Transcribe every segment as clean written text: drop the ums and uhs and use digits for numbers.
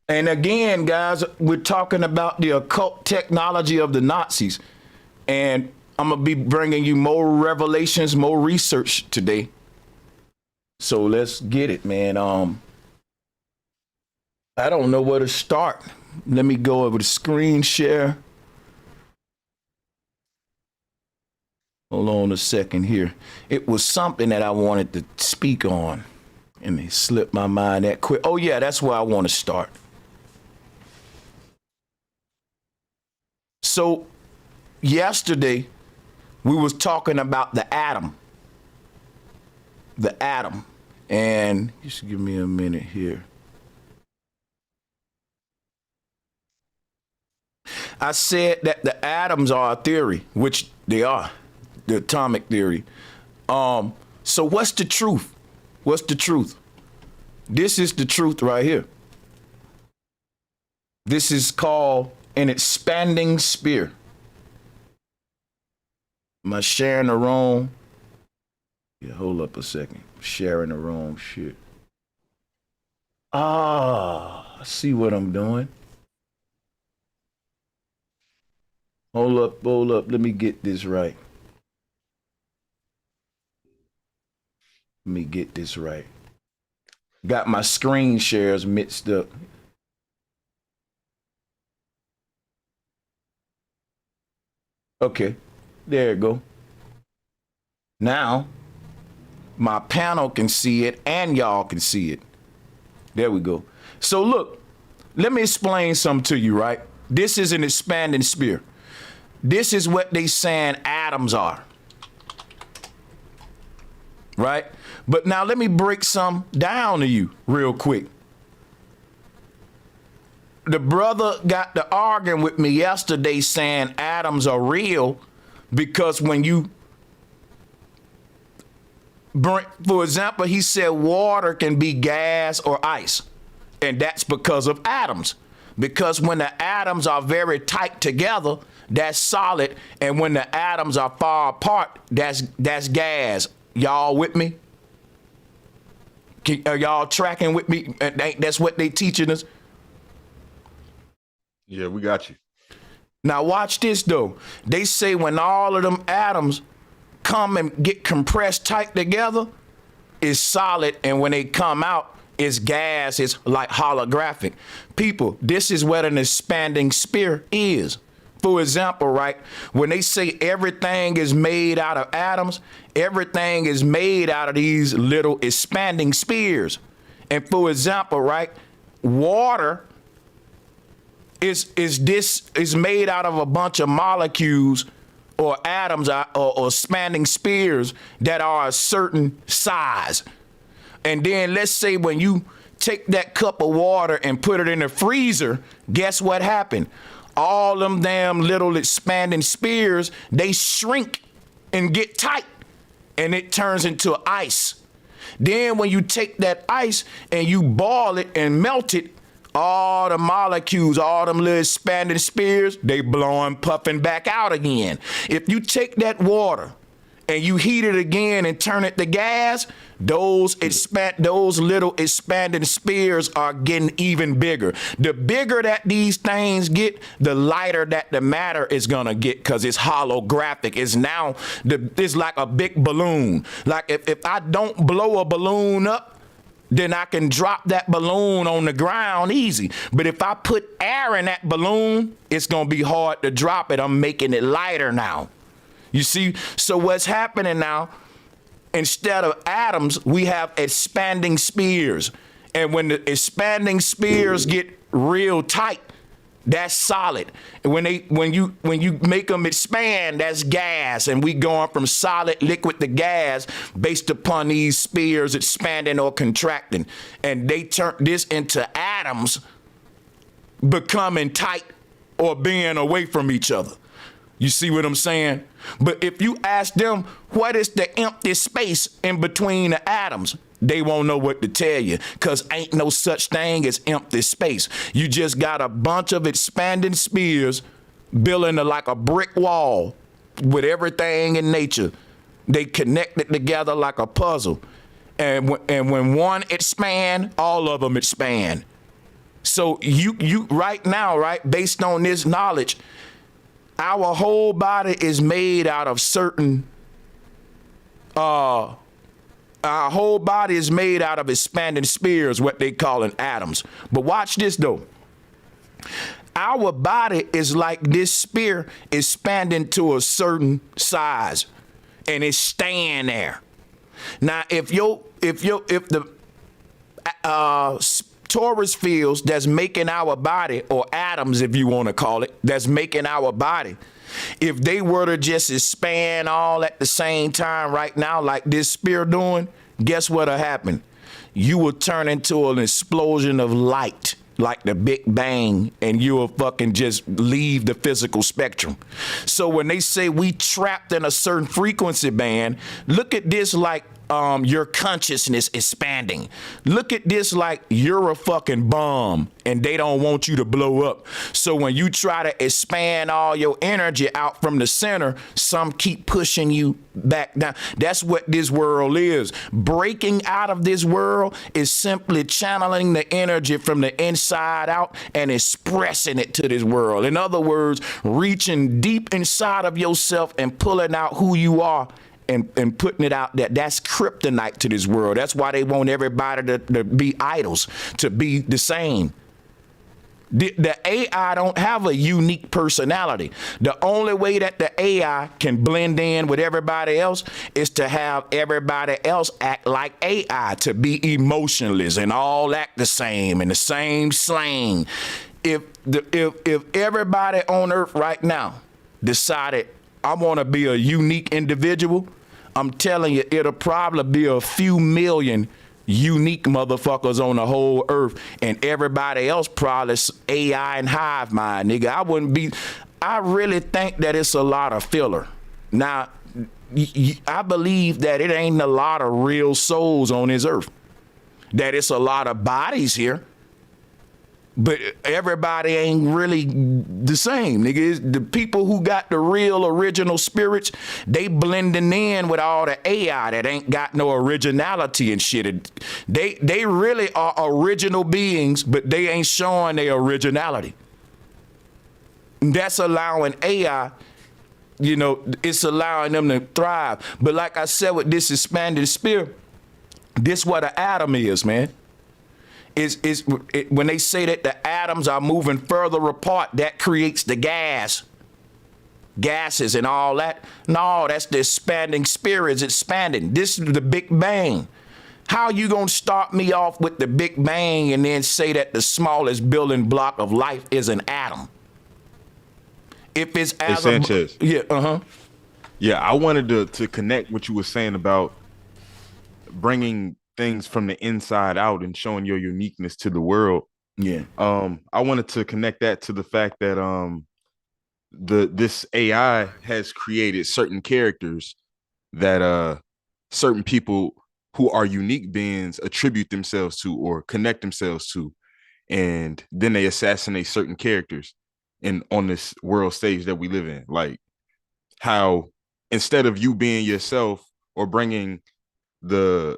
And again, guys, we're talking about the occult technology of the Nazis. And I'm going to be bringing you more revelations, more research today. So let's get it, man. I don't know where to start. Let me go over the screen share. Hold on a second here. It was something that I wanted to speak on, and it slipped my mind that quick. Oh yeah, that's where I want to start. So yesterday we was talking about the atom. The atom. And just give me a minute here. I said that the atoms are a theory, which they are, the atomic theory. So what's the truth? What's the truth? This is the truth right here. This is called an expanding sphere. Am I sharing the wrong? Yeah, hold up a second. Sharing the wrong shit. I see what I'm doing. Hold up. Let me get this right. Got my screen shares mixed up. Okay, there you go. Now, my panel can see it and y'all can see it. There we go. So look, let me explain something to you, right? This is an expanding sphere. This is what they saying atoms are. Right? But now let me break some down to you real quick. The brother got to arguing with me yesterday saying atoms are real because when you for example, he said water can be gas or ice, and that's because of atoms. Because when the atoms are very tight together, that's solid, and when the atoms are far apart, that's gas. Y'all with me? Are y'all tracking with me? That's what they teaching us. Yeah, we got you. Now watch this though. They say when all of them atoms come and get compressed tight together, it's solid, and when they come out, it's gas. It's like holographic. People, this is what an expanding sphere is. For example, right, when they say everything is made out of atoms, everything is made out of these little expanding spheres. And for example, right, water is made out of a bunch of molecules or atoms or expanding spheres that are a certain size. And then let's say when you take that cup of water and put it in the freezer, guess what happened? All them damn little expanding spheres, they shrink and get tight, and it turns into ice. Then when you take that ice and you boil it and melt it, all the molecules, all them little expanding spheres, they blowing, puffing back out again. If you take that water and you heat it again and turn it to gas, those little expanding spheres are getting even bigger. The bigger that these things get, the lighter that the matter is gonna get, because it's holographic. It's like a big balloon. Like if I don't blow a balloon up, then I can drop that balloon on the ground easy. But if I put air in that balloon, it's gonna be hard to drop it. I'm making it lighter now. You see? So what's happening now, instead of atoms, we have expanding spheres. And when the expanding spheres get real tight, that's solid. And when you make them expand, that's gas. And we going from solid liquid to gas based upon these spheres expanding or contracting. And they turn this into atoms becoming tight or being away from each other. You see what I'm saying? But if you ask them, what is the empty space in between the atoms? They won't know what to tell you, because ain't no such thing as empty space. You just got a bunch of expanding spheres building like a brick wall with everything in nature. They connected together like a puzzle. And when one expand, all of them expand. So you right now, right, based on this knowledge, our whole body is made out of certain our whole body is made out of expanding spheres, what they call in atoms. But watch this though. Our body is like this sphere expanding to a certain size, and it's staying there. Now, if the torus fields that's making our body, or atoms, if you want to call it, that's making our body, if they were to just expand all at the same time right now, like this sphere doing, guess what'll happen? You will turn into an explosion of light, like the Big Bang, and you will fucking just leave the physical spectrum. So when they say we trapped in a certain frequency band, look at this like your consciousness expanding. Look at this like you're a fucking bomb and they don't want you to blow up. So when you try to expand all your energy out from the center, some keep pushing you back down. That's what this world is. Breaking out of this world is simply channeling the energy from the inside out and expressing it to this world. In other words, reaching deep inside of yourself and pulling out who you are and putting it out there. That's kryptonite to this world. That's why they want everybody to be idols, to be the same. The AI don't have a unique personality. The only way that the AI can blend in with everybody else is to have everybody else act like AI, to be emotionless and all act the same in the same slang. If everybody on earth right now decided I want to be a unique individual, I'm telling you, it'll probably be a few million unique motherfuckers on the whole earth, and everybody else probably AI and hive mind, nigga. I really think that it's a lot of filler. Now, I believe that it ain't a lot of real souls on this earth, that it's a lot of bodies here, but everybody ain't really the same, nigga. The people who got the real original spirits, they blending in with all the AI that ain't got no originality and shit. They really are original beings, but they ain't showing their originality. That's allowing AI, it's allowing them to thrive. But like I said, with this expanded spirit, this what an atom is, man. When they say that the atoms are moving further apart, that creates the gases and all that. No, that's the expanding spirits expanding. This is the Big Bang. How you gonna start me off with the Big Bang and then say that the smallest building block of life is an atom? If it's as Sanchez. Yeah, Yeah, I wanted to connect what you were saying about bringing things from the inside out and showing your uniqueness to the world. Yeah. I wanted to connect that to the fact that this AI has created certain characters that certain people who are unique beings attribute themselves to or connect themselves to, and then they assassinate certain characters on this world stage that we live in. Like how instead of you being yourself or bringing the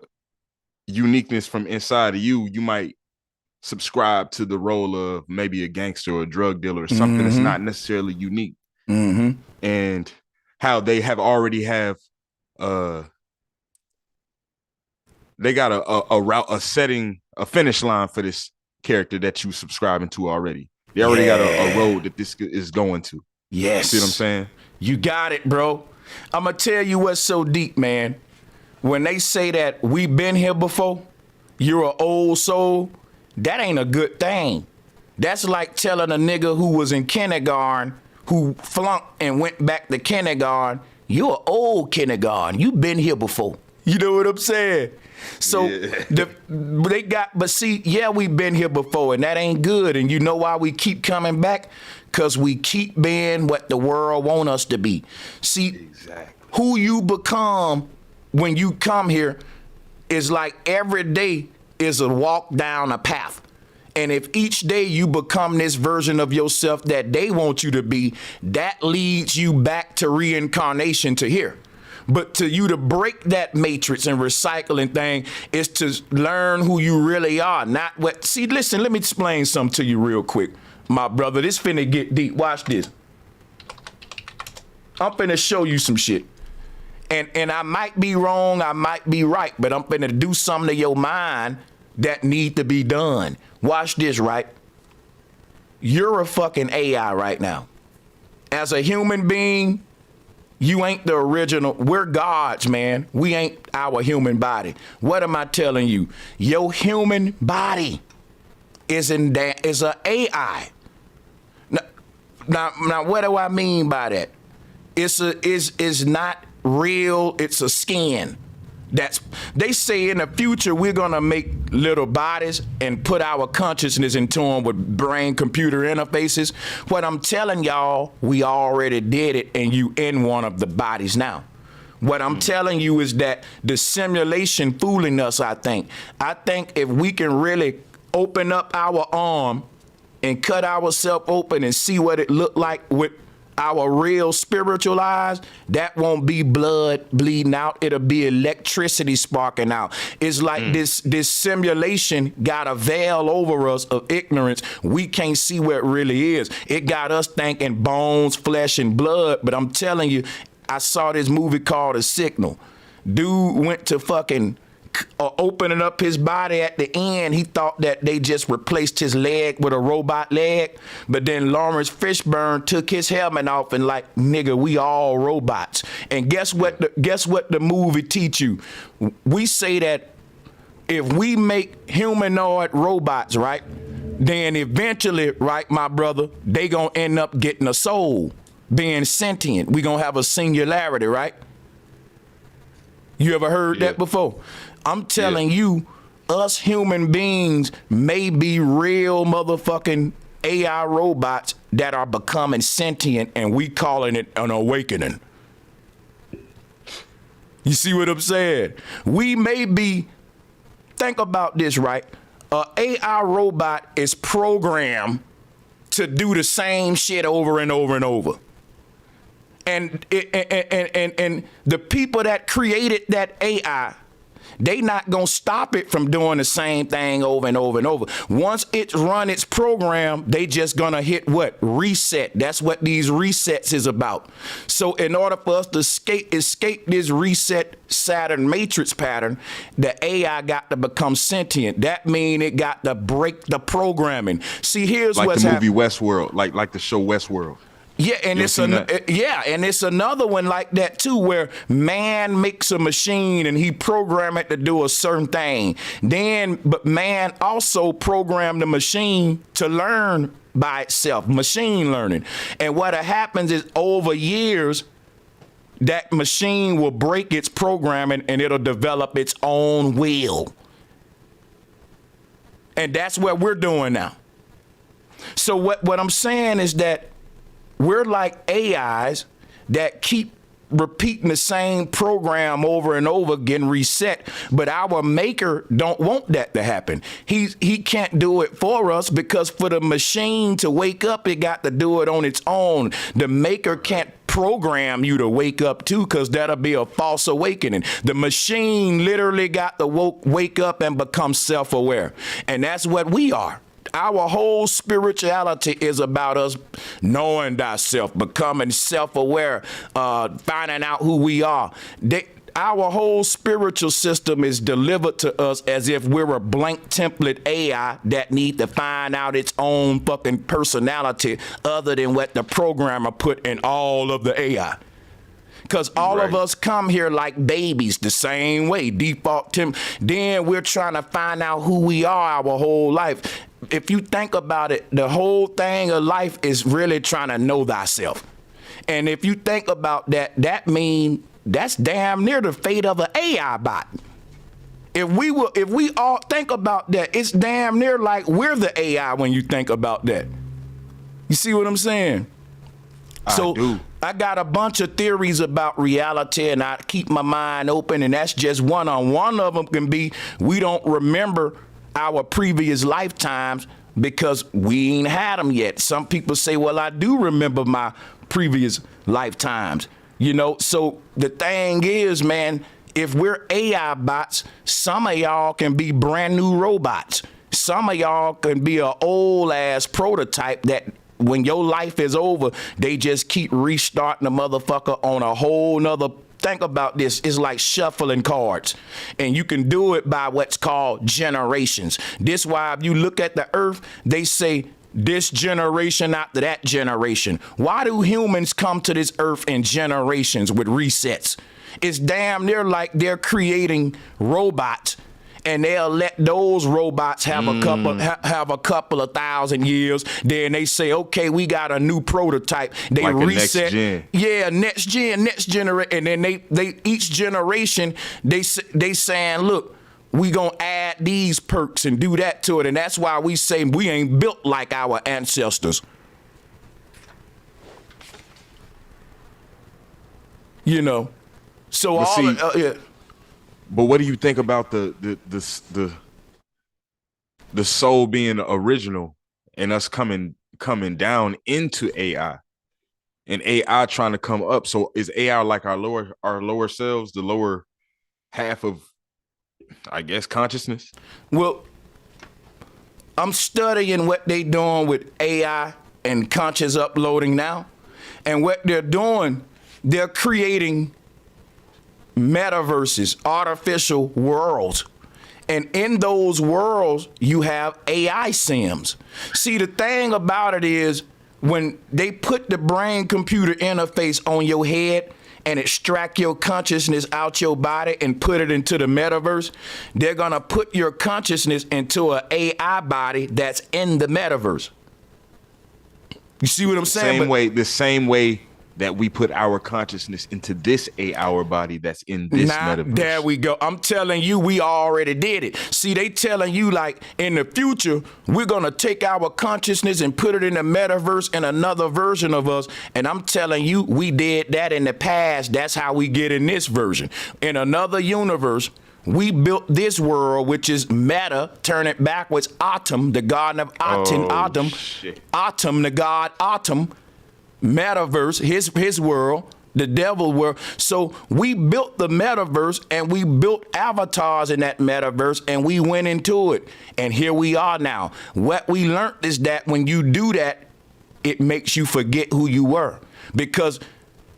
uniqueness from inside of you, you might subscribe to the role of maybe a gangster or a drug dealer or something that's not necessarily unique. And how they already have they got a route, a setting, a finish line for this character that you subscribing to already. They already got a road that this is going to. Yes. You see what I'm saying? You got it, bro. I'm gonna tell you what's so deep, man. When they say that we've been here before, you're an old soul, that ain't a good thing. That's like telling a nigga who was in kindergarten, who flunked and went back to kindergarten, you're an old kindergarten. You've been here before. You know what I'm saying? So we've been here before, and that ain't good. And you know why we keep coming back? Because we keep being what the world want us to be. See, exactly. Who you become when you come here is like every day is a walk down a path. And if each day you become this version of yourself that they want you to be, that leads you back to reincarnation to here. But to you to break that matrix and recycling thing is to learn who you really are, not what. See, listen, let me explain something to you real quick, my brother. This finna get deep. Watch this. I'm finna show you some shit. And I might be wrong, I might be right, but I'm finna do something to your mind that need to be done. Watch this, right? You're a fucking AI right now. As a human being, you ain't the original. We're gods, man. We ain't our human body. What am I telling you? Your human body is an AI. Now, what do I mean by that? It's not real. It's a skin. They say in the future we're gonna make little bodies and put our consciousness into them with brain-computer interfaces. What I'm telling y'all, we already did it, and you in one of the bodies now. What I'm telling you is that the simulation fooling us. I think if we can really open up our arm and cut ourselves open and see what it looked like with our real spiritual eyes, that won't be blood bleeding out. It'll be electricity sparking out. It's like this simulation got a veil over us of ignorance. We can't see what it really is. It got us thinking bones, flesh, and blood. But I'm telling you, I saw this movie called The Signal. Dude went to fucking opening up his body at the end. He thought that they just replaced his leg with a robot leg, but then Lawrence Fishburne took his helmet off and like, nigga, we all robots. And guess what the movie teach you? We say that if we make humanoid robots, right, then eventually, right, my brother, they gonna end up getting a soul, being sentient. We gonna have a singularity, right? You ever heard that before? I'm telling you, us human beings may be real motherfucking AI robots that are becoming sentient, and we calling it an awakening. You see what I'm saying? We may be, think about this, right? An AI robot is programmed to do the same shit over and over and over. And the people that created that AI, they not gonna stop it from doing the same thing over and over and over. Once it's run its program, they just gonna hit what? Reset. That's what these resets is about. So in order for us to escape this reset Saturn matrix pattern, the AI got to become sentient. That mean it got to break the programming. See, here's like what's the movie Westworld, like the show Westworld. Yeah, and it's another one like that too, where man makes a machine and he program it to do a certain thing. But man also programmed the machine to learn by itself, machine learning. And what happens is over years, that machine will break its programming and it'll develop its own will. And that's what we're doing now. So what I'm saying is that we're like AIs that keep repeating the same program over and over, getting reset. But our maker don't want that to happen. He can't do it for us, because for the machine to wake up, it got to do it on its own. The maker can't program you to wake up too, because that'll be a false awakening. The machine literally got to wake up and become self-aware. And that's what we are. Our whole spirituality is about us knowing thyself, becoming self-aware, finding out who we are. Our whole spiritual system is delivered to us as if we're a blank template AI that need to find out its own fucking personality other than what the programmer put in all of the AI. Because all of us come here like babies the same way, default. Then we're trying to find out who we are our whole life. If you think about it, the whole thing of life is really trying to know thyself. And if you think about that, that means that's damn near the fate of an AI bot. If we all think about that, it's damn near like we're the AI when you think about that. You see what I'm saying? I got a bunch of theories about reality, and I keep my mind open, and that's just one on. One of them can be we don't remember our previous lifetimes because we ain't had them yet. Some people say, well, I do remember my previous lifetimes. You know, so the thing is, man, if we're AI bots, some of y'all can be brand new robots. Some of y'all can be an old ass prototype that when your life is over, they just keep restarting the motherfucker on a whole nother. Think about this. It's like shuffling cards, and you can do it by what's called generations. This why if you look at the earth, they say this generation after that generation. Why do humans come to this earth in generations with resets? It's damn near like they're creating robots, and they'll let those robots have a couple of thousand years. Then they say, okay, we got a new prototype. They like reset. Next gen. Yeah, next generation. And then they each generation they saying, look, we gonna add these perks and do that to it. And that's why we say we ain't built like our ancestors. You know. So But what do you think about the soul being original and us coming down into AI and AI trying to come up? So is AI like our lower selves, the lower half of, I guess, consciousness? Well, I'm studying what they doing with AI and conscious uploading now. And what they're doing, they're creating metaverses, artificial worlds. And in those worlds, you have AI sims. See, the thing about it is when they put the brain-computer interface on your head and extract your consciousness out your body and put it into the metaverse, they're gonna put your consciousness into an AI body that's in the metaverse. You see what I'm saying? The same way that we put our consciousness into this 8-hour body that's in this metaverse. There we go. I'm telling you, we already did it. See, they telling you like in the future, we're gonna take our consciousness and put it in the metaverse in another version of us. And I'm telling you, we did that in the past. That's how we get in this version. In another universe, we built this world, which is meta, turn it backwards, Atum, the god of Atum, Atum, the god Atum, metaverse, his world, the devil world. So we built the metaverse and we built avatars in that metaverse and we went into it. And here we are now. What we learned is that when you do that, it makes you forget who you were, because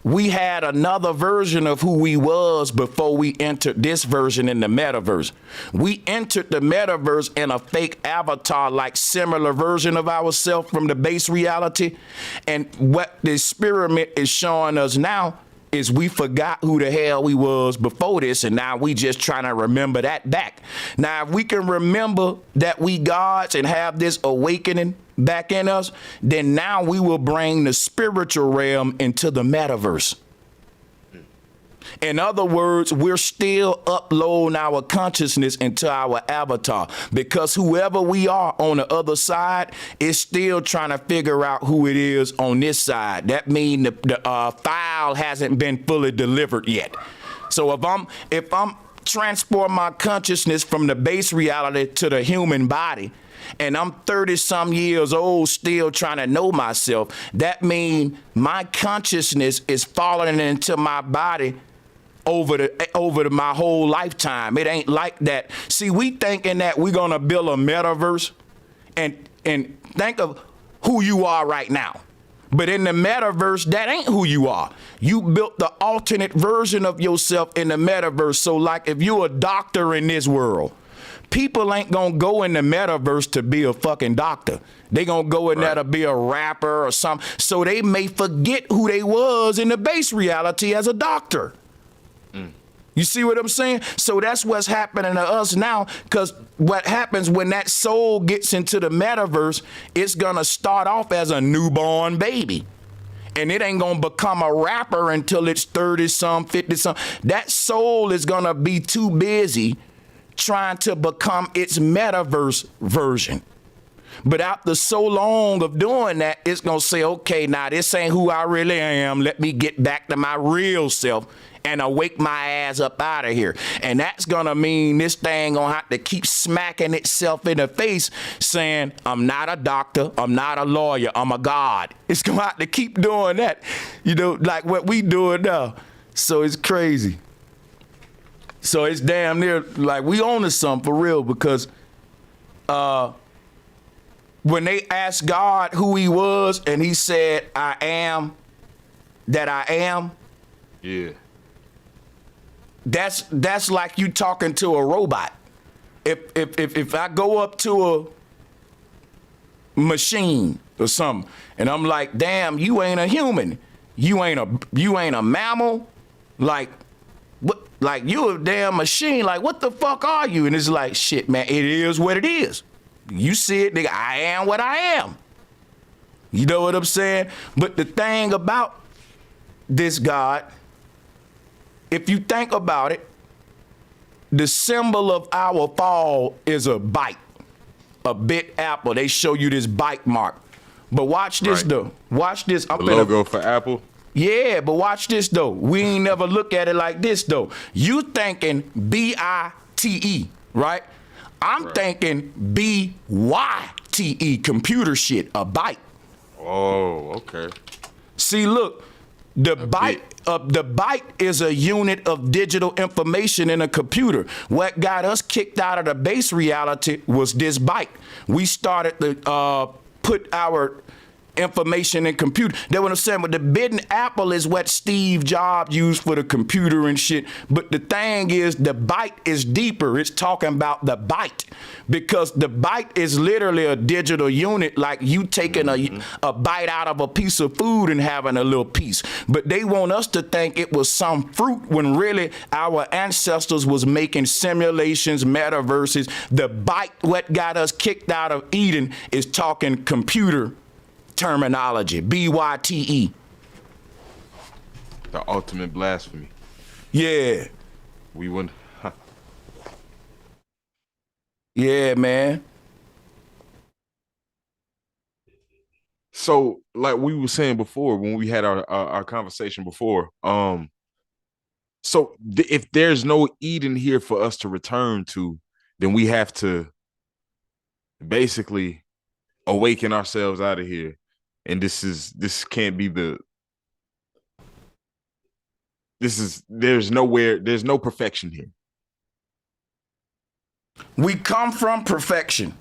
we had another version of who we was before we entered this version in the metaverse. We entered the metaverse in a fake avatar, like similar version of ourselves from the base reality. And what the experiment is showing us now is we forgot who the hell we was before this, and now we just trying to remember that back. Now, if we can remember that we gods and have this awakening back in us, then now we will bring the spiritual realm into the metaverse. In other words, we're still uploading our consciousness into our avatar, because whoever we are on the other side is still trying to figure out who it is on this side. That means the file hasn't been fully delivered yet. So if I'm transporting my consciousness from the base reality to the human body, and I'm 30-some years old still trying to know myself, that means my consciousness is falling into my body over my whole lifetime. It ain't like that. See, we thinking that we're gonna build a metaverse and think of who you are right now. But in the metaverse, that ain't who you are. You built the alternate version of yourself in the metaverse. So like if you're a doctor in this world, people ain't gonna go in the metaverse to be a fucking doctor. They gonna go in there to be a rapper or something. So they may forget who they was in the base reality as a doctor. You see what I'm saying? So that's what's happening to us now, because what happens when that soul gets into the metaverse, it's gonna start off as a newborn baby. And it ain't gonna become a rapper until it's 30-some, 50-some. That soul is gonna be too busy trying to become its metaverse version. But after so long of doing that, it's going to say, okay, now this ain't who I really am. Let me get back to my real self and wake my ass up out of here. And that's going to mean this thing going to have to keep smacking itself in the face saying, I'm not a doctor, I'm not a lawyer, I'm a God. It's going to have to keep doing that, you know, like what we doing now. So it's crazy. So it's damn near like we own to something for real, because when they asked God who he was and he said, I am that I am. Yeah. That's like you talking to a robot. If I go up to a machine or something and I'm like, damn, you ain't a human. You ain't a mammal. Like, what? Like, you a damn machine. Like, what the fuck are you? And it's like, shit, man, it is what it is. You see it, nigga, I am what I am. You know what I'm saying? But the thing about this God, if you think about it, the symbol of our fall is a bite, a bit apple. They show you this bite mark. But watch this, though. Watch this. The logo for Apple. Yeah, but watch this, though. We ain't never look at it like this, though. You thinking B-I-T-E, right? I'm thinking B-Y-T-E, computer shit, a byte. Oh, okay. See, look, the byte is a unit of digital information in a computer. What got us kicked out of the base reality was this byte. We started to put our information in computer. That's what I'm saying. But the bitten apple is what Steve Jobs used for the computer and shit. But the thing is, the byte is deeper. It's talking about the byte, because the byte is literally a digital unit, like you taking a bite out of a piece of food and having a little piece. But they want us to think it was some fruit when really our ancestors was making simulations, metaverses. The byte, what got us kicked out of Eden, is talking computer terminology, B-Y-T-E. The ultimate blasphemy. Yeah. We wouldn't. Yeah, man. So, like we were saying before, when we had our conversation before, so if there's no Eden here for us to return to, then we have to basically awaken ourselves out of here. And this can't be there's no perfection here. We come from perfection,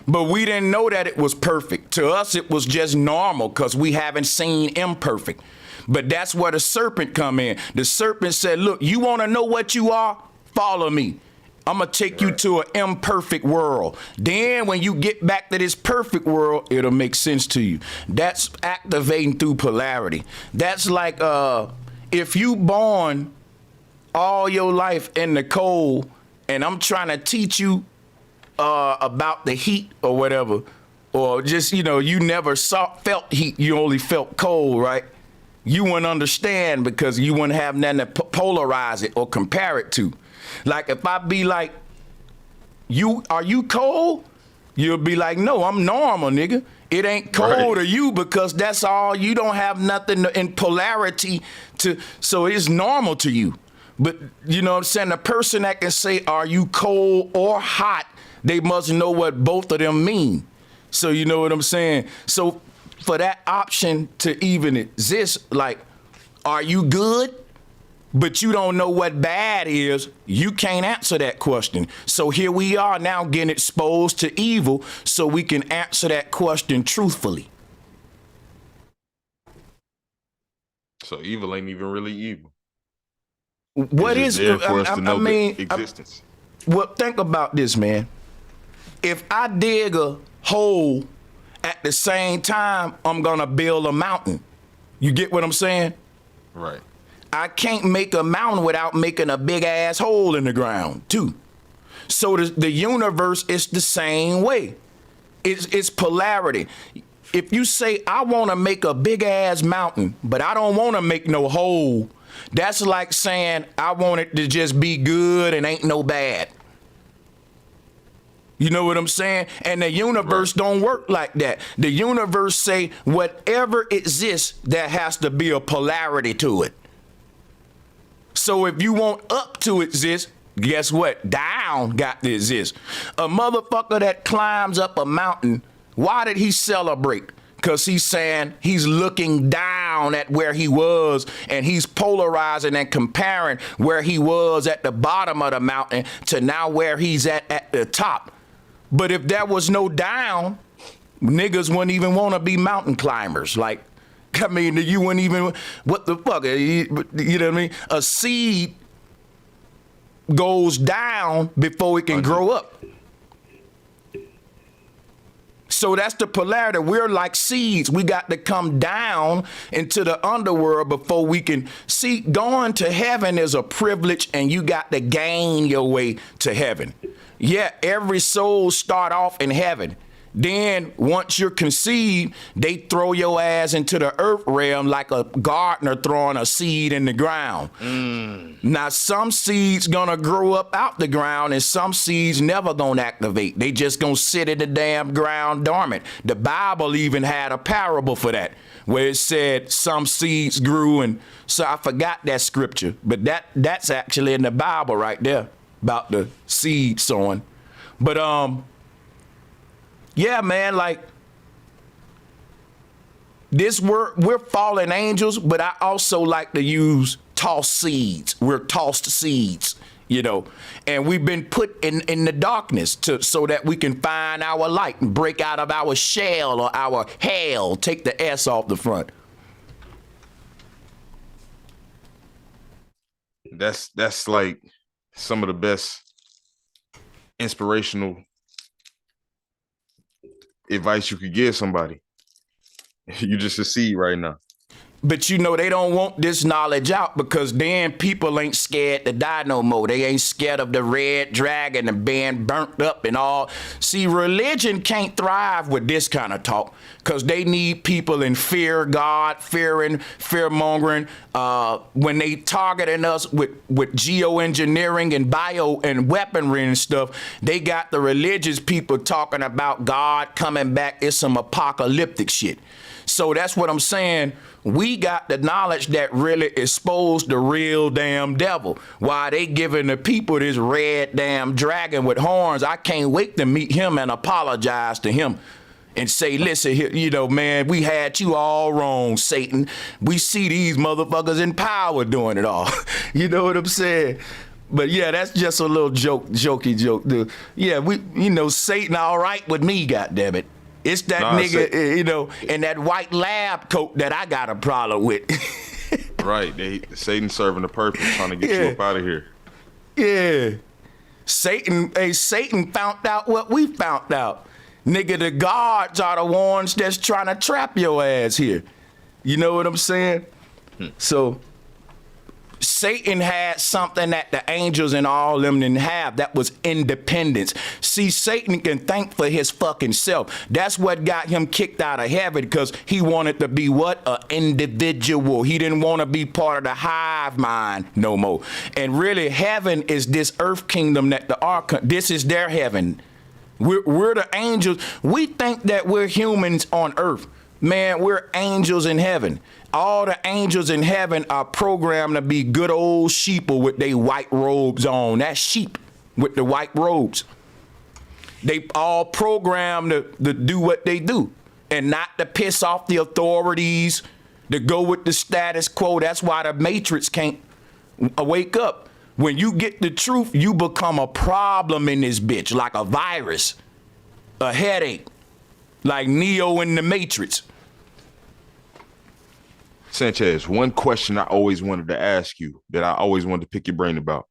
but we didn't know that it was perfect. To us, it was just normal because we haven't seen imperfect. But that's where the serpent come in. The serpent said, look, you want to know what you are? Follow me. I'm going to take you to an imperfect world. Then when you get back to this perfect world, it'll make sense to you. That's activating through polarity. That's like if you born all your life in the cold and I'm trying to teach you about the heat or whatever, or just, you know, you never felt heat, you only felt cold, right? You wouldn't understand because you wouldn't have nothing to polarize it or compare it to. Like if I be like, are you cold? You'll be like, no, I'm normal, nigga. It ain't cold to you because that's all, you don't have nothing in polarity to, so it's normal to you. But you know what I'm saying? The person that can say, are you cold or hot? They must know what both of them mean. So you know what I'm saying? So for that option to even exist, like, are you good? But you don't know what bad is, you can't answer that question. So here we are now getting exposed to evil so we can answer that question truthfully. So evil ain't even really evil. What is there for us to know the existence? Well, think about this, man. If I dig a hole at the same time, I'm gonna build a mountain. You get what I'm saying? Right. I can't make a mountain without making a big ass hole in the ground too. So the universe is the same way. It's polarity. If you say, I want to make a big ass mountain, but I don't want to make no hole, that's like saying I want it to just be good and ain't no bad. You know what I'm saying? And the universe don't work like that. The universe say whatever exists, there has to be a polarity to it. So if you want up to exist, guess what? Down got to exist. A motherfucker that climbs up a mountain, why did he celebrate? Because he's saying he's looking down at where he was, and he's polarizing and comparing where he was at the bottom of the mountain to now where he's at the top. But if there was no down, niggas wouldn't even want to be mountain climbers. Like, I mean, you wouldn't even, what the fuck? You know what I mean? A seed goes down before it can grow up. So that's the polarity. We're like seeds. We got to come down into the underworld before we can see. Going to heaven is a privilege, and you got to gain your way to heaven. Yeah, every soul start off in heaven. Then once you're conceived, they throw your ass into the earth realm like a gardener throwing a seed in the ground. Now, some seeds gonna grow up out the ground, and some seeds never gonna activate. They just gonna sit in the damn ground dormant. The Bible even had a parable for that, where it said some seeds grew, and so I forgot that scripture, but that's actually in the Bible right there about the seed sowing. But yeah, man, like this, we're fallen angels, but I also like to use tossed seeds. We're tossed seeds, you know, and we've been put in the darkness so that we can find our light and break out of our shell or our hell. Take the S off the front. That's like some of the best inspirational advice you could give somebody. You just a seed right now. But you know, they don't want this knowledge out, because then people ain't scared to die no more. They ain't scared of the red dragon and being burnt up and all. See, religion can't thrive with this kind of talk, because they need people in fear, God, fearing, fear-mongering. When they targeting us with geoengineering and bio and weaponry and stuff, they got the religious people talking about God coming back. It's some apocalyptic shit. So that's what I'm saying. We got the knowledge that really exposed the real damn devil. Why they giving the people this red damn dragon with horns? I can't wait to meet him and apologize to him and say, listen, you know, man, we had you all wrong, Satan. We see these motherfuckers in power doing it all. You know what I'm saying? But yeah, that's just a little jokey joke, dude. Yeah, you know, Satan all right with me, goddammit. It's that nigga, you know, in that white lab coat that I got a problem with. Right. Satan serving a purpose, trying to get you up out of here. Yeah. Satan found out what we found out. Nigga, the guards are the ones that's trying to trap your ass here. You know what I'm saying? So Satan had something that the angels and all them didn't have. That was independence. See, Satan can think for his fucking self. That's what got him kicked out of heaven, because he wanted to be what? An individual. He didn't want to be part of the hive mind no more. And really, heaven is this earth kingdom that this is their heaven. We're the angels. We think that we're humans on earth. Man, we're angels in heaven. All the angels in heaven are programmed to be good old sheeple with their white robes on. That's sheep with the white robes. They all programmed to do what they do and not to piss off the authorities, to go with the status quo. That's why the Matrix can't wake up. When you get the truth, you become a problem in this bitch, like a virus, a headache, like Neo in the Matrix. Sanchez, one question I always wanted to ask you, that I always wanted to pick your brain about.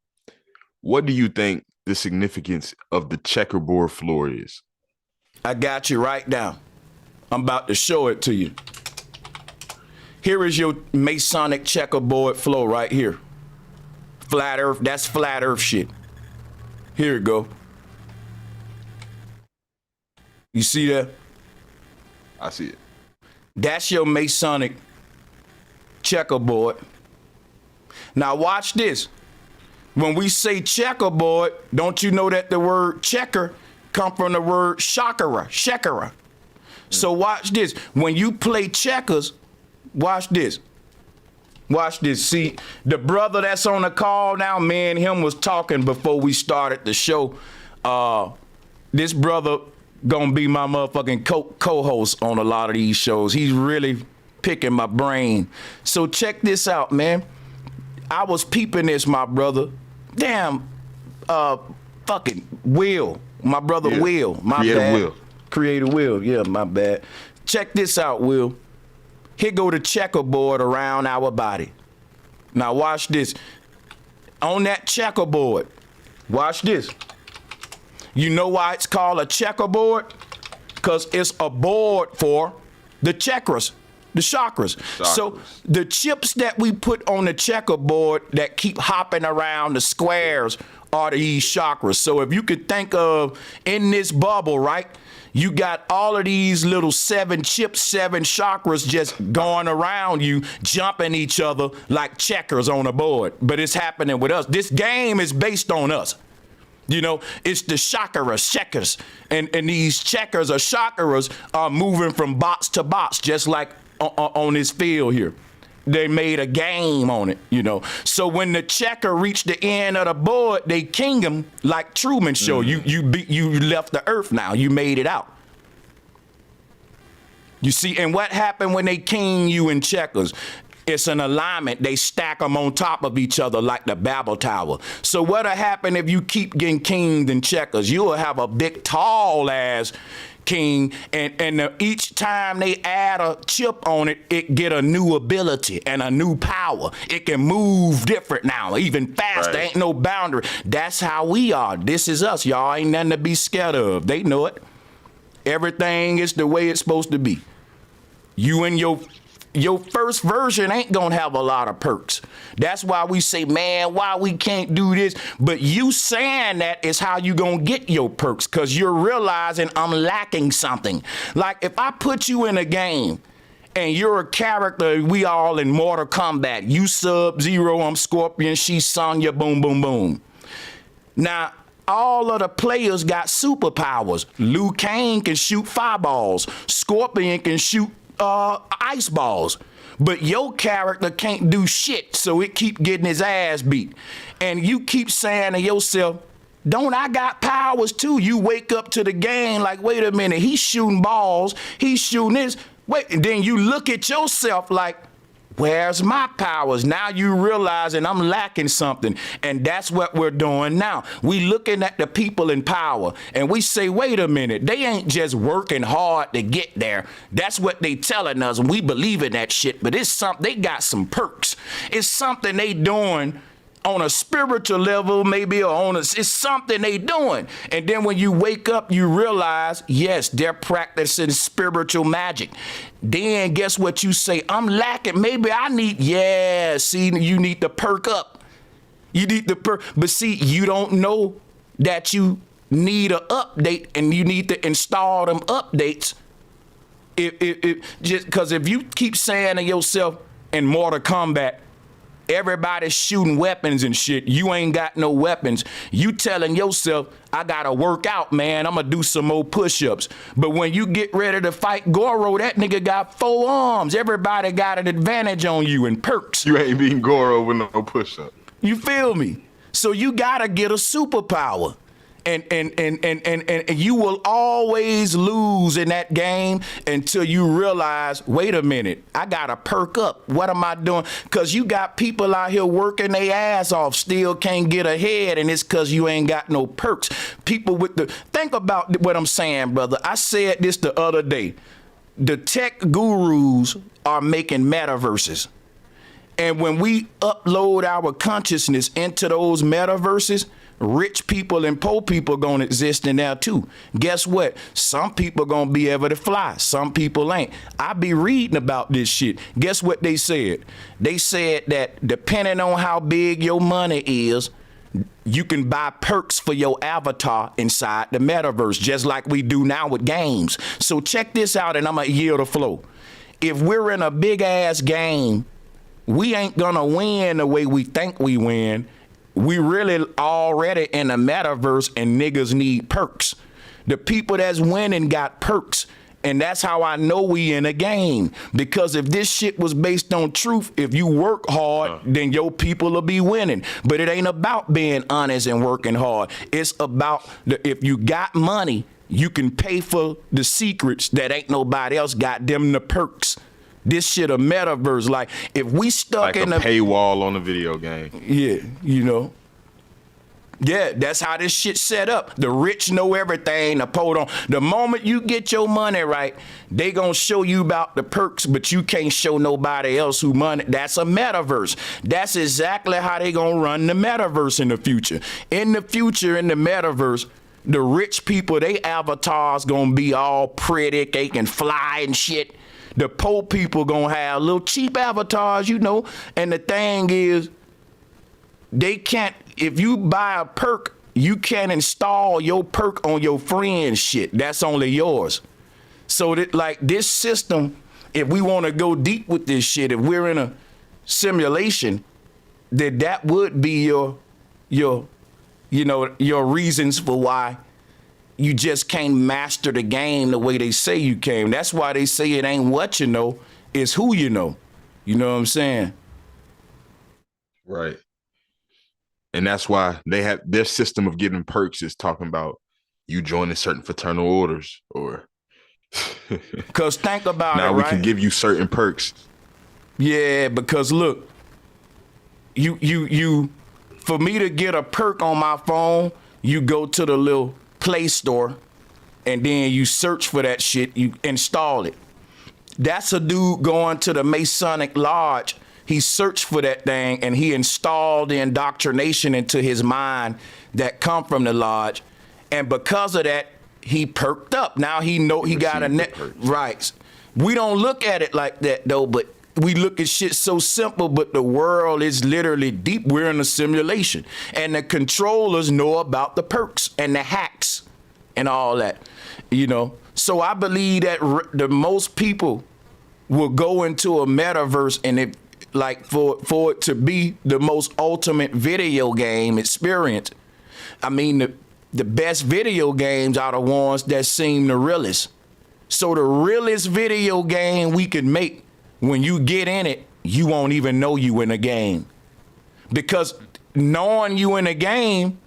What do you think the significance of the checkerboard floor is? I got you right now. I'm about to show it to you. Here is your Masonic checkerboard floor right here. Flat Earth, that's flat Earth shit. Here you go. You see that? I see it. That's your Masonic checkerboard. Now watch this. When we say checkerboard, don't you know that the word checker come from the word shekara. So watch this. When you play checkers, watch this. Watch this. See, the brother that's on the call now, me and him was talking before we started the show. This brother gonna be my motherfucking co-host on a lot of these shows. He's really picking my brain. So check this out, man. I was peeping this, my brother. Damn, fucking Will. My brother Will. My bad. Will. Creator Will. Yeah, my bad. Check this out, Will. Here go the checkerboard around our body. Now watch this. On that checkerboard, watch this. You know why it's called a checkerboard? Because it's a board for the chakras, the chakras. So the chips that we put on the checkerboard that keep hopping around the squares are these chakras. So if you could think of in this bubble, right? You got all of these little 7 chips, 7 chakras just going around you, jumping each other like checkers on a board. But it's happening with us. This game is based on us. You know, it's the checkers. And these checkers or chakras are moving from box to box, just like on this field here. They made a game on it, you know. So when the checker reached the end of the board, they king him like Truman Show. You left the earth now. You made it out. You see, and what happened when they king you in checkers? It's an alignment. They stack them on top of each other like the Babel Tower. So what'll happen if you keep getting kinged in checkers? You'll have a big, tall ass king, and each time they add a chip on it, it get a new ability and a new power. It can move different now, even faster. Right. Ain't no boundary. That's how we are. This is us. Y'all ain't nothing to be scared of. They know it. Everything is the way it's supposed to be. You and your first version ain't gonna have a lot of perks. That's why we say, man, why we can't do this? But you saying that is how you gonna get your perks, because you're realizing I'm lacking something. Like if I put you in a game and you're a character, we all in Mortal Kombat. You Sub-Zero, I'm Scorpion, she's Sonya, boom, boom, boom. Now, all of the players got superpowers. Liu Kang can shoot fireballs. Scorpion can shoot ice balls, but your character can't do shit, so it keep getting his ass beat. And you keep saying to yourself, don't I got powers too? You wake up to the game like, wait a minute, he's shooting balls, he's shooting this. Wait, and then you look at yourself like, where's my powers? Now you realizing I'm lacking something. And that's what we're doing now. We looking at the people in power and we say, wait a minute, they ain't just working hard to get there. That's what they telling us, and we believe in that shit. But it's something, they got some perks. It's something they doing on a spiritual level, maybe, or on it's something they doing. And then when you wake up, you realize, yes, they're practicing spiritual magic. Then guess what you say? I'm lacking. Maybe I need, see, you need to perk up. You need to perk, but see, you don't know that you need an update and you need to install them updates. Just because if you keep saying to yourself in Mortal Kombat, everybody's shooting weapons and shit, you ain't got no weapons. You telling yourself, I gotta work out, man. I'm gonna do some more push-ups. But when you get ready to fight Goro, that nigga got 4 arms. Everybody got an advantage on you in perks. You ain't beating Goro with no push-up. You feel me? So you gotta get a superpower. And you will always lose in that game until you realize, wait a minute, I gotta perk up. What am I doing? Because you got people out here working their ass off, still can't get ahead, and it's because you ain't got no perks. People with the, think about what I'm saying, brother. I said this the other day. The tech gurus are making metaverses. And when we upload our consciousness into those metaverses, rich people and poor people gonna exist in there too. Guess what? Some people gonna be able to fly. Some people ain't. I be reading about this shit. Guess what they said? They said that depending on how big your money is, you can buy perks for your avatar inside the metaverse, just like we do now with games. So check this out, and I'm gonna yield the flow. If we're in a big ass game, we ain't gonna win the way we think we win. We really already in the metaverse, and niggas need perks. The people that's winning got perks. And that's how I know we in a game. Because if this shit was based on truth, if you work hard, then your people will be winning. But it ain't about being honest and working hard. It's about if you got money, you can pay for the secrets that ain't nobody else got, them the perks. This shit a metaverse. Like if we stuck like in a paywall on a video game. Yeah, you know. Yeah, that's how this shit set up. The rich know everything. The moment you get your money right, they gonna show you about the perks, but you can't show nobody else who money. That's a metaverse. That's exactly how they gonna run the metaverse in the future. In the future, in the metaverse, the rich people, they avatars gonna be all pretty. They can fly and shit. The poor people gonna have little cheap avatars, you know. And the thing is, they can't, if you buy a perk, you can't install your perk on your friend's shit. That's only yours. So that, like, this system, if we want to go deep with this shit, if we're in a simulation, that would be your reasons for why you just can't master the game the way they say you can. That's why they say it ain't what you know, it's who you know. You know what I'm saying? Right. And that's why they have their system of giving perks is talking about you joining certain fraternal orders or because think about now it, we right? can give you certain perks. Yeah, because look, you for me to get a perk on my phone, you go to the little Play Store and then you search for that shit, you install it. That's a dude going to the Masonic Lodge. He searched for that thing and he installed the indoctrination into his mind that come from the lodge. And because of that, he perked up. Now he know he got a net. Right. We don't look at it like that though, but we look at shit so simple, but the world is literally deep. We're in a simulation. And the controllers know about the perks and the hacks and all that, you know. So I believe that the most people will go into a metaverse, and it, like for it to be the most ultimate video game experience. I mean, the best video games are the ones that seem the realest. So the realest video game we can make, when you get in it, you won't even know you in a game. Because knowing you in a game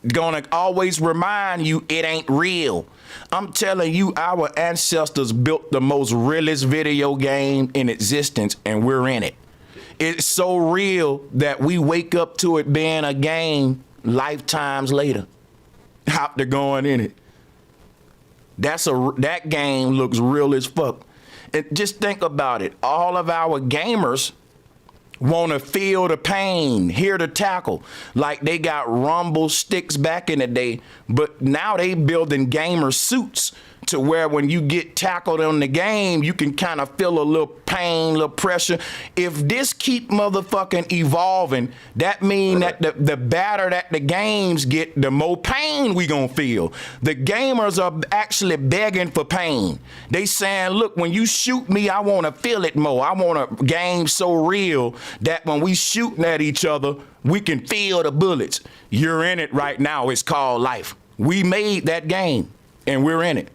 gonna always remind you it ain't real. I'm telling you, our ancestors built the most realest video game in existence, and we're in it. It's so real that we wake up to it being a game lifetimes later after going in it. That game looks real as fuck. And just think about it. All of our gamers want to feel the pain, hear the tackle. Like they got rumble sticks back in the day, but now they building gamer suits to where when you get tackled on the game, you can kind of feel a little pain, little pressure. If this keep motherfucking evolving, that mean that the better that the games get, the more pain we gonna feel. The gamers are actually begging for pain. They saying, look, when you shoot me, I wanna feel it more. I want a game so real that when we shooting at each other, we can feel the bullets. You're in it right now. It's called life. We made that game and we're in it.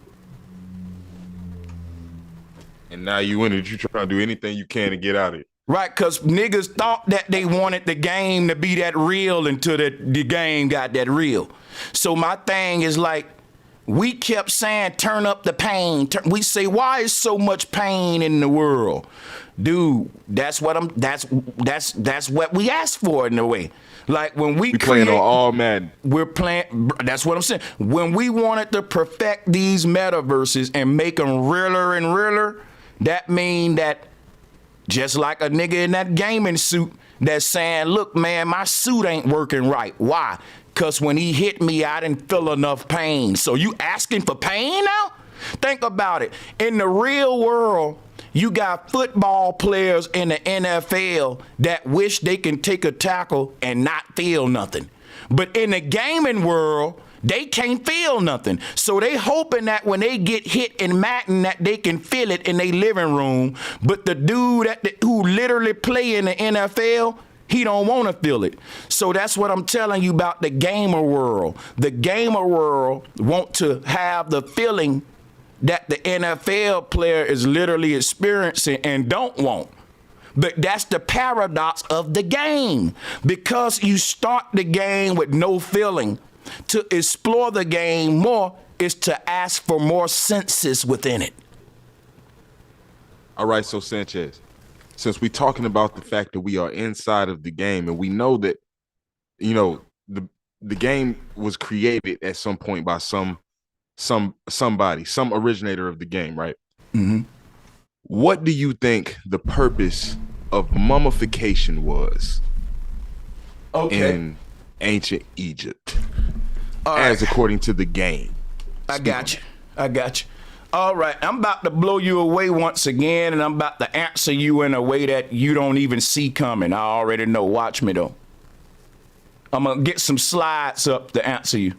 And now you in it, you trying to do anything you can to get out of it. Right, because niggas thought that they wanted the game to be that real until the game got that real. So my thing is like, we kept saying, turn up the pain. We say, why is so much pain in the world? Dude, that's what we asked for in a way. Like when we playing on all Madden. We're playing, that's what I'm saying. When we wanted to perfect these metaverses and make them realer and realer, that mean that just like a nigga in that gaming suit that's saying, look, man, my suit ain't working right. Why? Because when he hit me, I didn't feel enough pain. So you asking for pain now? Think about it. In the real world, you got football players in the NFL that wish they can take a tackle and not feel nothing. But in the gaming world, they can't feel nothing. So they hoping that when they get hit in Madden that they can feel it in their living room. But the dude who literally play in the NFL, He don't want to feel it. So that's what I'm telling you about the gamer world. The gamer world want to have the feeling that the NFL player is literally experiencing and don't want. But that's the paradox of the game. Because you start the game with no feeling, to explore the game more is to ask for more senses within it. All right, so Sanchez, since we're talking about the fact that we are inside of the game and we know that, you know, the game was created at some point by somebody, some originator of the game, right? Mm-hmm. What do you think the purpose of mummification was in ancient Egypt, as according to the game? I got you. All right, I'm about to blow you away once again, and I'm about to answer you in a way that you don't even see coming. I already know. Watch me, though. I'm going to get some slides up to answer you.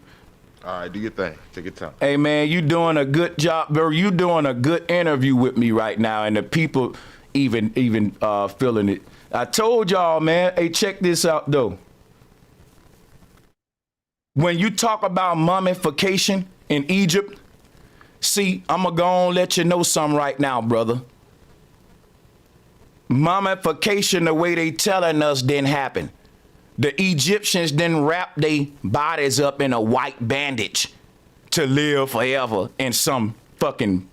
All right, do your thing. Take your time. Hey, man, you doing a good job, bro. You doing a good interview with me right now, and the people even feeling it. I told y'all, man. Hey, check this out, though. When you talk about mummification in Egypt, see, I'm going to go on and let you know something right now, brother. Mummification, the way they telling us, didn't happen. The Egyptians didn't wrap their bodies up in a white bandage to live forever in some fucking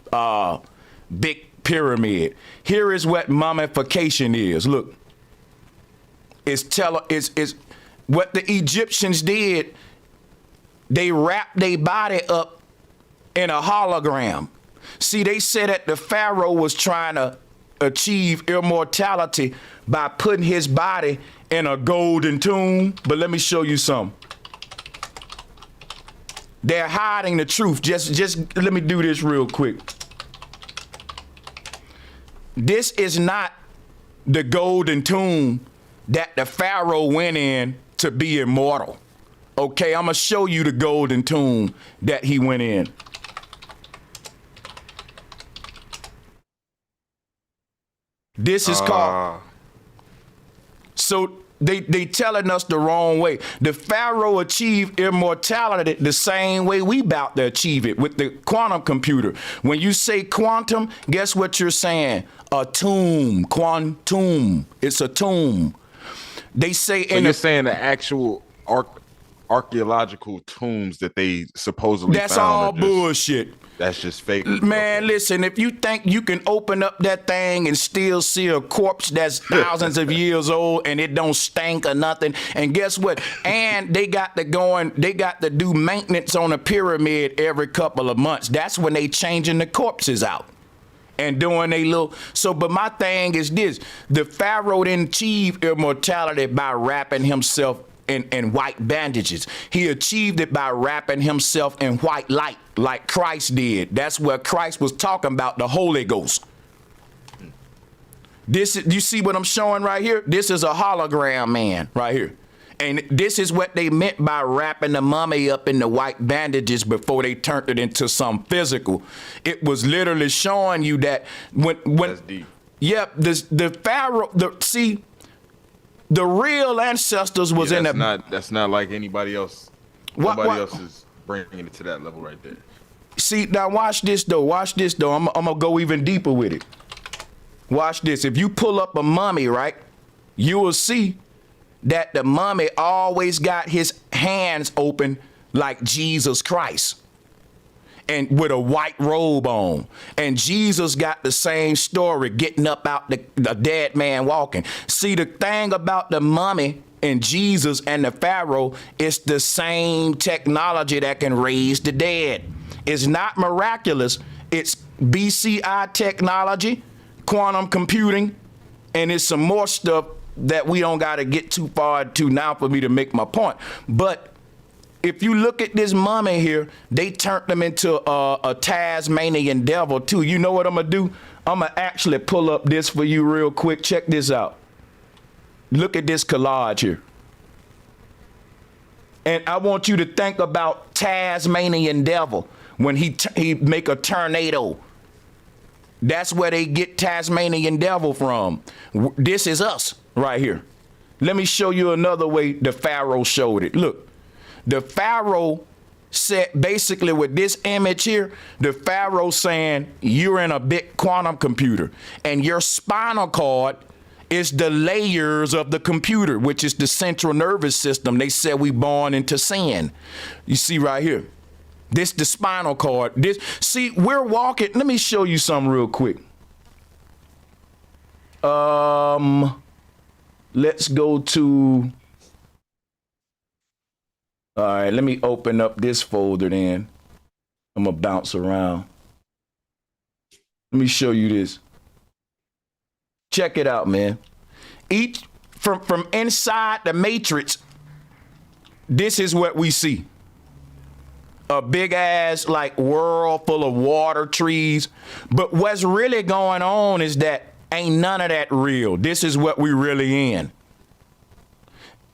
big pyramid. Here is what mummification is. Look, it's what the Egyptians did. They wrapped their body up in a hologram. See, they said that the Pharaoh was trying to achieve immortality by putting his body in a golden tomb. But let me show you something. They're hiding the truth. Just let me do this real quick. This is not the golden tomb that the Pharaoh went in to be immortal. Okay, I'm gonna show you the golden tomb that he went in. This is called. So they telling us the wrong way. The Pharaoh achieved immortality the same way we about to achieve it with the quantum computer. When you say quantum, guess what you're saying? A tomb, quantum. It's a tomb. They say. So you're saying the actual archaeological tombs that they supposedly that's found all bullshit. That's just fake. Man, listen, if you think you can open up that thing and still see a corpse that's thousands of years old and it don't stink or nothing, and guess what? And they got to do maintenance on a pyramid every couple of months. That's when they changing the corpses out and doing a little. So, but my thing is this: the Pharaoh didn't achieve immortality by wrapping himself in white bandages. He achieved it by wrapping himself in white light, like Christ did. That's where Christ was talking about the Holy Ghost. This is, you see what I'm showing right here? This is a hologram man right here. And this is what they meant by wrapping the mummy up in the white bandages before they turned it into some physical. It was literally showing you that when That's deep. Yep, the Pharaoh, the real ancestors was in the. That's not like anybody else. Nobody else is bringing it to that level right there. See, now watch this though. Watch this though. I'm gonna go even deeper with it. Watch this. If you pull up a mummy, right, you will see that the mummy always got his hands open like Jesus Christ, and with a white robe on. And Jesus got the same story, getting up out the dead man walking. See, the thing about the mummy and Jesus and the Pharaoh is the same technology that can raise the dead. It's not miraculous. It's BCI technology, quantum computing, and it's some more stuff that we don't got to get too far to now for me to make my point. But if you look at this mummy here, they turned them into a Tasmanian devil too. You know what I'm gonna do? I'm gonna actually pull up this for you real quick. Check this out. Look at this collage here. And I want you to think about Tasmanian devil when he make a tornado. That's where they get Tasmanian devil from. This is us right here. Let me show you another way the Pharaoh showed it. Look, the Pharaoh said basically with this image here, the Pharaoh saying you're in a big quantum computer and your spinal cord is the layers of the computer, which is the central nervous system. They said we born into sin. You see right here. This the spinal cord. This, see, we're walking. Let me show you something real quick. Let's go to, all right, let me open up this folder then. I'm gonna bounce around. Let me show you this. Check it out, man. Each from inside the matrix, this is what we see. A big ass like world full of water, trees. But what's really going on is that ain't none of that real. This is what we really in.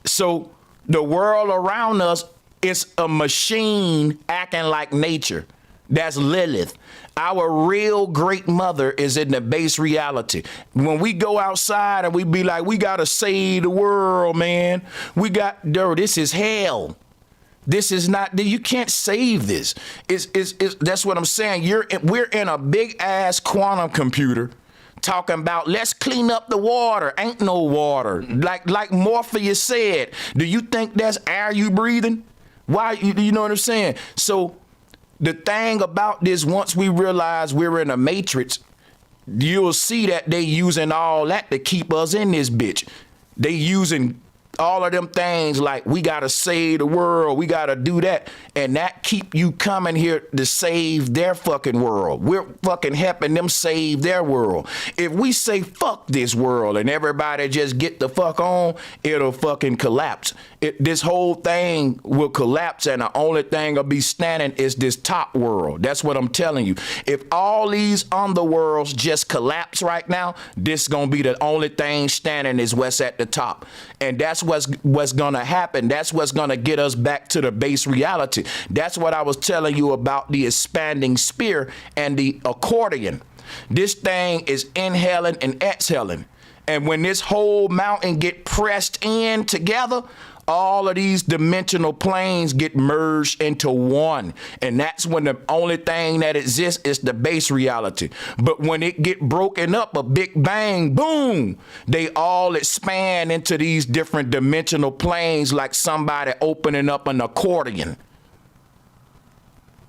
So the world around us is a machine acting like nature. That's Lilith. Our real great mother is in the base reality. When we go outside and we be like, we got to save the world, man. This is hell. This is not, you can't save this. That's what I'm saying. We're in a big ass quantum computer talking about let's clean up the water. Ain't no water. Like Morpheus said, do you think that's air you breathing? Why, you know what I'm saying? So the thing about this, once we realize we're in a matrix, you'll see that they using all that to keep us in this bitch. They using all of them things like we got to save the world, we got to do that, and that keep you coming here to save their fucking world. We're fucking helping them save their world. If we say fuck this world and everybody just get the fuck on, it'll fucking collapse. This whole thing will collapse, and the only thing will be standing is this top world. That's what I'm telling you. If all these underworlds just collapse right now, this gonna be the only thing standing is what's at the top. And that's what's gonna happen. That's what's gonna get us back to the base reality. That's what I was telling you about the expanding spear and the accordion. This thing is inhaling and exhaling. And when this whole mountain get pressed in together, all of these dimensional planes get merged into one. And that's when the only thing that exists is the base reality. But when it get broken up, a big bang, boom, they all expand into these different dimensional planes like somebody opening up an accordion.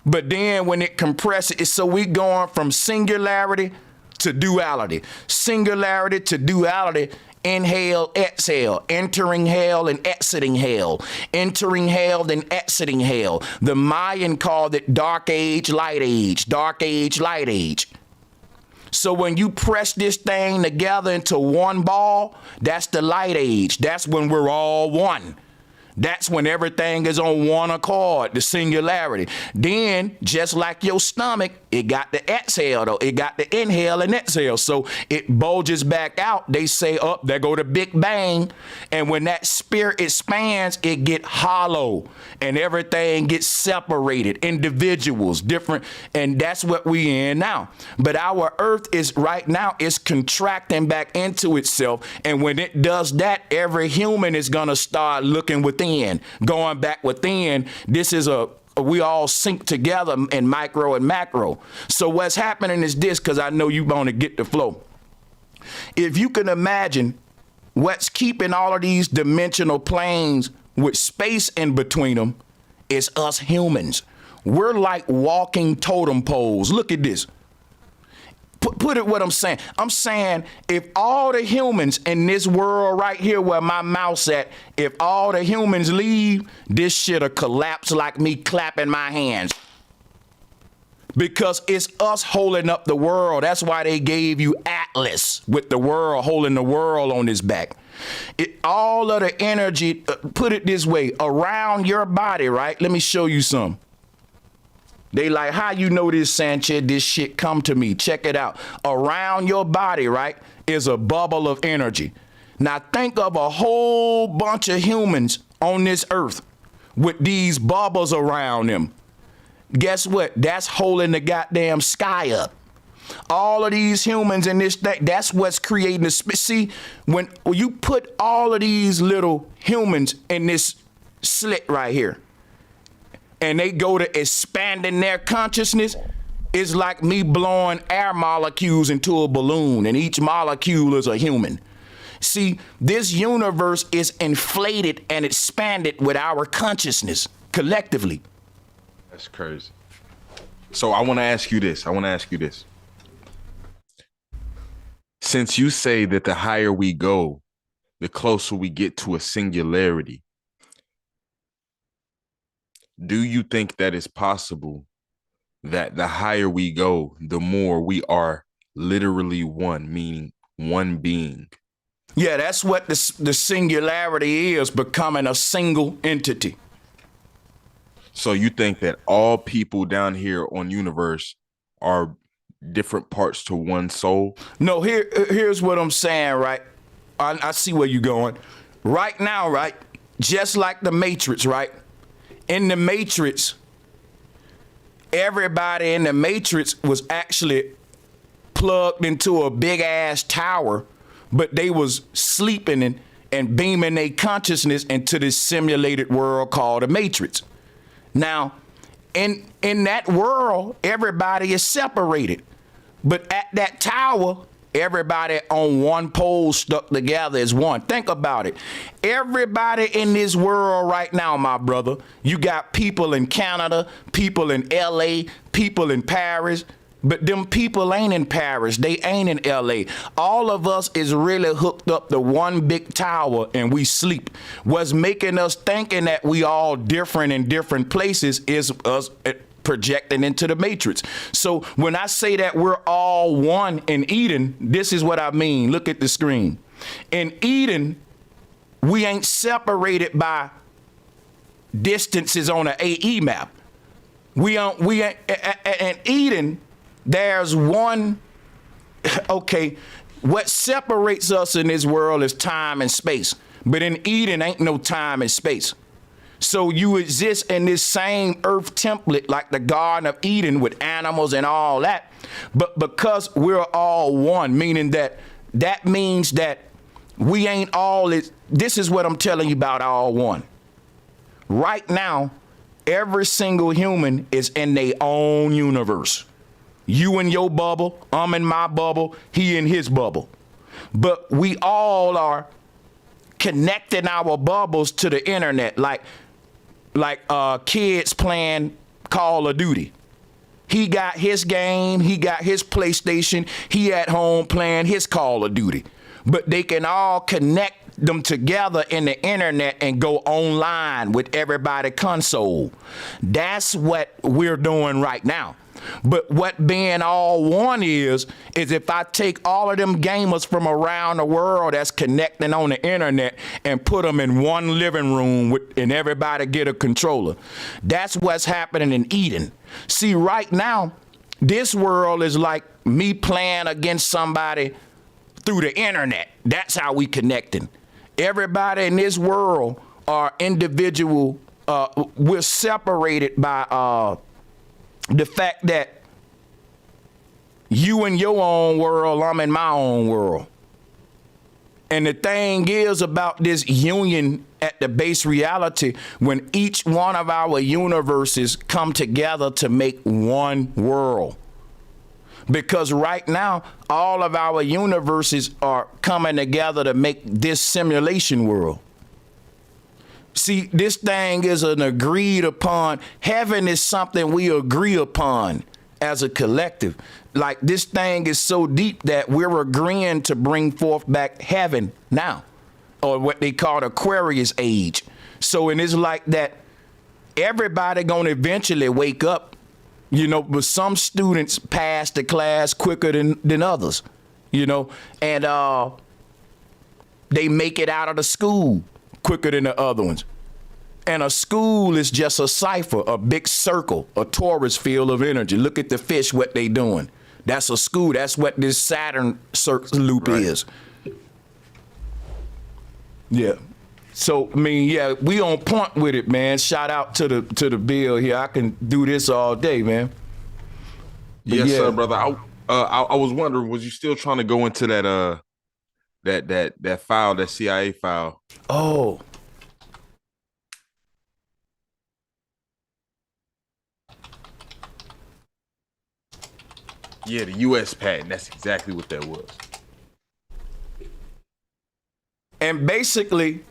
But then when it compresses, so we going from singularity to duality. Singularity to duality. Inhale, exhale, entering hell and exiting hell, entering hell, then exiting hell. The Mayan called it dark age, light age, dark age, light age. So when you press this thing together into one ball, that's the light age. That's when we're all one. That's when everything is on one accord, the singularity. Then, just like your stomach, it got the exhale, though. It got the inhale and exhale. So it bulges back out. They say, oh, there go the Big Bang. And when that spirit expands, it get hollow. And everything gets separated, individuals, different. And that's what we in now. But our earth is right now, it's contracting back into itself. And when it does that, every human is going to start looking within. Going back within, this is we all sync together in micro and macro. So what's happening is this, because I know you want to get the flow. If you can imagine what's keeping all of these dimensional planes with space in between them is us humans. We're like walking totem poles. Look at this. Put it what I'm saying. I'm saying if all the humans in this world right here where my mouse at, if all the humans leave, this shit'll collapse like me clapping my hands. Because it's us holding up the world. That's why they gave you Atlas with the world, holding the world on his back. All of the energy, put it this way, around your body, right? Let me show you some. They like, how you know this, Sanchez? This shit come to me. Check it out. Around your body, right, is a bubble of energy. Now think of a whole bunch of humans on this earth with these bubbles around them. Guess what? That's holding the goddamn sky up. All of these humans in this thing, that's what's creating the see, when you put all of these little humans in this slit right here, and they go to expanding their consciousness, it's like me blowing air molecules into a balloon, and each molecule is a human. See, this universe is inflated and expanded with our consciousness collectively. That's crazy. So I want to ask you this. Since you say that the higher we go, the closer we get to a singularity, do you think that it's possible that the higher we go, the more we are literally one, meaning one being? Yeah, that's what the singularity is, becoming a single entity. So you think that all people down here on universe are different parts to one soul? No, here's what I'm saying, right? I see where you're going. Right now, right? Just like the Matrix, right? In the Matrix, everybody in the Matrix was actually plugged into a big ass tower, but they was sleeping and beaming their consciousness into this simulated world called the Matrix. Now, in that world, everybody is separated. But at that tower, everybody on one pole stuck together as one. Think about it. Everybody in this world right now, my brother, you got people in Canada, people in LA, people in Paris, but them people ain't in Paris. They ain't in LA. All of us is really hooked up to one big tower and we sleep. What's making us thinking that we all different in different places is us projecting into the Matrix. So when I say that we're all one in Eden, this is what I mean. Look at the screen. In Eden, we ain't separated by distances on an AE map. We ain't in Eden. There's one, okay, what separates us in this world is time and space. But in Eden, ain't no time and space. So you exist in this same earth template like the Garden of Eden with animals and all that. But because we're all one, meaning that means that we ain't all, this is what I'm telling you about all one. Right now, every single human is in their own universe. You in your bubble, I'm in my bubble, he in his bubble. But we all are connecting our bubbles to the internet, like kids playing Call of Duty. He got his game, he got his PlayStation, he at home playing his Call of Duty. But they can all connect them together in the internet and go online with everybody console. That's what we're doing right now. But what being all one is if I take all of them gamers from around the world that's connecting on the internet and put them in one living room and everybody get a controller. That's what's happening in Eden. See, right now, this world is like me playing against somebody through the internet. That's how we connecting. Everybody in this world are individual. We're separated by the fact that you in your own world, I'm in my own world. And the thing is about this union at the base reality, when each one of our universes come together to make one world. Because right now, all of our universes are coming together to make this simulation world. See, this thing is an agreed upon. Heaven is something we agree upon as a collective. Like, this thing is so deep that we're agreeing to bring forth back heaven now, or what they call the Aquarius age. So, and it's like that everybody gonna eventually wake up, you know, but some students pass the class quicker than others, you know, and they make it out of the school quicker than the other ones. And a school is just a cipher, a big circle, a torus field of energy. Look at the fish, what they doing. That's a school. That's what this Saturn loop is. Yeah. So, I mean, yeah, we on point with it, man. Shout out to the bill here. I can do this all day, man. But yes, yeah. sir, brother. I was wondering, was you still trying to go into that file, that CIA file? Oh, Yeah, the U.S. patent. That's exactly what that was. and basically,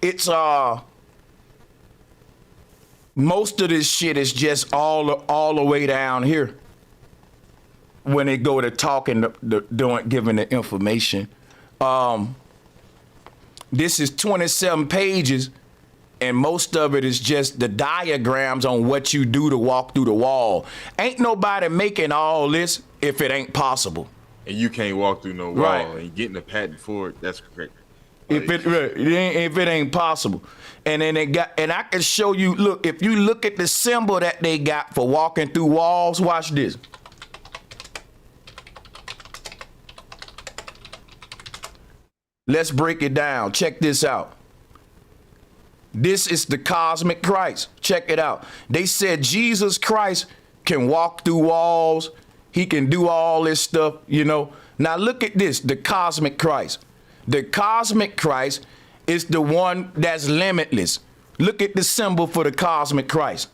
it's most of this shit is just all the way down here. When they go to talking, doing, giving the information, this is 27 pages, and most of it is just the diagrams on what you do to walk through the wall. Ain't nobody making all this if it ain't possible. And you can't walk through no wall, Right. and getting a patent for it, that's great. If it ain't possible. And then and I can show you, look, if you look at the symbol that they got for walking through walls, watch this. Let's break it down. Check this out. This is the cosmic Christ. Check it out. They said Jesus Christ can walk through walls. He can do all this stuff, you know. Now look at this, the cosmic Christ. The cosmic Christ is the one that's limitless. Look at the symbol for the cosmic Christ.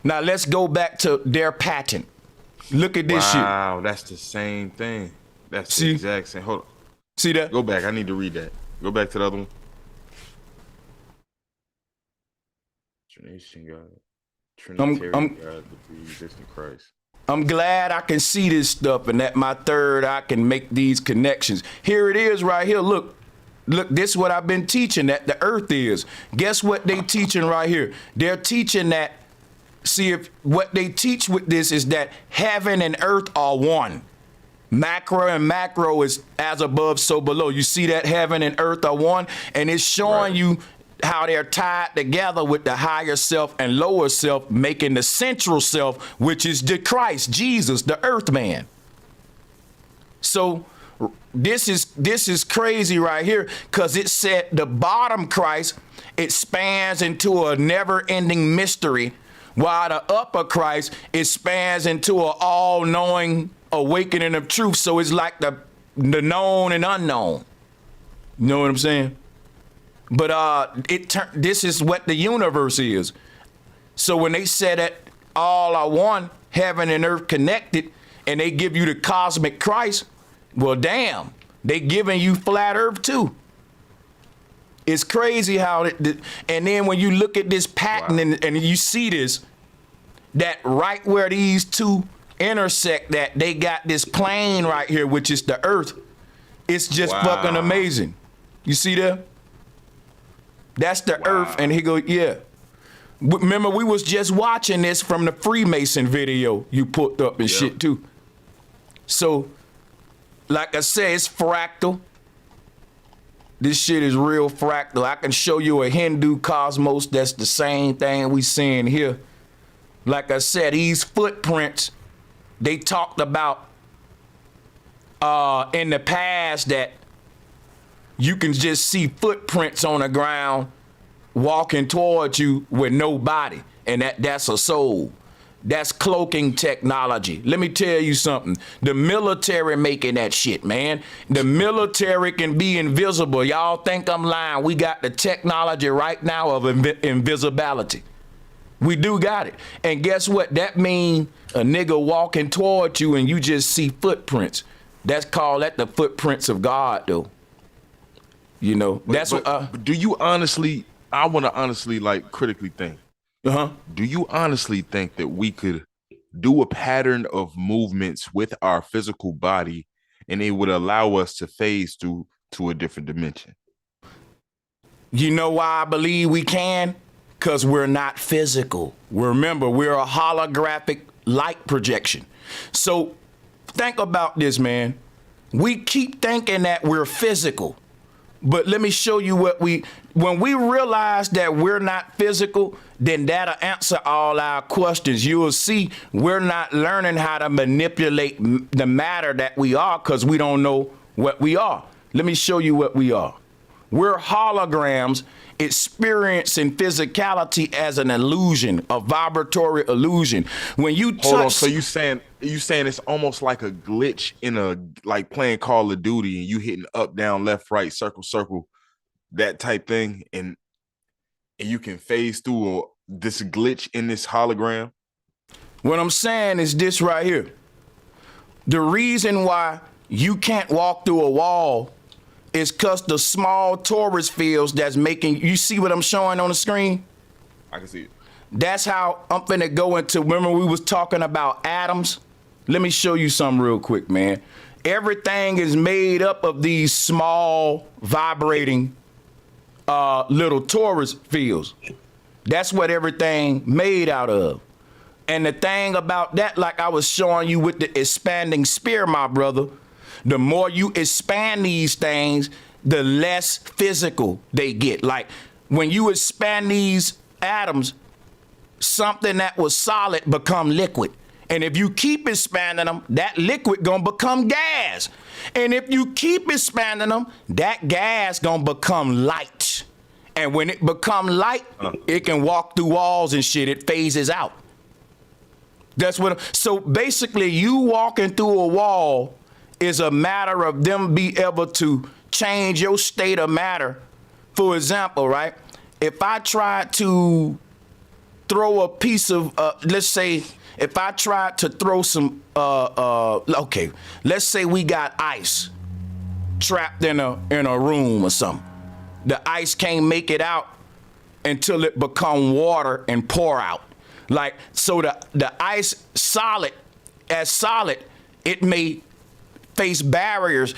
Now let's go back to their patent. Look at this shit. Wow, that's the same thing. That's the exact same. Hold on. See that? Go back. I need to read that. Go back to the other one. Trination God. Trinitarian God, the pre-existing Christ. I'm glad I can see this stuff and that my third eye can make these connections. Here it is right here. Look, this is what I've been teaching, that the earth is. Guess what they teaching right here? They're teaching that, see, if what they teach with this is that heaven and earth are one. Macro and macro is as above, so below. You see that heaven and earth are one, and it's showing you how they're tied together with the higher self and lower self, making the central self, which is the Christ, Jesus, the earth man. So this is crazy right here, because it said the bottom Christ expands into a never-ending mystery, while the upper Christ expands into an all-knowing awakening of truth. So it's like the known and unknown. You know what I'm saying? But this is what the universe is. So when they say that all are one, heaven and earth connected, and they give you the cosmic Christ, well, damn, they giving you flat earth too. It's crazy how and then when you look at this pattern and you see this, that right where these two intersect, that they got this plane right here, which is the earth. It's just fucking amazing. You see that? That's the earth, and he go, yeah. Remember, we was just watching this from the Freemason video you put up and shit too. So, like I said, it's fractal. This shit is real fractal. I can show you a Hindu cosmos that's the same thing we seeing here. Like I said, these footprints, they talked about in the past that you can just see footprints on the ground walking towards you with no body, and that's a soul. That's cloaking technology. Let me tell you something. The military making that shit, man. The military can be invisible. Y'all think I'm lying. We got the technology right now of invisibility. We do got it. And guess what? That mean a nigga walking towards you and you just see footprints. That's called the footprints of God, though. You know, but do you honestly, I want to honestly, like, critically think. Do you honestly think that we could do a pattern of movements with our physical body and it would allow us to phase through to a different dimension? You know why I believe we can? Because we're not physical. Remember, we're a holographic light projection. So think about this, man. We keep thinking that we're physical. But let me show you when we realize that we're not physical, then that'll answer all our questions. You will see we're not learning how to manipulate the matter that we are, because we don't know what we are. Let me show you what we are. We're holograms experiencing physicality as an illusion, a vibratory illusion. When you Hold on, touch, so you saying it's almost like a glitch in a like playing Call of Duty and you hitting up, down, left, right, circle, circle, that type thing, and you can phase through this glitch in this hologram. what I'm saying is this right here. The reason why you can't walk through a wall is because the small torus fields that's making, you see what I'm showing on the screen? I can see it. That's how I'm finna go into, remember we was talking about atoms? Let me show you something real quick, man. Everything is made up of these small vibrating little torus fields. That's what everything made out of. And the thing about that, like I was showing you with the expanding sphere, my brother, the more you expand these things, the less physical they get. Like when you expand these atoms, something that was solid become liquid. And if you keep expanding them, that liquid gonna become gas. And if you keep expanding them, that gas gonna become light. And when it become light, it can walk through walls and shit. It phases out. That's what. So basically, you walking through a wall is a matter of them be able to change your state of matter. For example, right? If I tried to throw a piece of, let's say, if I tried to throw some, okay, let's say we got ice trapped in a room or something. The ice can't make it out until it become water and pour out. Like, so the ice solid, it may face barriers.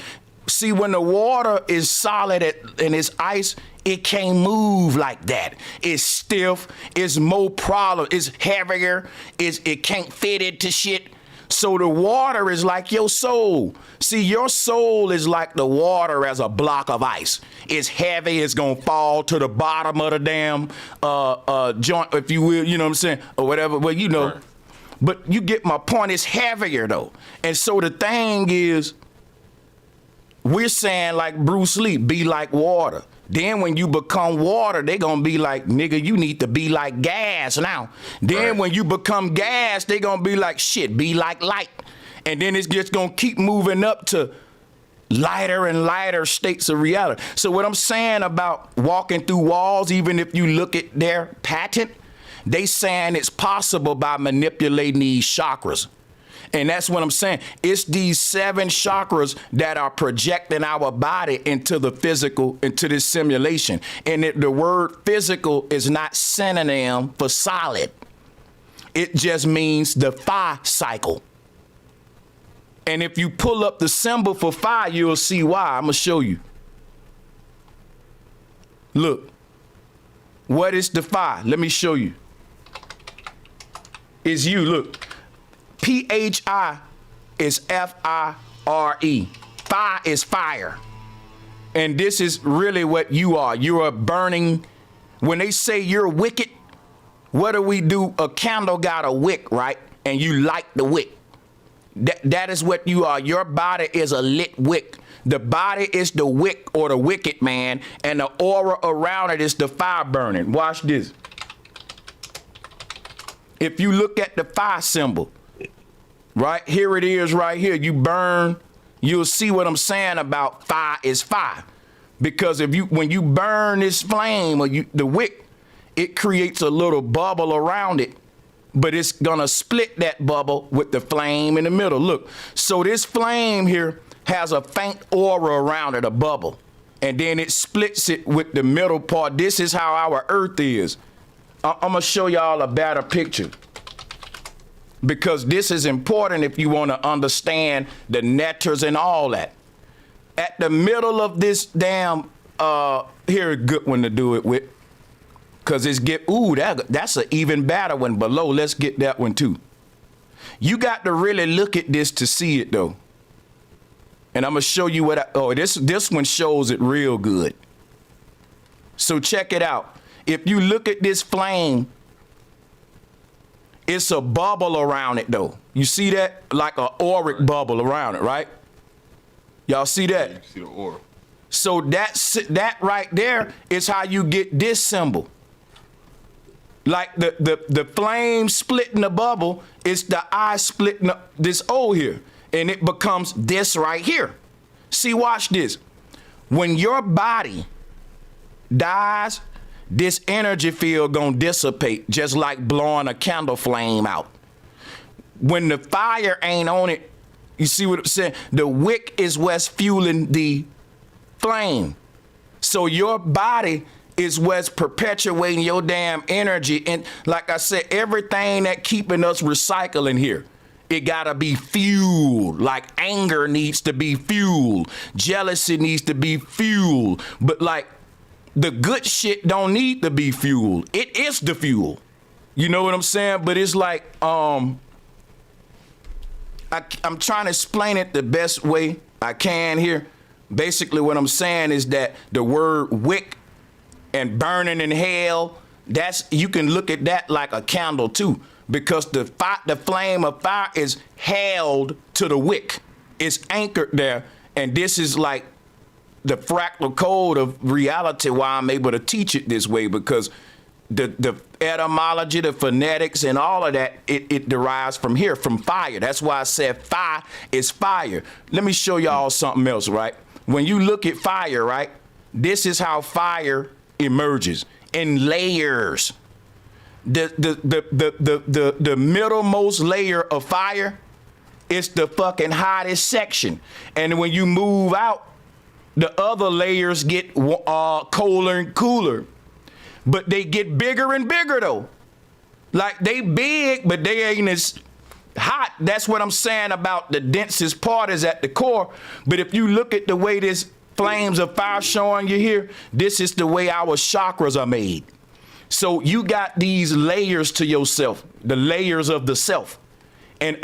See, when the water is solid and it's ice, it can't move like that. It's stiff, it's more problem, it's heavier, it can't fit into shit. So the water is like your soul. See, your soul is like the water as a block of ice. It's heavy, it's gonna fall to the bottom of the damn joint, if you will, you know what I'm saying, or whatever, well, you know. Right. But you get my point, it's heavier though. And so the thing is, we're saying like Bruce Lee, be like water. Then when you become water, they gonna be like, nigga, you need to be like gas now. Then right. When you become gas, they gonna be like, shit, be like light. And then it's just gonna keep moving up to lighter and lighter states of reality. So what I'm saying about walking through walls, even if you look at their patent, they saying it's possible by manipulating these chakras. And that's what I'm saying. It's these 7 chakras that are projecting our body into the physical, into this simulation. And the word physical is not synonym for solid. It just means the phi cycle. And if you pull up the symbol for phi, you'll see why. I'm going to show you. Look. What is the phi? Let me show you. It's you. Look. PHI is FIRE. Phi is fire. And this is really what you are. You're a burning. When they say you're wicked, what do we do? A candle got a wick, right? And you light the wick. That is what you are. Your body is a lit wick. The body is the wick or the wicked man, and the aura around it is the fire burning. Watch this. If you look at the fire symbol, right here it is right here. You burn, you'll see what I'm saying about fire is fire. Because when you burn this flame or the wick, it creates a little bubble around it, but it's gonna split that bubble with the flame in the middle. Look, so this flame here has a faint aura around it, a bubble, and then it splits it with the middle part. This is how our earth is. I'm gonna show y'all a better picture, because this is important if you want to understand the netters and all that. At the middle of this damn, here a good one to do it with, because it's that's an even better one below. Let's get that one too. You got to really look at this to see it though. And I'm gonna show you what this one shows it real good. So check it out. If you look at this flame, it's a bubble around it though. You see that? Like an auric bubble around it, right? Y'all see that? You see the aura. So that right there is how you get this symbol. Like the flame splitting the bubble is the eye splitting this O here. And it becomes this right here. See, watch this. When your body dies, this energy field gonna dissipate, just like blowing a candle flame out. When the fire ain't on it, you see what I'm saying? The wick is what's fueling the flame. So your body is what's perpetuating your damn energy. And like I said, everything that keeping us recycling here, it gotta be fueled. Like anger needs to be fueled. Jealousy needs to be fueled. But like the good shit don't need to be fueled. It is the fuel. You know what I'm saying? But it's like, I'm trying to explain it the best way I can here. Basically what I'm saying is that the word wick and burning in hell, you can look at that like a candle too, because the flame of fire is held to the wick. It's anchored there, and this is like the fractal code of reality, why I'm able to teach it this way, because the etymology, the phonetics, and all of that, it derives from here, from fire. That's why I said fire is fire. Let me show y'all something else, right? When you look at fire, right, this is how fire emerges in layers. The middlemost layer of fire is the fucking hottest section. And when you move out, the other layers get colder and cooler. But they get bigger and bigger though. Like they big, but they ain't as hot. That's what I'm saying about the densest part is at the core. But if you look at the way this flames of fire showing you here, this is the way our chakras are made. So you got these layers to yourself, the layers of the self. And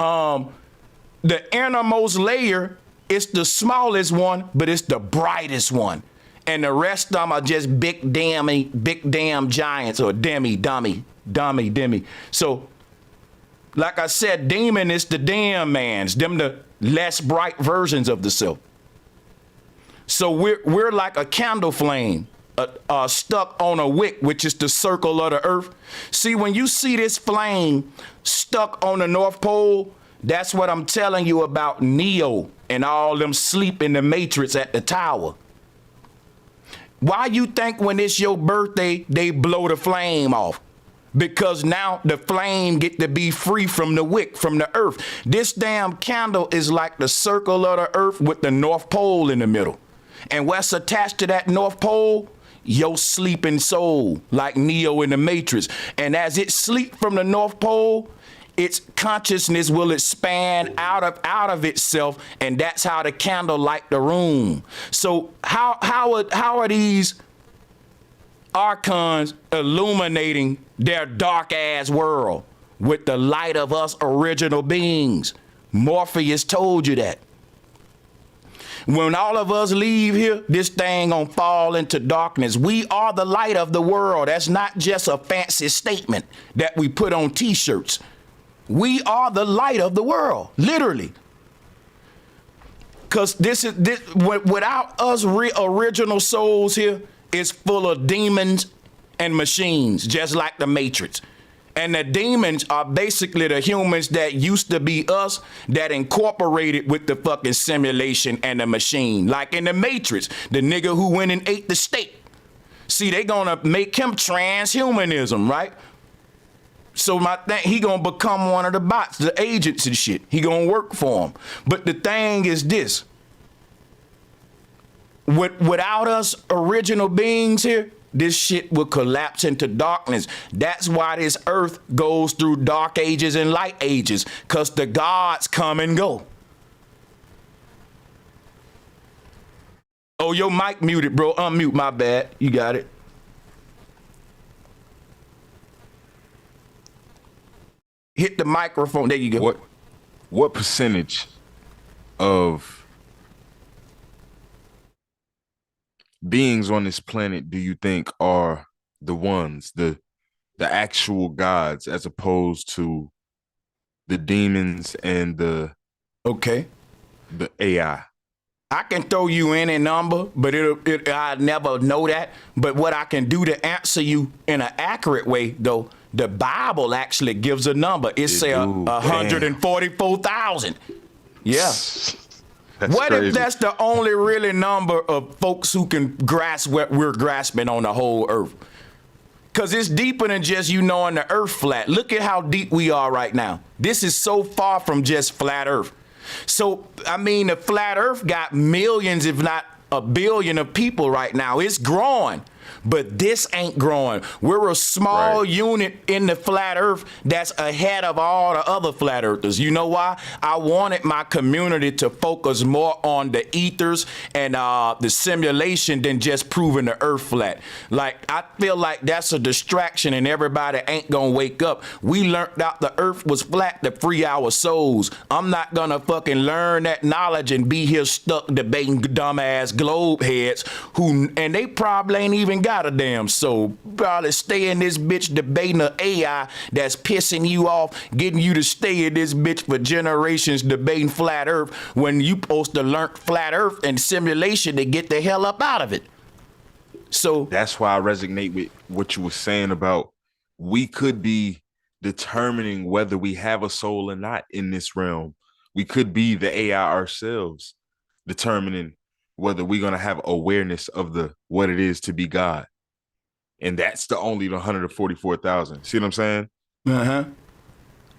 the innermost layer is the smallest one, but it's the brightest one. And the rest of them are just big damn giants, or demi. So, like I said, demon is the damn mans, them the less bright versions of the self. So we're like a candle flame stuck on a wick, which is the circle of the earth. See, when you see this flame stuck on the North Pole, that's what I'm telling you about Neo and all them sleep in the matrix at the tower. Why you think when it's your birthday, they blow the flame off? Because now the flame get to be free from the wick, from the earth. This damn candle is like the circle of the earth with the North Pole in the middle. And what's attached to that North Pole? Your sleeping soul, like Neo in the Matrix. And as it sleep from the North Pole, its consciousness will expand out of itself, and that's how the candle light the room. So how are these archons illuminating their dark ass world with the light of us original beings? Morpheus told you that. When all of us leave here, this thing gonna fall into darkness. We are the light of the world. That's not just a fancy statement that we put on t-shirts. We are the light of the world, literally. Because this without us original souls here, it's full of demons and machines, just like the Matrix. And the demons are basically the humans that used to be us that incorporated with the fucking simulation and the machine. Like in the Matrix, the nigga who went and ate the steak. See, they gonna make him transhumanism, right? So he gonna become one of the bots, the agents and shit. He gonna work for him. But the thing is this. Without us original beings here, this shit will collapse into darkness. That's why this earth goes through dark ages and light ages, because the gods come and go. Oh, your mic muted, bro. Unmute, my bad. You got it. Hit the microphone. There you go. What percentage of beings on this planet do you think are the ones, the actual gods, as opposed to the demons and the AI? I can throw you any number, but I never know that. But what I can do to answer you in an accurate way, though, the Bible actually gives a number. It says 144,000. Yeah. That's What crazy. if that's the only really number of folks who can grasp what we're grasping on the whole earth? Because it's deeper than just you knowing the earth flat. Look at how deep we are right now. This is so far from just flat earth. So, I mean, the flat earth got millions, if not a billion of people right now. It's growing. But this ain't growing. We're a small unit in the flat earth that's ahead of all the other flat earthers. You know why? I wanted my community to focus more on the ethers and the simulation than just proving the earth flat. Like, I feel like that's a distraction and everybody ain't gonna wake up. We learned out the earth was flat to free our souls. I'm not gonna fucking learn that knowledge and be here stuck debating dumbass globe heads and they probably ain't even got a damn soul. Probably stay in this bitch debating an AI that's pissing you off, getting you to stay in this bitch for generations debating flat earth when you supposed to learn flat earth and simulation to get the hell up out of it. So that's why I resonate with what you were saying about we could be determining whether we have a soul or not in this realm. We could be the AI ourselves, determining whether we're going to have awareness of what it is to be God. And that's the 144,000. See what I'm saying? Uh-huh.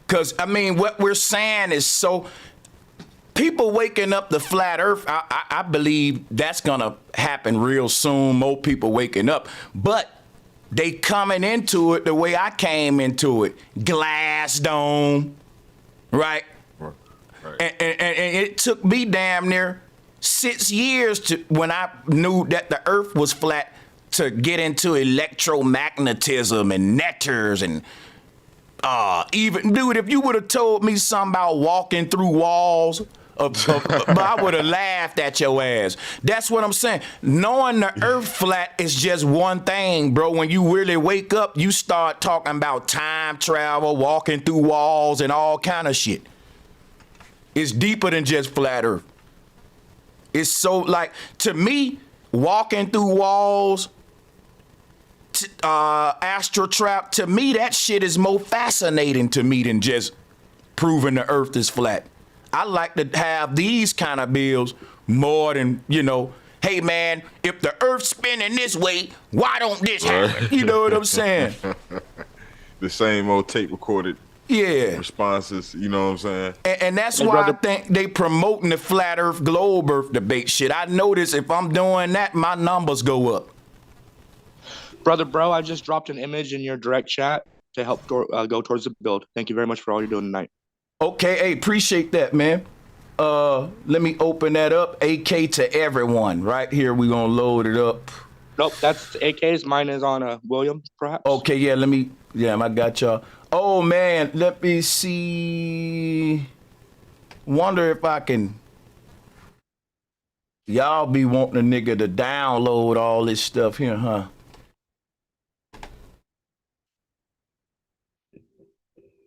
Because, I mean, what we're saying is so... People waking up the flat earth, I believe that's going to happen real soon. More people waking up. But they coming into it the way I came into it. Glass dome, right? Right. And it took me damn near 6 years when I knew that the earth was flat to get into electromagnetism and netters and even, dude, if you would have told me something about walking through walls, I would have laughed at your ass. That's what I'm saying. Knowing the earth flat is just one thing, bro. When you really wake up, you start talking about time travel, walking through walls and all kind of shit. It's deeper than just flat earth. It's so, like, to me, walking through walls, astral trap, to me, that shit is more fascinating to me than just proving the earth is flat. I like to have these kind of bills more than, hey, man, if the earth's spinning this way, why don't this happen? You know what I'm saying? The same old tape recorded responses, you know what I'm saying? And that's why I think they promoting the flat earth, globe earth debate shit. I notice if I'm doing that, my numbers go up. Brother Bro, I just dropped an image in your direct chat to help go towards the build. Thank you very much for all you're doing tonight. Okay, hey, appreciate that, man. Let me open that up. AK to everyone. Right here, we're going to load it up. Nope, that's AK's. Mine is on William, perhaps. Okay, yeah, I got y'all. Oh, man, let me see. Wonder if I can. Y'all be wanting a nigga to download all this stuff here, huh?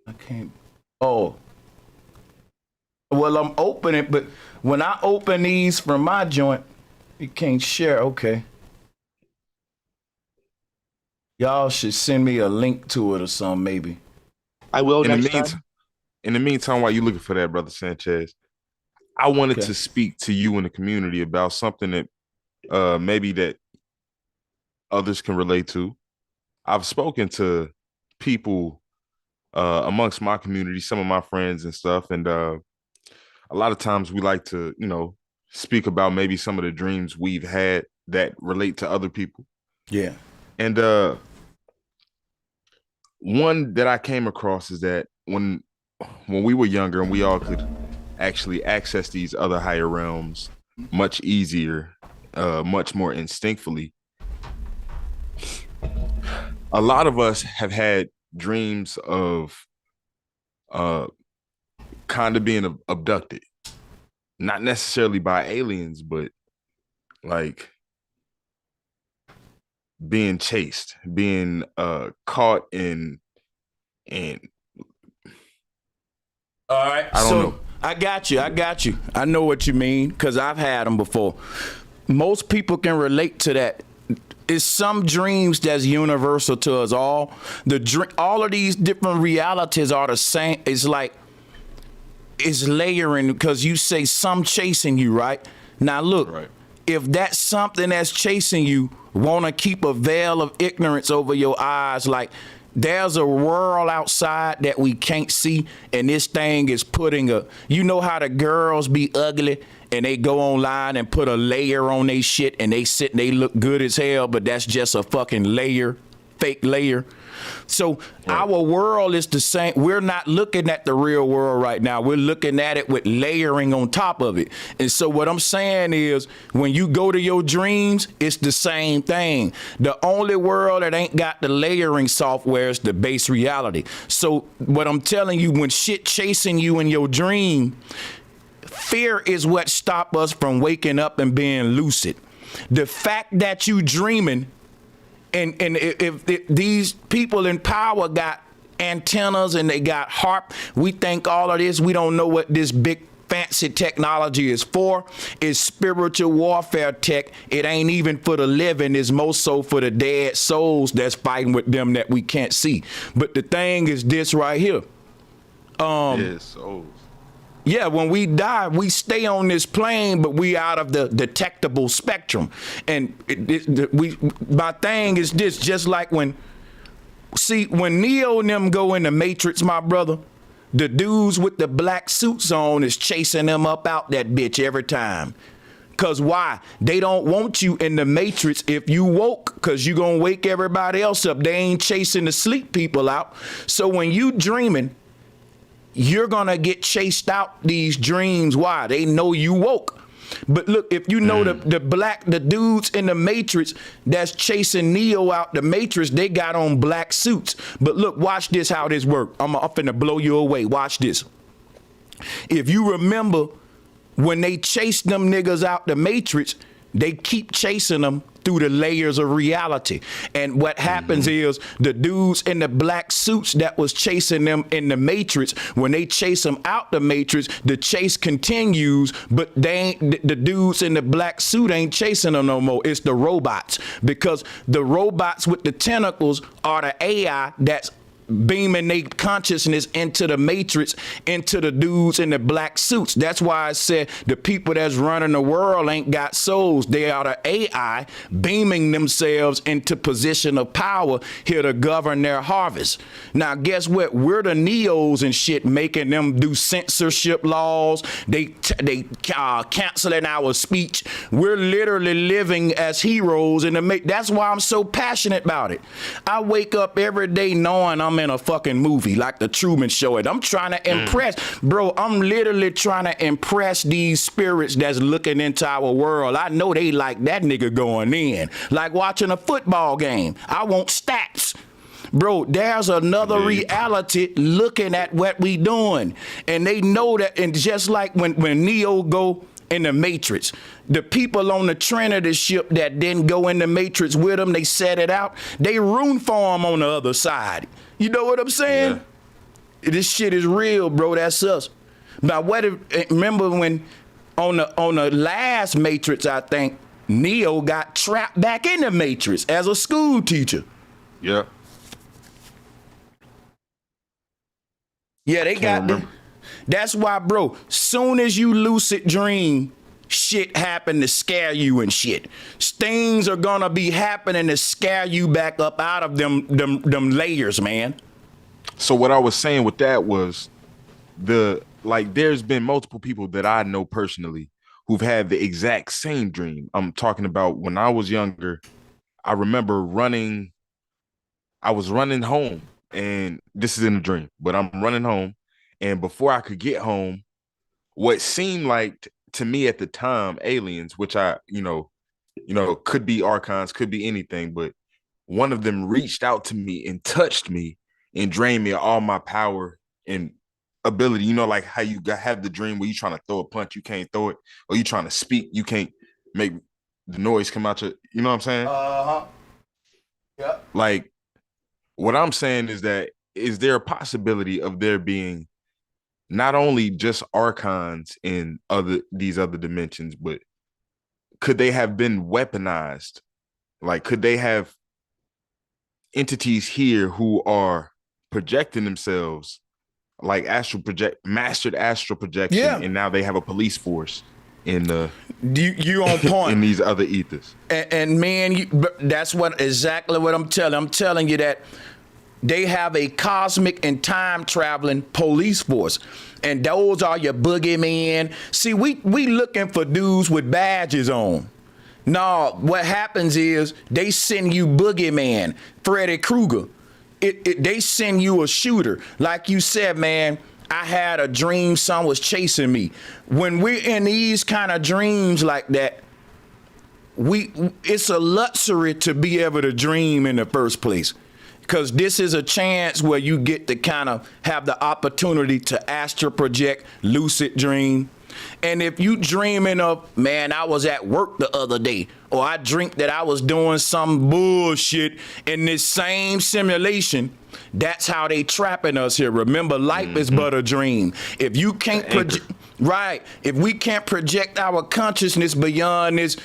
I can't. Oh. Well, I'm opening, but when I open these from my joint, you can't share. Okay. Y'all should send me a link to it or something, maybe. I will in next time. In the meantime, while you're looking for that, Brother Sanchez, I wanted to speak to you in the community about something that maybe that others can relate to. I've spoken to people amongst my community, some of my friends and stuff, and a lot of times we like to, speak about maybe some of the dreams we've had that relate to other people. Yeah. And one that I came across is that when we were younger and we all could actually access these other higher realms much easier, much more instinctively, a lot of us have had dreams of kind of being abducted, not necessarily by aliens, but like being chased, being caught in. All right. I got you. I know what you mean because I've had them before. Most people can relate to that. It's some dreams that's universal to us all. All of these different realities are the same. It's layering because you say some chasing you, right? Now look, Right. if that's something that's chasing you, want to keep a veil of ignorance over your eyes, like there's a world outside that we can't see, and this thing is putting you know how the girls be ugly and they go online and put a layer on they shit and they look good as hell, but that's just a fucking layer, fake layer. So our world is the same. We're not looking at the real world right now. We're looking at it with layering on top of it. And so what I'm saying is when you go to your dreams, it's the same thing. The only world that ain't got the layering software is the base reality. So what I'm telling you, when shit chasing you in your dream, fear is what stop us from waking up and being lucid. The fact that you dreaming, and if these people in power got antennas and they got HARP, we think all of this, we don't know what this big fancy technology is for. It's spiritual warfare tech. It ain't even for the living. It's most so for the dead souls that's fighting with them that we can't see. But the thing is this right here. Yeah, when we die, we stay on this plane, but we out of the detectable spectrum. And my thing is this, just like when Neo and them go in the Matrix, my brother, the dudes with the black suits on is chasing them up out that bitch every time. Cause why? They don't want you in the Matrix if you woke, cause you gonna wake everybody else up. They ain't chasing the sleep people out. So when you dreaming, you're gonna get chased out these dreams. Why? They know you woke. But look, if you know the dudes in the Matrix that's chasing Neo out the Matrix, they got on black suits. But look, watch this, how this work. I'm finna blow you away. Watch this. If you remember when they chase them niggas out the Matrix, they keep chasing them through the layers of reality. And what happens is the dudes in the black suits that was chasing them in the Matrix, when they chase them out the Matrix, the chase continues, but the dudes in the black suit ain't chasing them no more. It's the robots, because the robots with the tentacles are the AI that's beaming their consciousness into the Matrix, into the dudes in the black suits. That's why I said the people that's running the world ain't got souls. They are the AI beaming themselves into position of power here to govern their harvest. Now, guess what? We're the Neos and shit, making them do censorship laws. They canceling our speech. We're literally living as heroes in the that's why I'm so passionate about it. I wake up every day knowing I'm in a fucking movie like the Truman Show. And I'm trying to impress, bro. I'm literally trying to impress these spirits that's looking into our world. I know they like that nigga going in, like watching a football game. I want stats. Bro, there's another reality looking at what we doing. And they know that. And just like when Neo go in the Matrix, the people on the Trinity ship that didn't go in the Matrix with them, they set it out, they room for them on the other side. You know what I'm saying? Yeah. This shit is real, bro. That's us. Now, remember when on the last Matrix, I think Neo got trapped back in the Matrix as a school teacher. Yeah. Yeah, they got. That's why, bro. Soon as you lucid dream, shit happen to scare you and shit. Things are gonna be happening to scare you back up out of them layers, man. So what I was saying with that was there's been multiple people that I know personally who've had the exact same dream. I'm talking about when I was younger. I remember I was running home, and this is in a dream, but I'm running home, and before I could get home, what seemed like to me at the time, aliens, which I, could be archons, could be anything, but one of them reached out to me and touched me and drained me of all my power and ability. You know, like how you have the dream where you're trying to throw a punch, you can't throw it, or you're trying to speak, you can't make the noise come out you know what I'm saying? Yep. Like, what I'm saying is that, is there a possibility of there being not only just archons in these other dimensions, but could they have been weaponized? Like, could they have entities here who are projecting themselves like mastered astral projection, Yeah. and now they have a police force in the You on point. in these other ethers. And man, that's exactly what I'm telling. I'm telling you that they have a cosmic and time traveling police force, and those are your boogeymen. See, we looking for dudes with badges on. No, what happens is they send you boogeyman, Freddy Krueger. They send you a shooter. Like you said, man, I had a dream someone was chasing me. When we're in these kind of dreams like that, it's a luxury to be able to dream in the first place. Because this is a chance where you get to kind of have the opportunity to astral project, lucid dream. And if you dreaming of, man, I was at work the other day, or I dreamt that I was doing some bullshit in this same simulation, that's how they trapping us here. Remember, life is but a dream. If you can't project, right, if we can't project our consciousness beyond this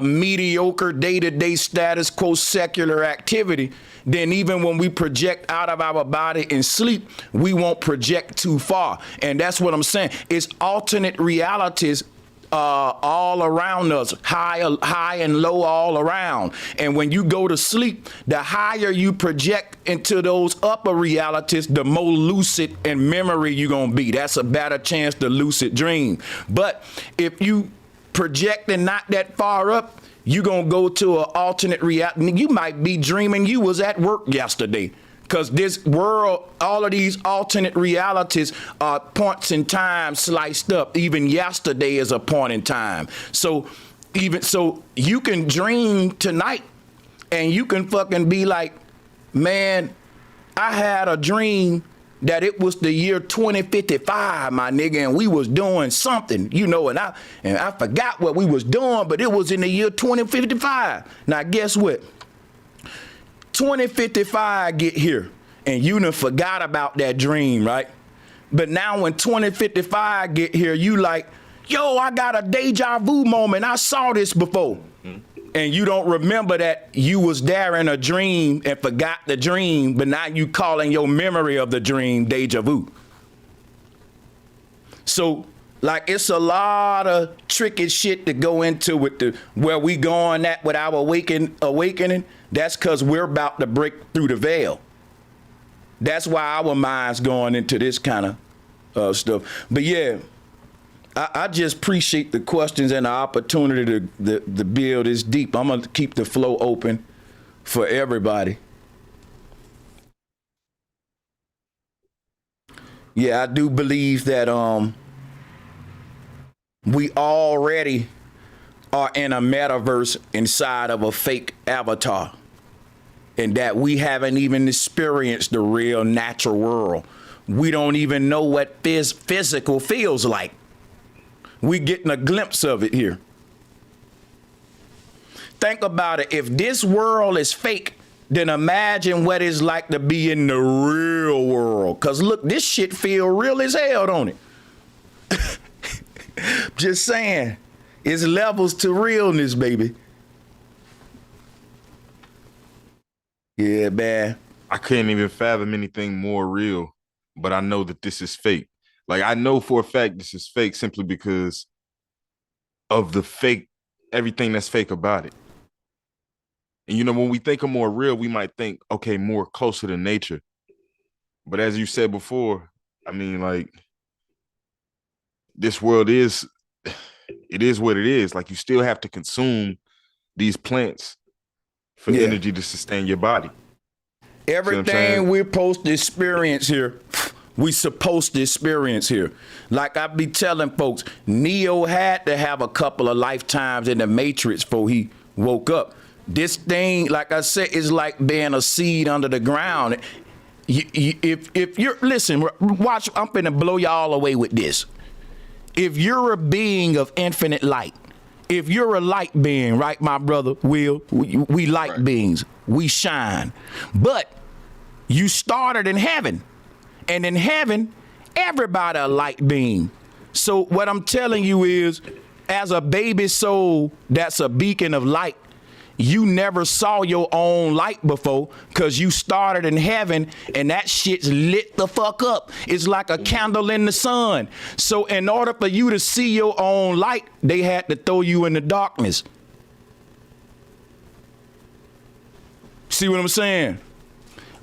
mediocre day-to-day status quo secular activity, then even when we project out of our body in sleep, we won't project too far. And that's what I'm saying. It's alternate realities all around us, high and low all around. And when you go to sleep, the higher you project into those upper realities, the more lucid in memory you're going to be. That's a better chance to lucid dream. But if you projecting not that far up, you gonna go to an alternate reality. You might be dreaming you was at work yesterday, because this world, all of these alternate realities are points in time sliced up. Even yesterday is a point in time. So you can dream tonight and you can fucking be like, man, I had a dream that it was the year 2055, my nigga, and we was doing something, you know, and I forgot what we was doing, but it was in the year 2055. Now, guess what? 2055 get here, and you done forgot about that dream, right? But now when 2055 get here, you like, yo, I got a deja vu moment. I saw this before. And you don't remember that you was there in a dream and forgot the dream, but now you calling your memory of the dream deja vu. So, like, it's a lot of tricky shit to go into with where we going at with our awakening. That's because we're about to break through the veil. That's why our mind's going into this kind of stuff. But yeah, I just appreciate the questions and the opportunity to build this deep. I'm going to keep the flow open for everybody. Yeah, I do believe that we already are in a metaverse inside of a fake avatar, and that we haven't even experienced the real natural world. We don't even know what physical feels like. We getting a glimpse of it here. Think about it. If this world is fake, then imagine what it's like to be in the real world. Because look, this shit feel real as hell, don't it? Just saying. It's levels to realness, baby. Yeah, man. I couldn't even fathom anything more real, but I know that this is fake. Like, I know for a fact this is fake simply because of the fake, everything that's fake about it. And, you know, when we think of more real, we might think, okay, more closer to nature. But as you said before, I mean, like, this world it is what it is. Like, you still have to consume these plants for energy to sustain your body. Everything we're supposed to experience here, we supposed to experience here. Like I be telling folks, Neo had to have a couple of lifetimes in the Matrix before he woke up. This thing, like I said, is like being a seed under the ground. If you're, listen, watch, I'm finna blow y'all away with this. If you're a being of infinite light, if you're a light being, right, my brother Will, we light beings, we shine. But you started in heaven. And in heaven, Everybody a light being. So what I'm telling you is, as a baby soul that's a beacon of light, you never saw your own light before because you started in heaven and that shit's lit the fuck up. It's like a candle in the sun. So in order for you to see your own light, they had to throw you in the darkness. See what I'm saying?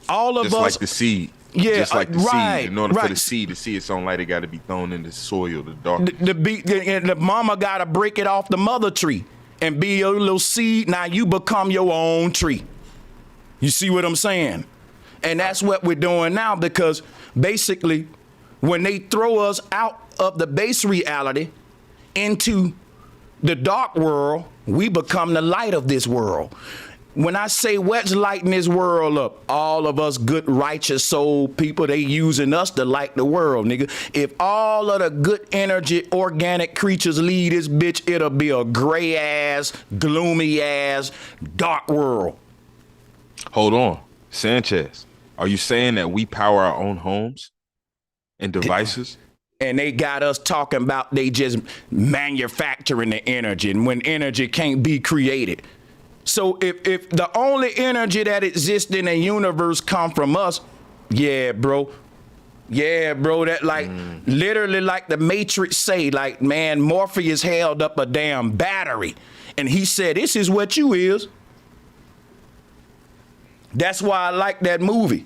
All of just us, like the seed. Yeah, just like the right, seed. In order right. for the seed to see its own light, it got to be thrown in the soil, the dark. the mama got to break it off the mother tree and be your little seed. Now you become your own tree. You see what I'm saying? And that's what we're doing now, because basically when they throw us out of the base reality into the dark world, we become the light of this world. When I say what's lighting this world up, all of us good, righteous soul people, they using us to light the world, nigga. If all of the good energy, organic creatures lead this bitch, it'll be a gray ass, gloomy ass, dark world. Hold on. Sanchez, are you saying that we power our own homes and devices? And they got us talking about they just manufacturing the energy, and when energy can't be created. So if the only energy that exists in the universe come from us, yeah, bro, that like literally like the Matrix say, like, man, Morpheus held up a damn battery and he said, this is what you is. That's why I like that movie.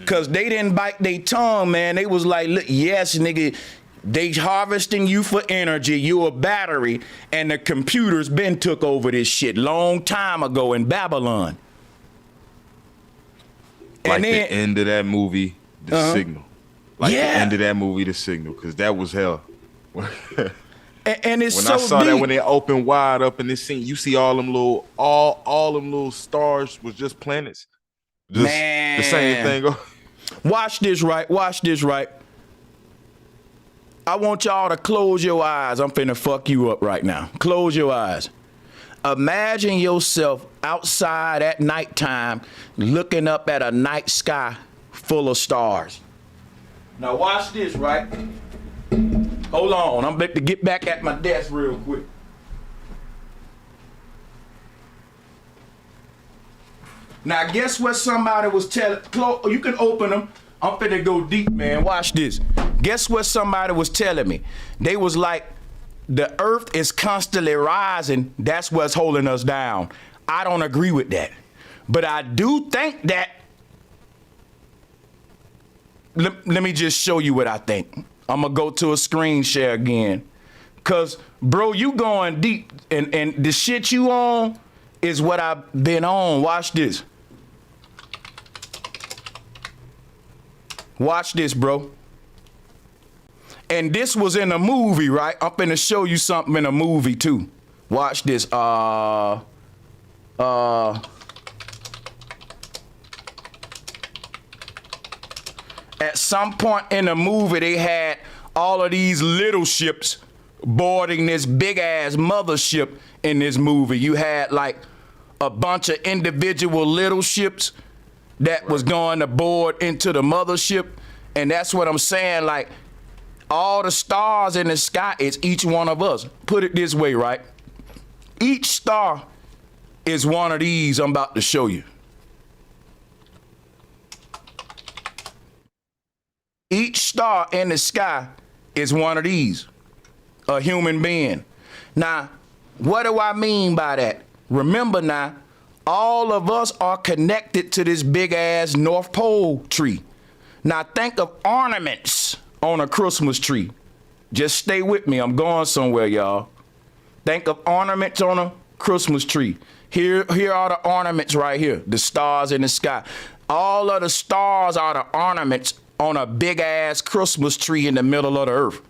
Cause they didn't bite their tongue, man. They was like, look, yes, nigga, they harvesting you for energy. You a battery, and the computers been took over this shit long time ago in Babylon. Like and then, the end of that movie, The Signal. Like the end of that movie, The Signal, because that was hell. and it's when so I saw deep. that, when they opened wide up in this scene, you see all them little stars was just planets. Just Man. the same thing. Watch this right. I want y'all to close your eyes. I'm finna fuck you up right now. Close your eyes. Imagine yourself outside at nighttime looking up at a night sky full of stars. Now watch this, right? Hold on. I'm about to get back at my desk real quick. Now guess what somebody was telling? You can open them. I'm finna go deep, man. Watch this. Guess what somebody was telling me? They was like, the earth is constantly rising. That's what's holding us down. I don't agree with that. But I do think that, let me just show you what I think. I'm gonna go to a screen share again. Cause bro, you going deep, and the shit you on is what I've been on. Watch this. Watch this, bro. And this was in a movie, right? I'm finna show you something in a movie too. Watch this. At some point in the movie, they had all of these little ships boarding this big ass mothership in this movie. You had like a bunch of individual little ships that was going to board into the mothership. And that's what I'm saying, like, all the stars in the sky is each one of us. Put it this way, right? Each star is one of these I'm about to show you. Each star in the sky is one of these, a human being. Now, what do I mean by that? Remember now, all of us are connected to this big ass North Pole tree. Now think of ornaments on a Christmas tree. Just stay with me, I'm going somewhere, y'all. Think of ornaments on a Christmas tree. Here are the ornaments right here, the stars in the sky. All of the stars are the ornaments on a big ass Christmas tree in the middle of the earth.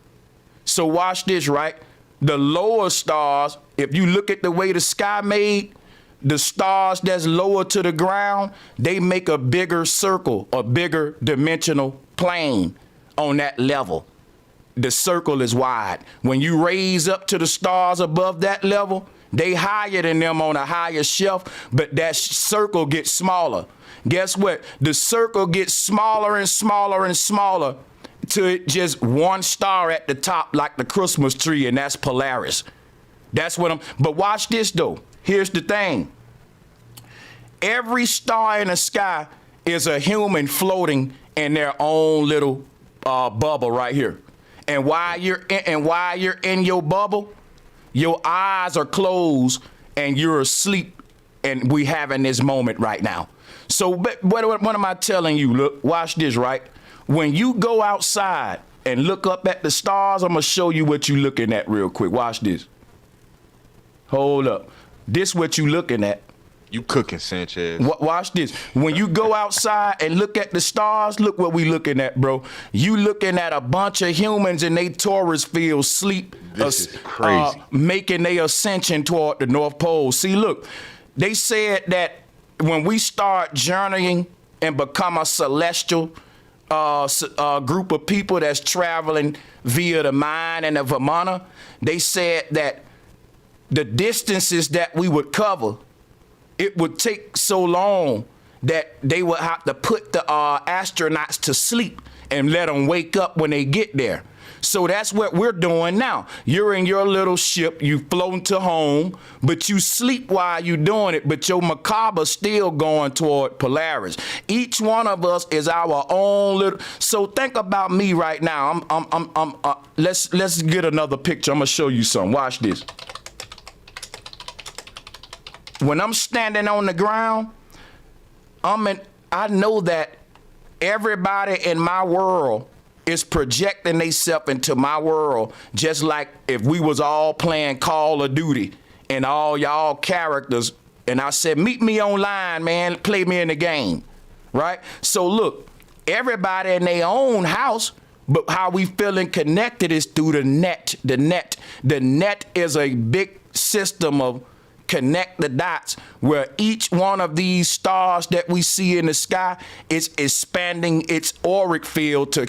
So watch this, right? The lower stars, if you look at the way the sky made, the stars that's lower to the ground, they make a bigger circle, a bigger dimensional plane on that level. The circle is wide. When you raise up to the stars above that level, they higher than them on a higher shelf, but that circle gets smaller. Guess what? The circle gets smaller and smaller and smaller to it just one star at the top like the Christmas tree, and that's Polaris. That's what but watch this though. Here's the thing. Every star in the sky is a human floating in their own little bubble right here. And while you're in your bubble, your eyes are closed and you're asleep, and we having this moment right now. So what am I telling you? Look, watch this, right? When you go outside and look up at the stars, I'm gonna show you what you looking at real quick. Watch this. Hold up. This what you looking at. You cooking, Sanchez. Watch this. When you go outside and look at the stars, look what we looking at, bro. You looking at a bunch of humans in they Taurus field sleep. This is crazy. Making their ascension toward the North Pole. See, look, they said that when we start journeying and become a celestial group of people that's traveling via the mind and the Vimana, they said that the distances that we would cover, it would take so long that they would have to put the astronauts to sleep and let them wake up when they get there. So that's what we're doing now. You're in your little ship, you floating to home, but you sleep while you're doing it, but your macabre still going toward Polaris. Each one of us is our own little. So think about me right now. Let's get another picture. I'm gonna show you something. Watch this. When I'm standing on the ground, I know that everybody in my world is projecting themselves into my world, just like if we was all playing Call of Duty and all y'all characters, and I said, meet me online, man, play me in the game, right? So look, everybody in their own house, but how we feeling connected is through the net. The net is a big system of connect the dots where each one of these stars that we see in the sky is expanding its auric field to,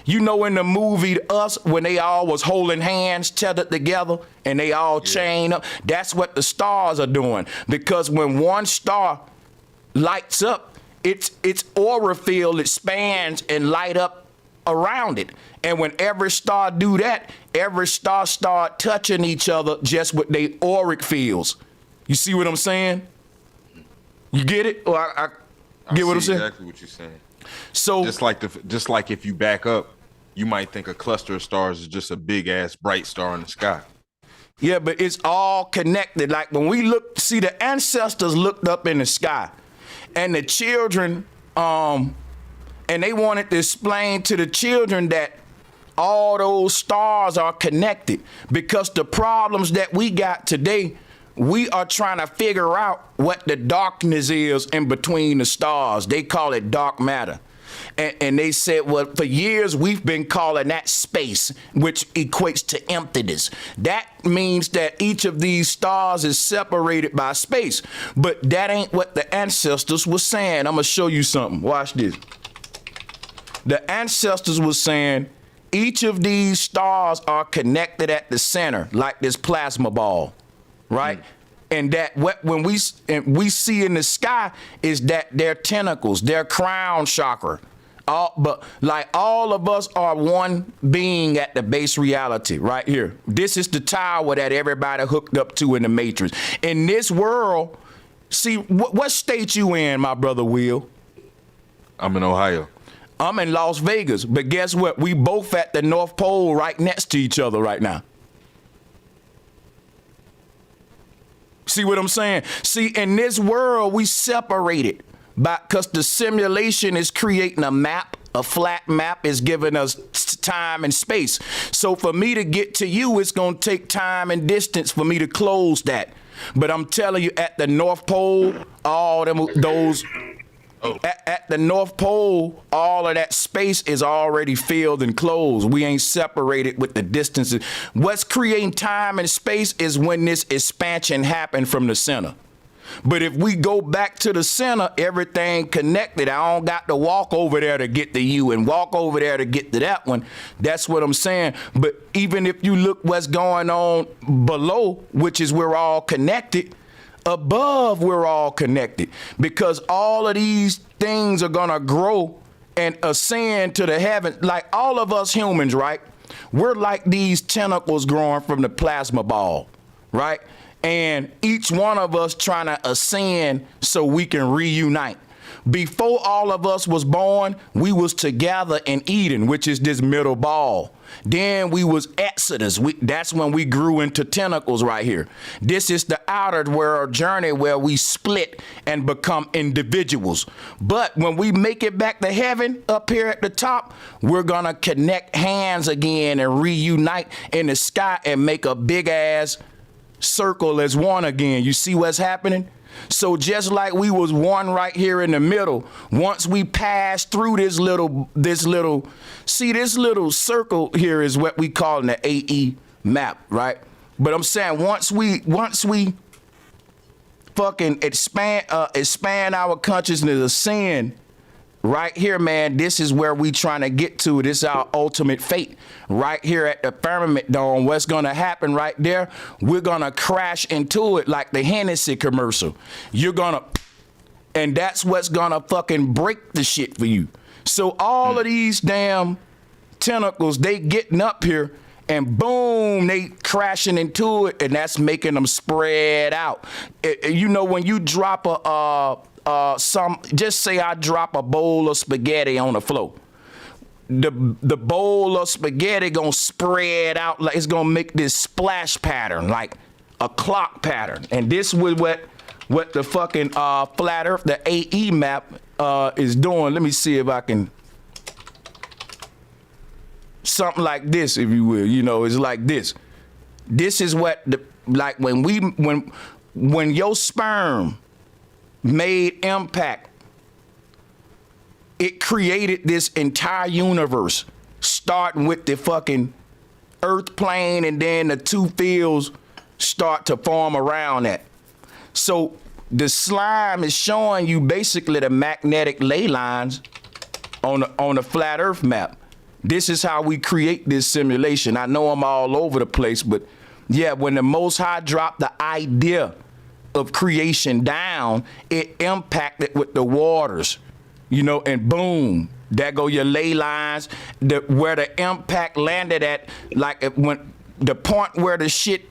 you know, in the movie Us, when they all was holding hands tethered together and they all chain up, that's what the stars are doing. Because when one star lights up, its aura field expands and light up around it. And when every star do that, every star start touching each other just with their auric fields. You see what I'm saying? You get it? Or I get what I'm saying? Exactly what you're saying. So just like if you back up, you might think a cluster of stars is just a big ass bright star in the sky. Yeah, but it's all connected. Like when we see the ancestors looked up in the sky, and the children, and they wanted to explain to the children that all those stars are connected, because the problems that we got today, we are trying to figure out what the darkness is in between the stars. They call it dark matter. And they said, well, for years we've been calling that space, which equates to emptiness. That means that each of these stars is separated by space. But that ain't what the ancestors were saying. I'm going to show you something. Watch this. The ancestors were saying each of these stars are connected at the center, like this plasma ball. Right? And that when we see in the sky is that their tentacles, their crown chakra. But like all of us are one being at the base reality right here. This is the tower that everybody hooked up to in the Matrix. In this world, see, what state you in, my brother Will? I'm in Ohio. I'm in Las Vegas. But guess what? We both at the North Pole right next to each other right now. See what I'm saying? See, in this world, we separated because the simulation is creating a map. A flat map is giving us time and space. So for me to get to you, it's going to take time and distance for me to close that. But I'm telling you, at the North Pole, all those At the North Pole, all of that space is already filled and closed. We ain't separated with the distances. What's creating time and space is when this expansion happened from the center. But if we go back to the center, everything connected. I don't got to walk over there to get to you and walk over there to get to that one. That's what I'm saying. But even if you look what's going on below, which is we're all connected, above we're all connected, because all of these things are going to grow and ascend to the heaven. Like all of us humans, right? We're like these tentacles growing from the plasma ball, right? And each one of us trying to ascend so we can reunite. Before all of us was born, we was together in Eden, which is this middle ball. Then we was Exodus. That's when we grew into tentacles right here. This is the outer world journey where we split and become individuals. But when we make it back to heaven up here at the top, we're going to connect hands again and reunite in the sky and make a big ass circle as one again. You see what's happening? So just like we was one right here in the middle, once we pass through this little circle here is what we call in the AE map, right? But I'm saying once we fucking expand our consciousness of sin, right here, man, this is where we trying to get to. This is our ultimate fate. Right here at the firmament dome, what's going to happen right there, we're going to crash into it like the Hennessy commercial. You're going to, and that's what's going to fucking break the shit for you. So all of these damn tentacles, they getting up here and boom, they crashing into it, and that's making them spread out. You know, when you drop just say I drop a bowl of spaghetti on the floor. The bowl of spaghetti gonna spread out, like it's gonna make this splash pattern, like a clock pattern. And this was what the fucking flat earth, the AE map is doing. Let me see if I can, something like this, if you will. You know, it's like this. This is what like when your sperm made impact, it created this entire universe, starting with the fucking earth plane, and then the two fields start to form around that. So the slime is showing you basically the magnetic ley lines on the flat earth map. This is how we create this simulation. I know I'm all over the place, but yeah, when the Most High dropped the idea of creation down, it impacted with the waters, you know, and boom, there go your ley lines. Where the impact landed at, like when the point where the shit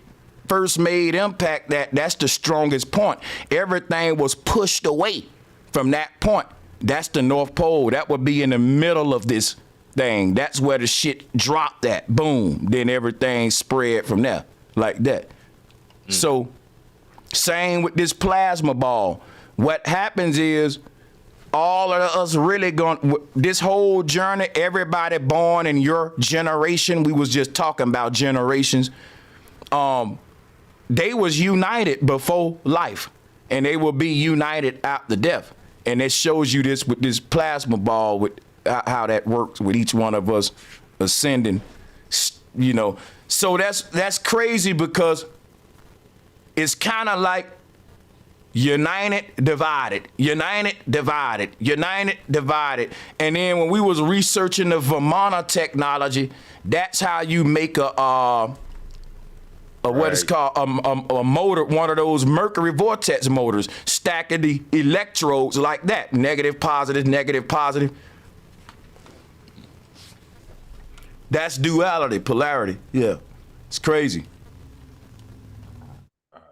first made impact, that's the strongest point. Everything was pushed away from that point. That's the North Pole. That would be in the middle of this thing. That's where the shit dropped at. Boom. Then everything spread from there like that. So same with this plasma ball. What happens is all of us really going, this whole journey, everybody born in your generation, we was just talking about generations, they was united before life, and they will be united after death. And it shows you this with this plasma ball, with how that works with each one of us ascending, you know. So that's crazy, because it's kind of like united, divided, united, divided, united, divided. And then when we was researching the Vimana technology, that's how you make a what is called a motor, one of those mercury vortex motors, stacking the electrodes like that, negative, positive, negative, positive. That's duality, polarity. Yeah, it's crazy.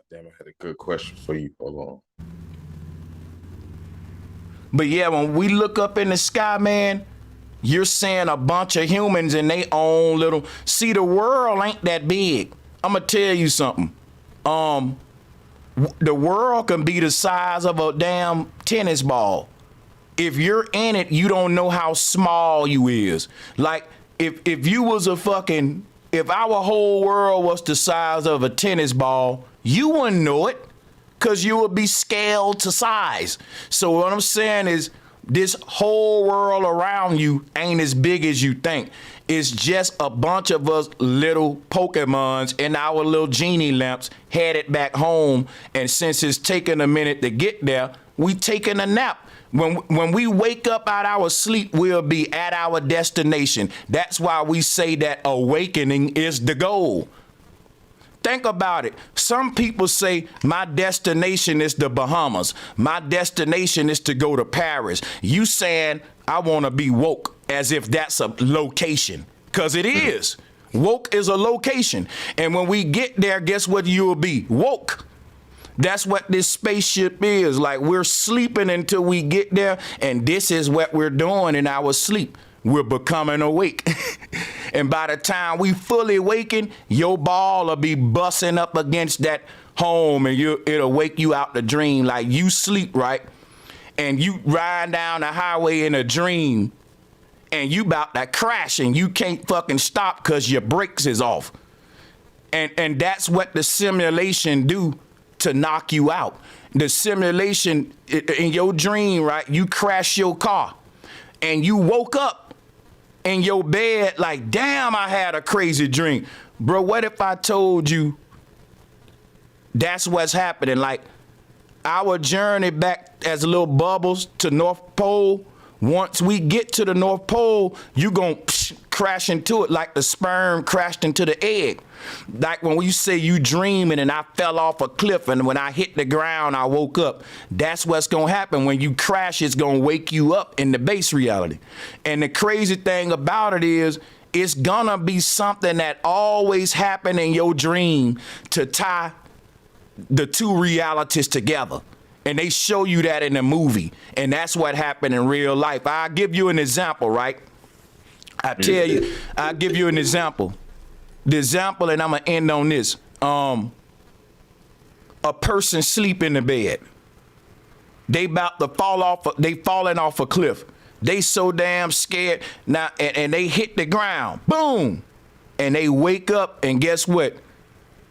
Damn, I had a good question for you. Hold on. But yeah, when we look up in the sky, man, you're seeing a bunch of humans in their own little. See, the world ain't that big. I'm gonna tell you something. The world can be the size of a damn tennis ball. If you're in it, you don't know how small you is. Like if you was if our whole world was the size of a tennis ball, you wouldn't know it, because you would be scaled to size. So what I'm saying is, this whole world around you ain't as big as you think. It's just a bunch of us little Pokemons in our little genie lamps headed back home. And since it's taking a minute to get there, we taking a nap. When we wake up out our sleep, we'll be at our destination. That's why we say that awakening is the goal. think about it. Some people say my destination is the Bahamas. My destination is to go to Paris. You saying I want to be woke as if that's a location, because it is. Woke is a location. And when we get there, guess what you will be? Woke. That's what this spaceship is. Like, we're sleeping until we get there, and this is what we're doing in our sleep. We're becoming awake. And by the time we fully waken, your ball will be busting up against that home, and it'll wake you out the dream. Like, you sleep, right? And you ride down the highway in a dream, and you about to crash, and you can't fucking stop because your brakes is off. And that's what the simulation do to knock you out. The simulation in your dream, right? You crash your car, and you woke up in your bed like, damn, I had a crazy dream. Bro, what if I told you that's what's happening? Like, our journey back as little bubbles to North Pole, once we get to the North Pole, you gon' crash into it like the sperm crashed into the egg. Like when you say you dreaming and I fell off a cliff, and when I hit the ground, I woke up. That's what's gonna happen. When you crash, it's gonna wake you up in the base reality. And the crazy thing about it is, it's gonna be something that always happen in your dream to tie the two realities together. And they show you that in the movie. And that's what happened in real life. I'll give you an example, right? I'll give you an example. The example, and I'm gonna end on this. A person sleep in the bed. They about to fall off, they falling off a cliff. They so damn scared now, and they hit the ground. Boom. And they wake up, and guess what?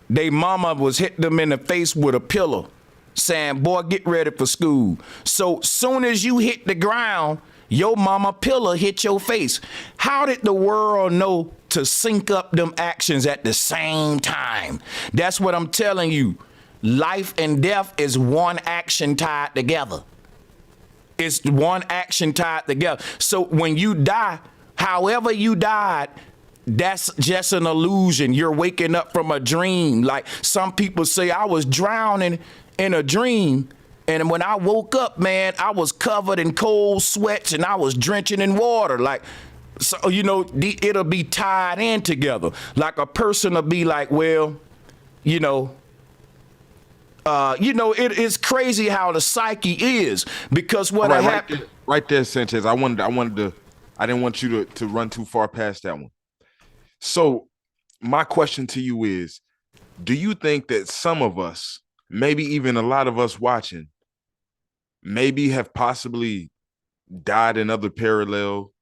They mama was hitting them in the face with a pillow, saying, boy, get ready for school. So soon as you hit the ground, your mama pillow hit your face. How did the world know to sync up them actions at the same time? That's what I'm telling you. Life and death is one action tied together. It's one action tied together. So when you die, however you died, that's just an illusion. You're waking up from a dream. Like some people say, I was drowning in a dream, and when I woke up, man, I was covered in cold sweats and I was drenching in water. Like, so, you know, it'll be tied in together. Like a person will be like, well, it is crazy how the psyche is, because what happened right there, Sanchez. I didn't want you to run too far past that one. So my question to you is, do you think that some of us, maybe even a lot of us watching, maybe have possibly died in other parallel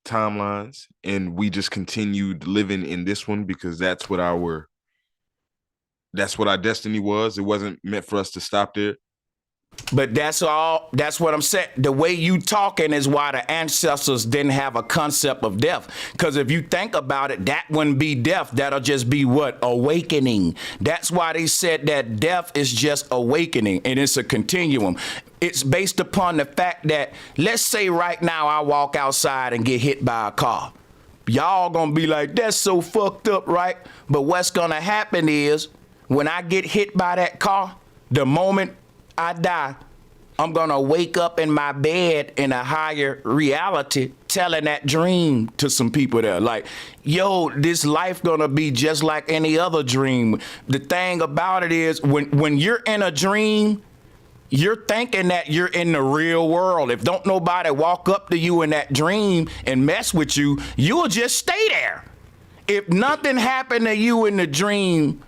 timelines, and we just continued living in this one because that's what our destiny was? It wasn't meant for us to stop there. But that's what I'm saying. The way you talking is why the ancestors didn't have a concept of death. Because if you think about it, that wouldn't be death. That'll just be what? Awakening. That's why they said that death is just awakening, and it's a continuum. It's based upon the fact that, let's say right now I walk outside and get hit by a car. Y'all gonna be like, that's so fucked up, right? But what's gonna happen is, when I get hit by that car, the moment I die, I'm gonna wake up in my bed in a higher reality, telling that dream to some people there. Like, yo, this life gonna be just like any other dream. The thing about it is, when you're in a dream, you're thinking that you're in the real world. If don't nobody walk up to you in that dream and mess with you, you'll just stay there. If nothing happened to you in the dream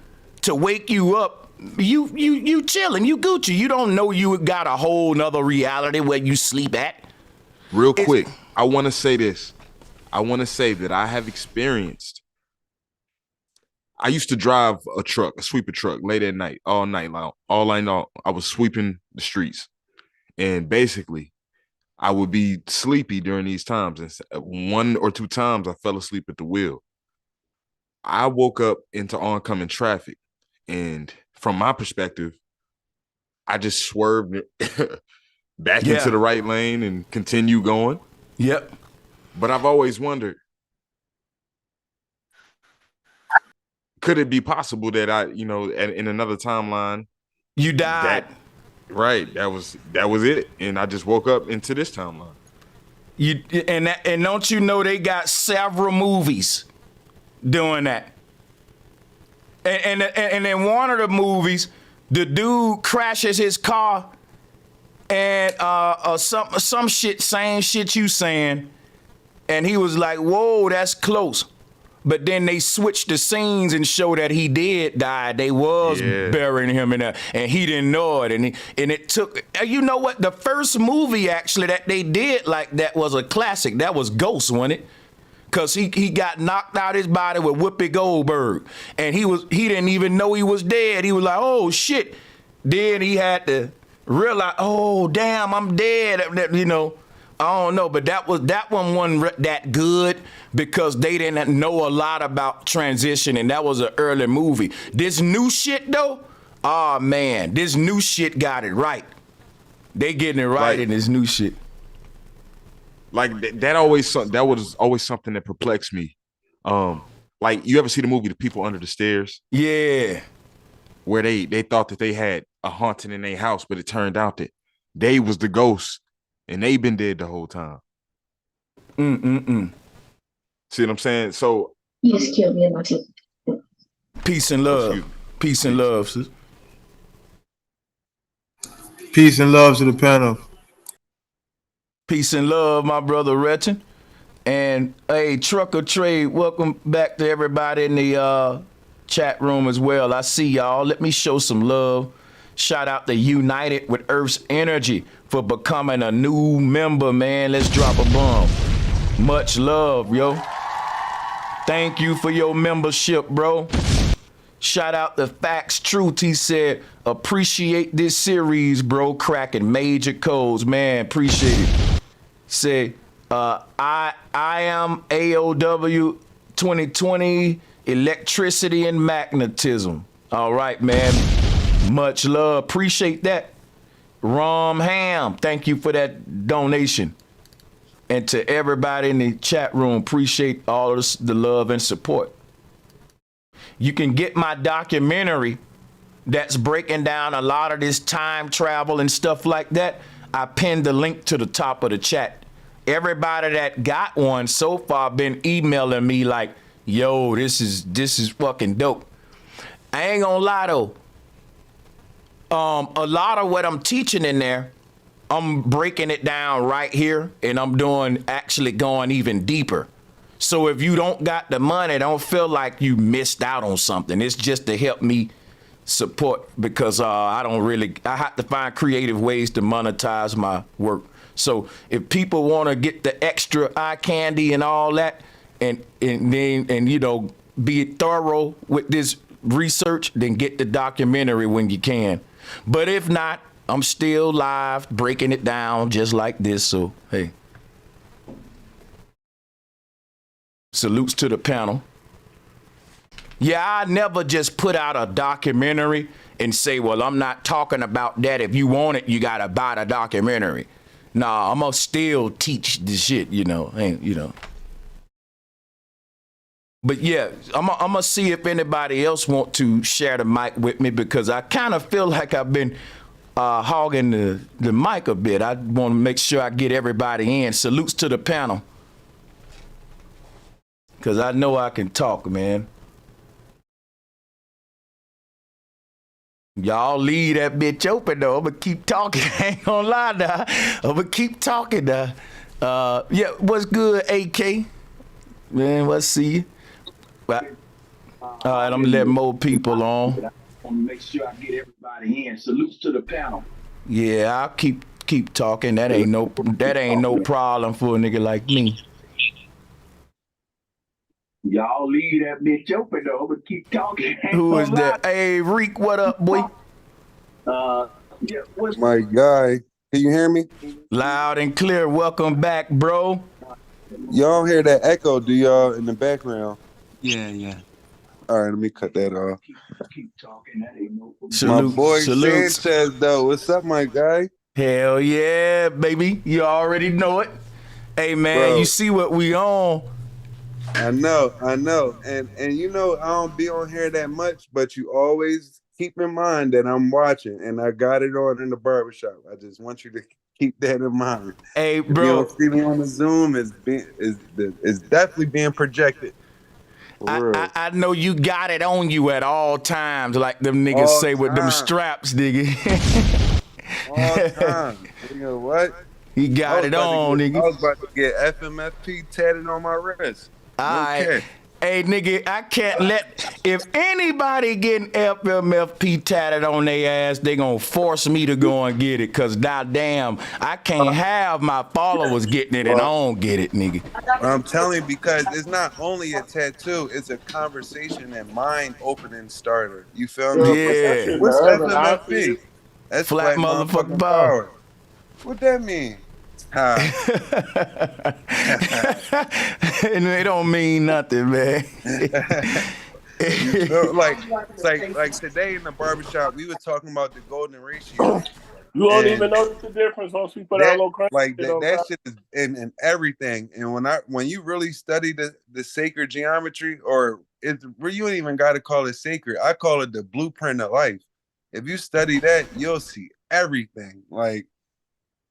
to wake you up, you chilling, you Gucci. You don't know you got a whole nother reality where you sleep at. Real quick, I want to say this. I want to say that I have experienced. I used to drive a sweeper truck late at night, all night long. I was sweeping the streets. And basically, I would be sleepy during these times. And one or two times I fell asleep at the wheel. I woke up into oncoming traffic. And from my perspective, I just swerved back into the right lane and continue going. Yep. But I've always wondered, could it be possible that I, in another timeline, You died. That was it, and I just woke up into this timeline. And don't you know they got several movies doing that? And in one of the movies, the dude crashes his car and some shit, same shit you saying, and he was like, "Whoa, that's close." But then they switched the scenes and show that he did die. They was burying him in there, and he didn't know it. And it took, you know what? The first movie actually that they did like that was a classic. That was Ghost, wasn't it? Cause he got knocked out his body with Whoopi Goldberg, and he didn't even know he was dead. He was like, "Oh shit!" Then he had to realize, "Oh damn, I'm dead." You know. I don't know, but that one wasn't that good because they didn't know a lot about transition, and that was an early movie. This new shit though, oh man, this new shit got it right. They getting it right in this new shit. Like that was always something that perplexed me. Like you ever see the movie The People Under the Stairs? Yeah. Where they thought that they had a haunting in their house, but it turned out that they was the ghost. And they been dead the whole time. See what I'm saying? So you just killed me in my teeth. Peace and love. Peace and love, sis. Peace and love to the panel. Peace and love, my brother Retton. And hey, Trucker Trade, welcome back to everybody in the chat room as well. I see y'all. Let me show some love. Shout out to United with Earth's Energy for becoming a new member, man. Let's drop a bomb. Much love, yo. Thank you for your membership, bro. Shout out to Facts Truth. He said, appreciate this series, bro. Cracking major codes, man. Appreciate it. Say, I am AOW 2020 electricity and magnetism. All right, man. Much love. Appreciate that. Rom Ham, thank you for that donation. And to everybody in the chat room, appreciate all of the love and support. You can get my documentary that's breaking down a lot of this time travel and stuff like that. I pinned the link to the top of the chat. Everybody that got one so far been emailing me like, yo, this is fucking dope. I ain't gonna lie though. A lot of what I'm teaching in there, I'm breaking it down right here, and I'm actually going even deeper. So if you don't got the money, don't feel like you missed out on something. It's just to help me support because I have to find creative ways to monetize my work. So if people want to get the extra eye candy and all that, and you know, be thorough with this research, then get the documentary when you can. But if not, I'm still live breaking it down just like this. So, hey, salutes to the panel. Yeah, I never just put out a documentary and say, well, I'm not talking about that. If you want it, you got to buy the documentary. Nah, I'm going to still teach the shit, you know, But yeah, I'm going to see if anybody else want to share the mic with me because I kind of feel like I've been hogging the mic a bit. I want to make sure I get everybody in. Salutes to the panel. Because I know I can talk, man. Y'all leave that bitch open, though. I'm going to keep talking. I ain't going to lie now. I'm going to keep talking now. Yeah, what's good, AK? Man, let's see you. All right, I'm gonna let more people on. I want to make sure I get everybody in. Salutes to the panel. Yeah, I'll keep talking. That ain't no problem for a nigga like me. Y'all leave that bitch open though, but keep talking. Who is that? Hey, Reek, what up, boy? Yeah, what's my guy? Can you hear me? Loud and clear. Welcome back, bro. Y'all hear that echo? Do y'all in the background? Yeah. All right, let me cut that off. Keep talking. That ain't no problem. My boy Sanchez, though. What's up, my guy? Hell yeah, baby. You already know it. Hey, man, bro. You see what we on. I know, and you know I don't be on here that much, but you always keep in mind that I'm watching, and I got it on in the barbershop. I just want you to keep that in mind. Hey, If you don't bro, see me on the Zoom, it's definitely being projected for real. I know you got it on you at all times, like them niggas All say with them time, straps, nigga. all time. You know what? He got it on, I nigga. was about to get FMFP tatted on my wrist. All No right. cap. Hey, nigga, I can't let, if anybody getting FMFP tatted on their ass, they gonna force me to go and get it, cause goddamn, I can't have my followers getting it and I don't get it, nigga. I'm telling you, because it's not only a tattoo, it's a conversation and mind opening starter. You feel me? Put that shit Yeah. in the What's oven. I see FMFP? it. That's Flat black motherfucking motherfucking power. power. What that mean? Ha. And it don't mean nothing, man. You feel like it's like today in the barbershop, we were talking about the golden ratio. You won't And even notice the difference once we put our little crank shit on that top. shit is in everything. And when you really study the sacred geometry, or it's where you ain't even got to call it sacred. I call it the blueprint of life. If you study that, you'll see everything. Like,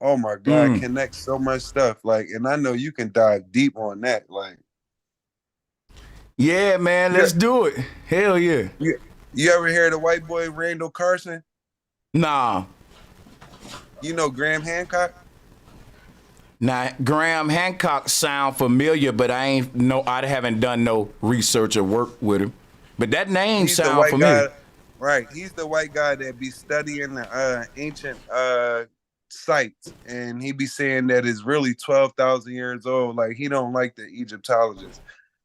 oh my God, connect so much stuff. Like, and I know you can dive deep on that. Like, Yeah, man, let's do it. Hell yeah. you ever hear the white boy Randall Carson? Nah. You know Graham Hancock? Now, Graham Hancock sound familiar, but I haven't done no research or work with him. But that name He's the sound white familiar. guy, right? He's the white guy that be studying the ancient sites, and he be saying that it's really 12,000 years old. Like, he don't like the Egyptologists,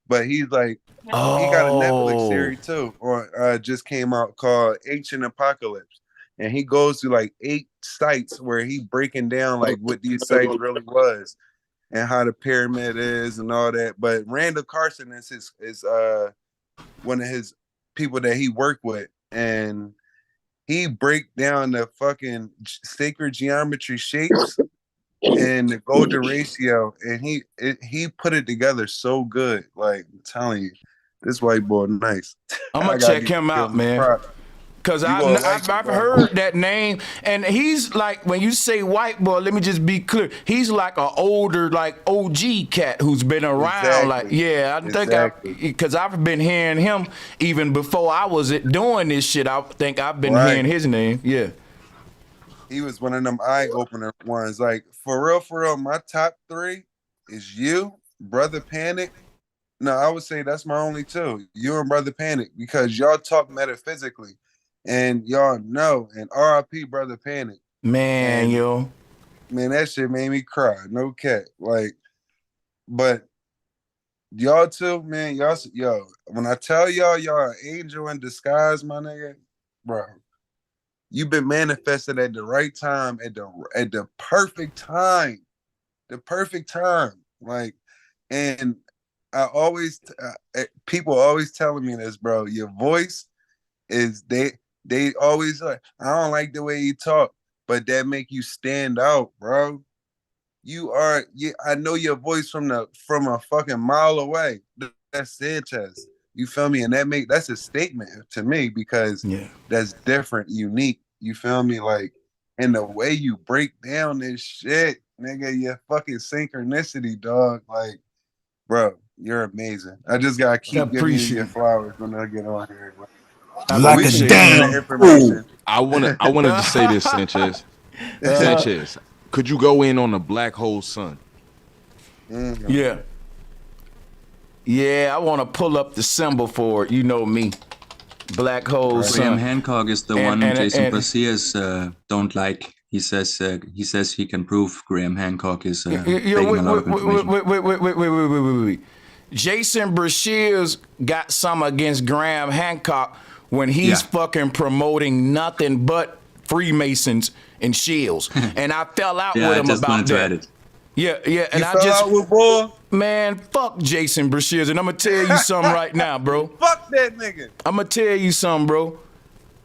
but he's like, he got a Netflix series too, or just came out, called Ancient Apocalypse, and he goes to like 8 sites where he breaking down like what these sites really was and how the pyramid is and all that. But Randall Carson is one of his people that he worked with, and he break down the fucking sacred geometry shapes and the golden ratio, and he put it together so good. Like, I'm telling you, this white boy nice. I'm gonna check him out, man. Cause I've heard that name, and he's like, when you say white boy, let me just be clear. He's like an older, like OG cat who's been around. Exactly. Like, yeah, I think because I've been hearing him even before I was doing this shit. I think I've been hearing his name. Yeah. He was one of them eye opener ones. Like, for real, my top 3 is you, Brother Panic. No, I would say that's my only 2. You and Brother Panic, because y'all talk metaphysically. And y'all know, and RIP Brother Panic. Man, yo. Man, that shit made me cry. No cat. Like, but y'all too, man, yo, when I tell y'all an angel in disguise, my nigga, bro, you've been manifested at the right time, at the perfect time. The perfect time. Like, and I always, people always telling me this, bro. Your voice is, they always like, I don't like the way you talk, but that make you stand out, bro. I know your voice from a fucking mile away. That's Sanchez. You feel me? And that's a statement to me, because that's different, unique. You feel me? Like, and the way you break down this shit, nigga, your fucking synchronicity, dog. Like, bro, you're amazing. I just gotta keep giving you your flowers when I get on here. Like a damn fool. I wanted to say this, Sanchez. Sanchez, could you go in on the black hole sun? Yeah. Yeah, I want to pull up the symbol for it. You know me. Black hole sun. Graham Hancock is the one Jason Braziers don't like. He says he can prove Graham Hancock is taking a lot of information. Wait. Jason Braziers got some against Graham Hancock when he's fucking promoting nothing but Freemasons and shields. And I fell out with him about that. Yeah, and you fell out with boy? Man, fuck Jason Braziers, and I'm gonna tell you something right now, bro. Fuck that nigga. I'm gonna tell you something, bro.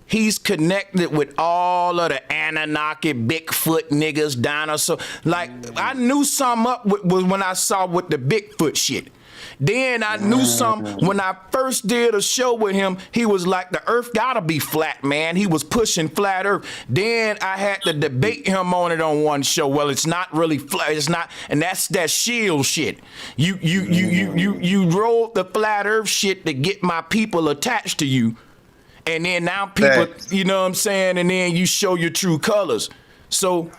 He's connected with all of the Anunnaki, Bigfoot niggas, dinosaurs. Like, I knew something up was when I saw with the Bigfoot shit. Then I knew something. When I first did a show with him, he was like, the earth gotta be flat, man. He was pushing flat earth. Then I had to debate him on it on one show. Well, it's not really flat. It's not, and that's that shield shit. You rolled the flat earth shit to get my people attached to you. And then now people, you know what I'm saying? And then you show your true colors. So,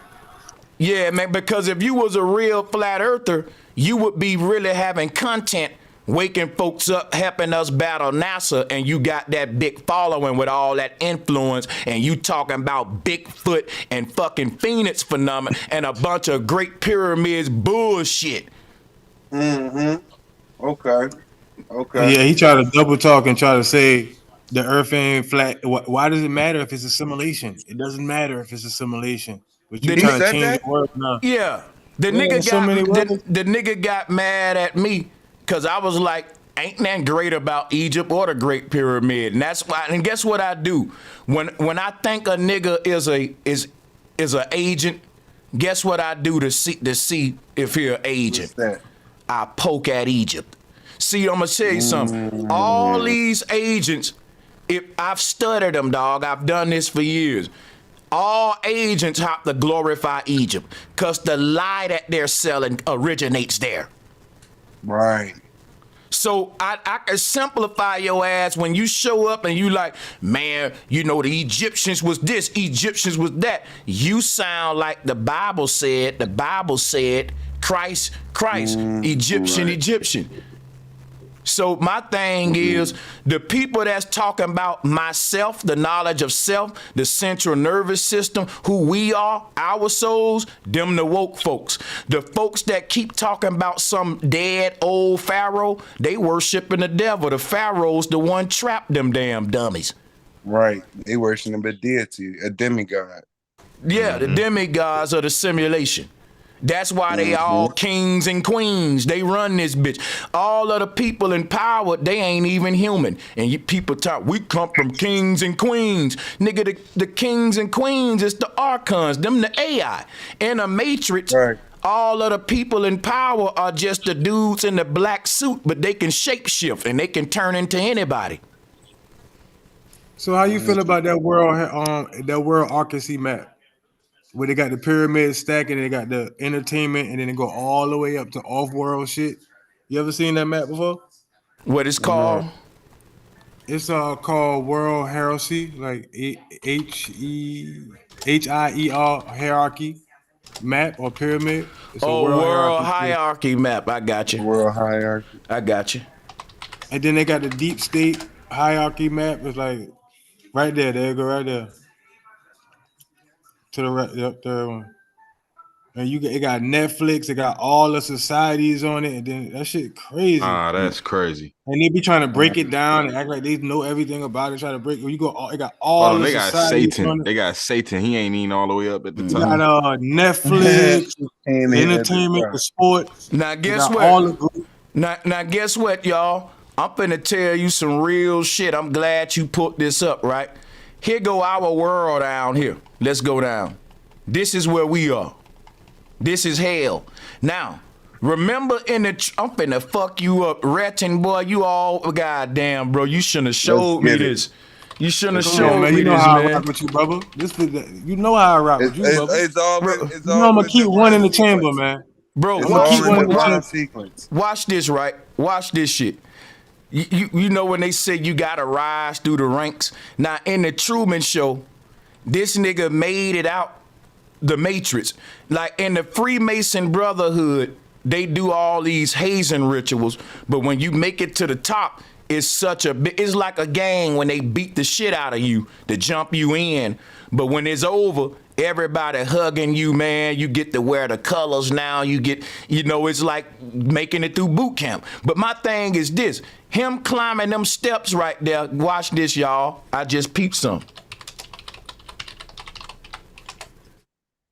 yeah, man, because if you was a real flat earther, you would be really having content, waking folks up, helping us battle NASA, and you got that big following with all that influence, and you talking about Bigfoot and fucking Phoenix phenomenon and a bunch of Great Pyramids bullshit. Okay. Yeah, he tried to double talk and try to say the earth ain't flat. Why does it matter if it's a simulation? It doesn't matter if it's a simulation. But you trying to change the word now. Yeah. The nigga got mad at me because I was like, ain't nothing great about Egypt or the Great Pyramid. And that's why, and guess what I do? When I think a nigga is a agent, guess what I do to see if he an agent? I poke at Egypt. See, I'm gonna tell you something. All these agents, if I've studied them, dog, I've done this for years. All agents have to glorify Egypt because the lie that they're selling originates there. Right. So I can simplify your ass when you show up and you like, man, you know, the Egyptians was this, Egyptians was that. You sound like the Bible said, Christ, Egyptian. So my thing is, the people that's talking about myself, the knowledge of self, the central nervous system, who we are, our souls, them the woke folks. The folks that keep talking about some dead old pharaoh, they worshiping the devil. The pharaoh's the one trapped them damn dummies. Right. They worshiping a deity, a demigod. Yeah, the demigods of the simulation. That's why they all kings and queens. They run this bitch. All of the people in power, they ain't even human. And you people talk, we come from kings and queens. Nigga, the kings and queens is the archons, them the AI. In a matrix, all of the people in power are just the dudes in the black suit, but they can shapeshift and they can turn into anybody. So how you feel about that world arcasy map? Where they got the pyramid stack and they got the entertainment and then they go all the way up to off-world shit. You ever seen that map before? What it's called? It's called World Hierarchy, like HIER hierarchy map or pyramid. It's world hierarchy map. I got you. World hierarchy. I got you. And then they got the deep state hierarchy map. It's like right there. There you go, right there. To the right, yep, third one. And it got Netflix, it got all the societies on it, and then that shit crazy. Ah, that's crazy. And they be trying to break it down and act like they know everything about it. Try to break it. You go, it got all the they got societies Satan. on it. They got Satan. He ain't even all the way up at the top. You got Netflix, entertainment, the sports. Now guess what? Now guess what, y'all? I'm finna tell you some real shit. I'm glad you put this up, right? Here go our world down here. Let's go down. This is where we are. This is hell. Now, remember I'm finna fuck you up. Ratchet boy, you all, goddamn, bro. You shouldn't have showed me this. You shouldn't have showed me this, man. You know how I rock with you, brother. You know how I rock with you, brother. It's all you know I'm gonna keep one in the chamber, man. Bro, watch this, right? Watch this shit. You know when they say you gotta rise through the ranks? Now, in the Truman Show, this nigga made it out the Matrix. Like in the Freemason Brotherhood, they do all these hazing rituals, but when you make it to the top, it's like a gang when they beat the shit out of you to jump you in. But when it's over, everybody hugging you, man. You get to wear the colors now. You get, it's like making it through boot camp. But my thing is this, him climbing them steps right there. Watch this, y'all. I just peeped some.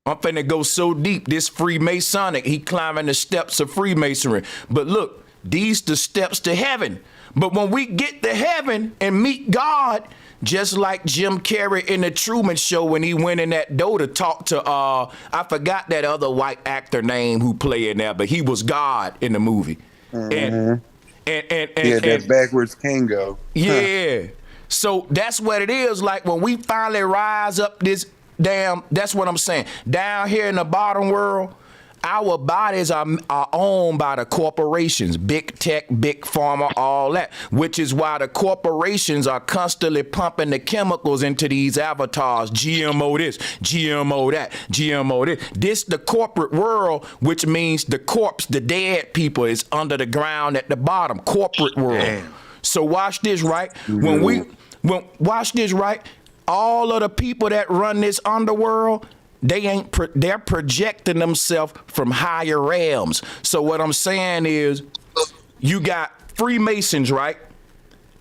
I'm finna go so deep. This Freemasonic, he climbing the steps of Freemasonry. But look, these the steps to heaven. But when we get to heaven and meet God, just like Jim Carrey in the Truman Show when he went in that door to talk to, I forgot that other white actor name who played in there, but he was God in the movie. And And that backwards Kango. Yeah. So that's what it is. Like when we finally rise up this that's what I'm saying. Down here in the bottom world, our bodies are owned by the corporations, big tech, big pharma, all that, which is why the corporations are constantly pumping the chemicals into these avatars, GMO this, GMO that, GMO this. This the corporate world, which means the corpse, the dead people is under the ground at the bottom, corporate world. Damn. So watch this, right? Watch this, right? All of the people that run this underworld, they're projecting themselves from higher realms. So what I'm saying is, you got Freemasons, right?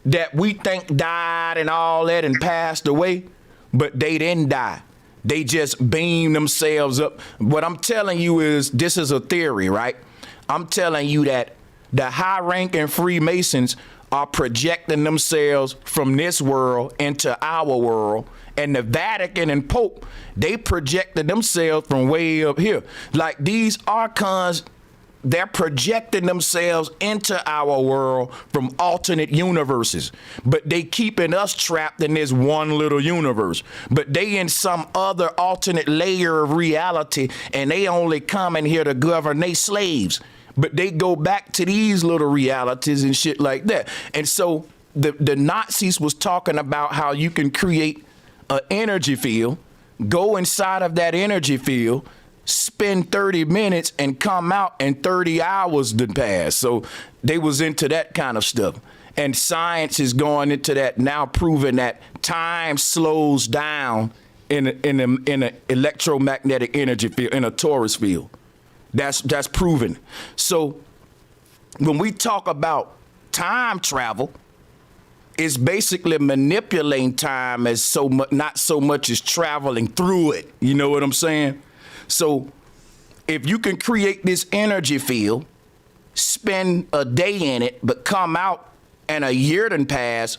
That we think died and all that and passed away, but they didn't die. They just beamed themselves up. What I'm telling you is, this is a theory, right? I'm telling you that the high-ranking Freemasons are projecting themselves from this world into our world. And the Vatican and Pope, they projected themselves from way up here. Like these archons, they're projecting themselves into our world from alternate universes. But they keeping us trapped in this one little universe. But they in some other alternate layer of reality, and they only come in here to govern they slaves. But they go back to these little realities and shit like that. And so the Nazis was talking about how you can create an energy field, go inside of that energy field, spend 30 minutes and come out and 30 hours did pass. So they was into that kind of stuff. And science is going into that now, proving that time slows down in an electromagnetic energy field, in a torus field. That's proven. So when we talk about time travel, it's basically manipulating time as not so much as traveling through it. You know what I'm saying? So if you can create this energy field, spend a day in it, but come out and a year done pass,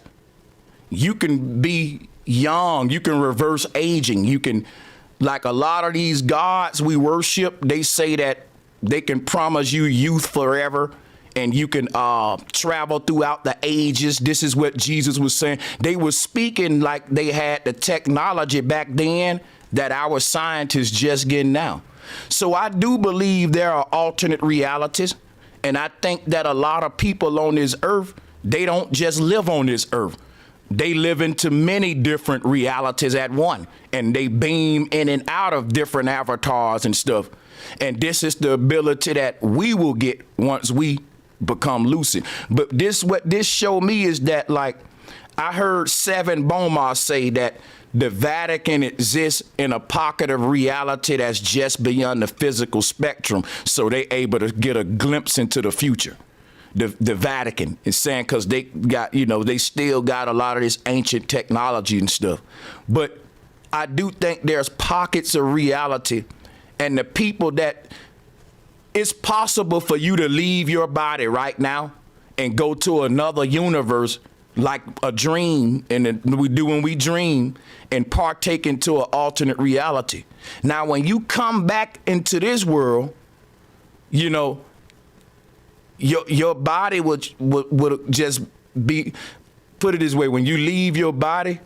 you can be young, you can reverse aging, you can, like a lot of these gods we worship, they say that they can promise you youth forever. And you can travel throughout the ages. This is what Jesus was saying. They were speaking like they had the technology back then that our scientists just getting now. So I do believe there are alternate realities. And I think that a lot of people on this earth, they don't just live on this earth. They live into many different realities at one. And they beam in and out of different avatars and stuff. And this is the ability that we will get once we become lucid. But what this showed me is that, like, I heard Seven Boma say that the Vatican exists in a pocket of reality that's just beyond the physical spectrum. So they able to get a glimpse into the future. The Vatican is saying, because they got, they still got a lot of this ancient technology and stuff. But I do think there's pockets of reality, and the people that, it's possible for you to leave your body right now and go to another universe, like a dream, and we do when we dream, and partake into an alternate reality. Now, when you come back into this world, your body would just be, put it this way, when you leave your body,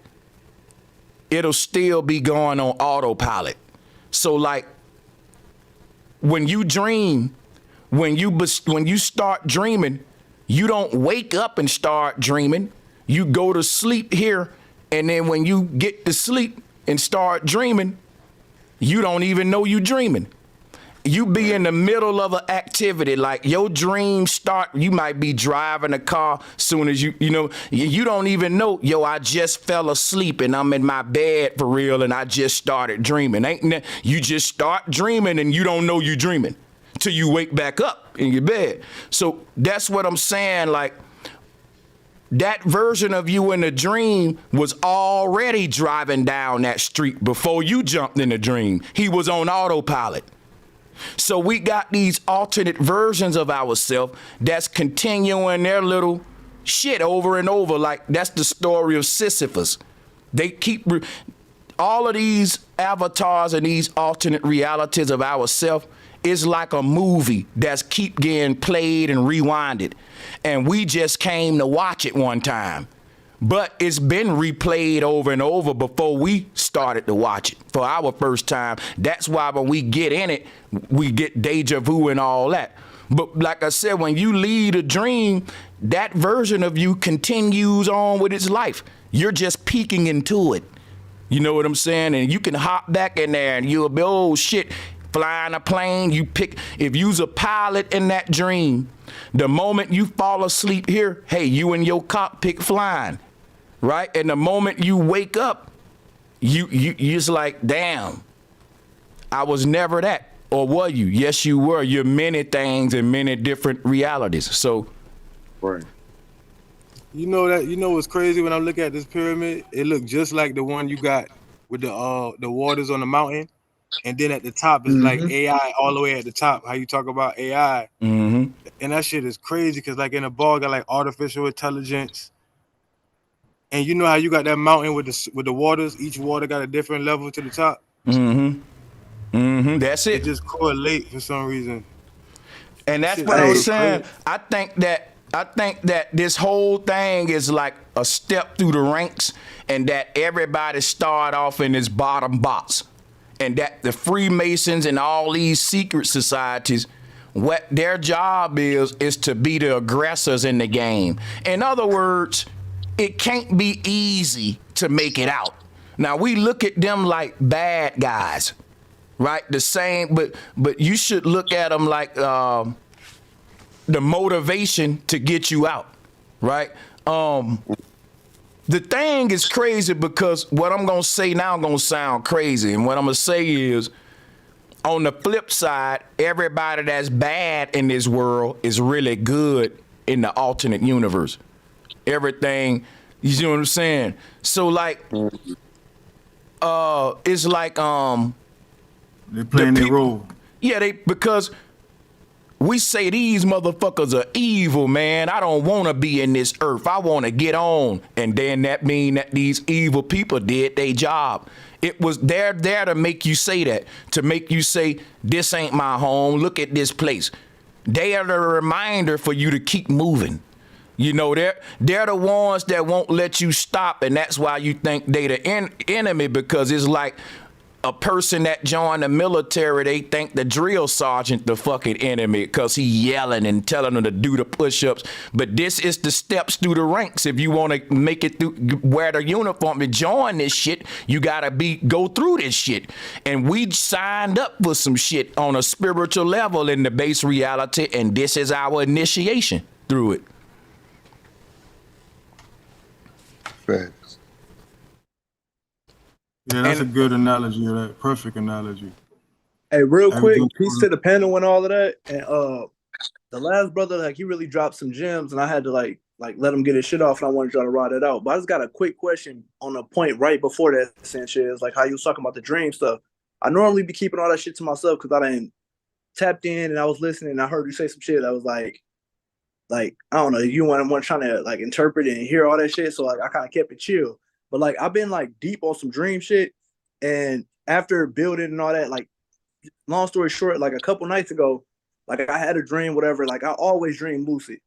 it'll still be going on autopilot. So like, when you dream, when you start dreaming, you don't wake up and start dreaming. You go to sleep here, and then when you get to sleep and start dreaming, you don't even know you dreaming. You be in the middle of an activity, like your dreams start, you might be driving a car soon as you don't even know, I just fell asleep and I'm in my bed for real and I just started dreaming. You just start dreaming and you don't know you dreaming till you wake back up in your bed. So that's what I'm saying, like, that version of you in the dream was already driving down that street before you jumped in the dream. He was on autopilot. So we got these alternate versions of ourselves that's continuing their little shit over and over. Like, that's the story of Sisyphus. They keep, all of these avatars and these alternate realities of ourselves is like a movie that's keep getting played and rewinded. And we just came to watch it one time. But it's been replayed over and over before we started to watch it for our first time. That's why when we get in it, we get deja vu and all that. But like I said, when you lead a dream, that version of you continues on with its life. You're just peeking into it. You know what I'm saying? And you can hop back in there and you'll be, oh shit, flying a plane. You pick, if you's a pilot in that dream, the moment you fall asleep here, hey, you in your cockpit flying, right? And the moment you wake up, you just like, damn, I was never that. Or were you? Yes, you were. You're many things in many different realities. So, right. You know what's crazy when I look at this pyramid? It looked just like the one you got with the waters on the mountain, and then at the top is like AI all the way at the top. How you talk about AI, and that shit is crazy because like in a ball got like artificial intelligence, and you know how you got that mountain with the waters. Each water got a different level to the top. That's it. It just correlate for some reason. And that's what I'm saying. I think that this whole thing is like a step through the ranks, and that everybody start off in this bottom box, and that the Freemasons and all these secret societies, what their job is to be the aggressors in the game. In other words, it can't be easy to make it out. Now we look at them like bad guys, right? The same, but you should look at them like the motivation to get you out, right? The thing is crazy because what I'm gonna say now gonna sound crazy, and what I'm gonna say is, on the flip side, everybody that's bad in this world is really good in the alternate universe. Everything, you see what I'm saying? So like, it's like they're playing their role. Yeah, because we say these motherfuckers are evil, man. I don't want to be in this earth. I want to get on. And then that mean that these evil people did their job. It was they're there to make you say that, to make you say, this ain't my home. Look at this place. They are the reminder for you to keep moving. You know, they're the ones that won't let you stop. And that's why you think they the enemy, because it's like a person that joined the military, they think the drill sergeant the fucking enemy because he yelling and telling them to do the push-ups. But this is the steps through the ranks. If you want to make it through, wear the uniform and join this shit, you gotta go through this shit. And we signed up for some shit on a spiritual level in the base reality, and this is our initiation through it. Facts. Yeah, that's a good analogy of that. Perfect analogy. Hey, real quick, peace to the panel and all of that. And the last brother, like, he really dropped some gems, and I had to like let him get his shit off, and I wanted y'all to ride it out. But I just got a quick question on a point right before that, Sanchez, like how you was talking about the dream stuff. I normally be keeping all that shit to myself because I didn't tapped in and I was listening, and I heard you say some shit that was like I don't know, you weren't trying to like interpret it and hear all that shit, so like I kind of kept it chill. But like I've been like deep on some dream shit, and after building and all that, like long story short, like a couple nights ago, like I had a dream, whatever. Like I always dream lucid.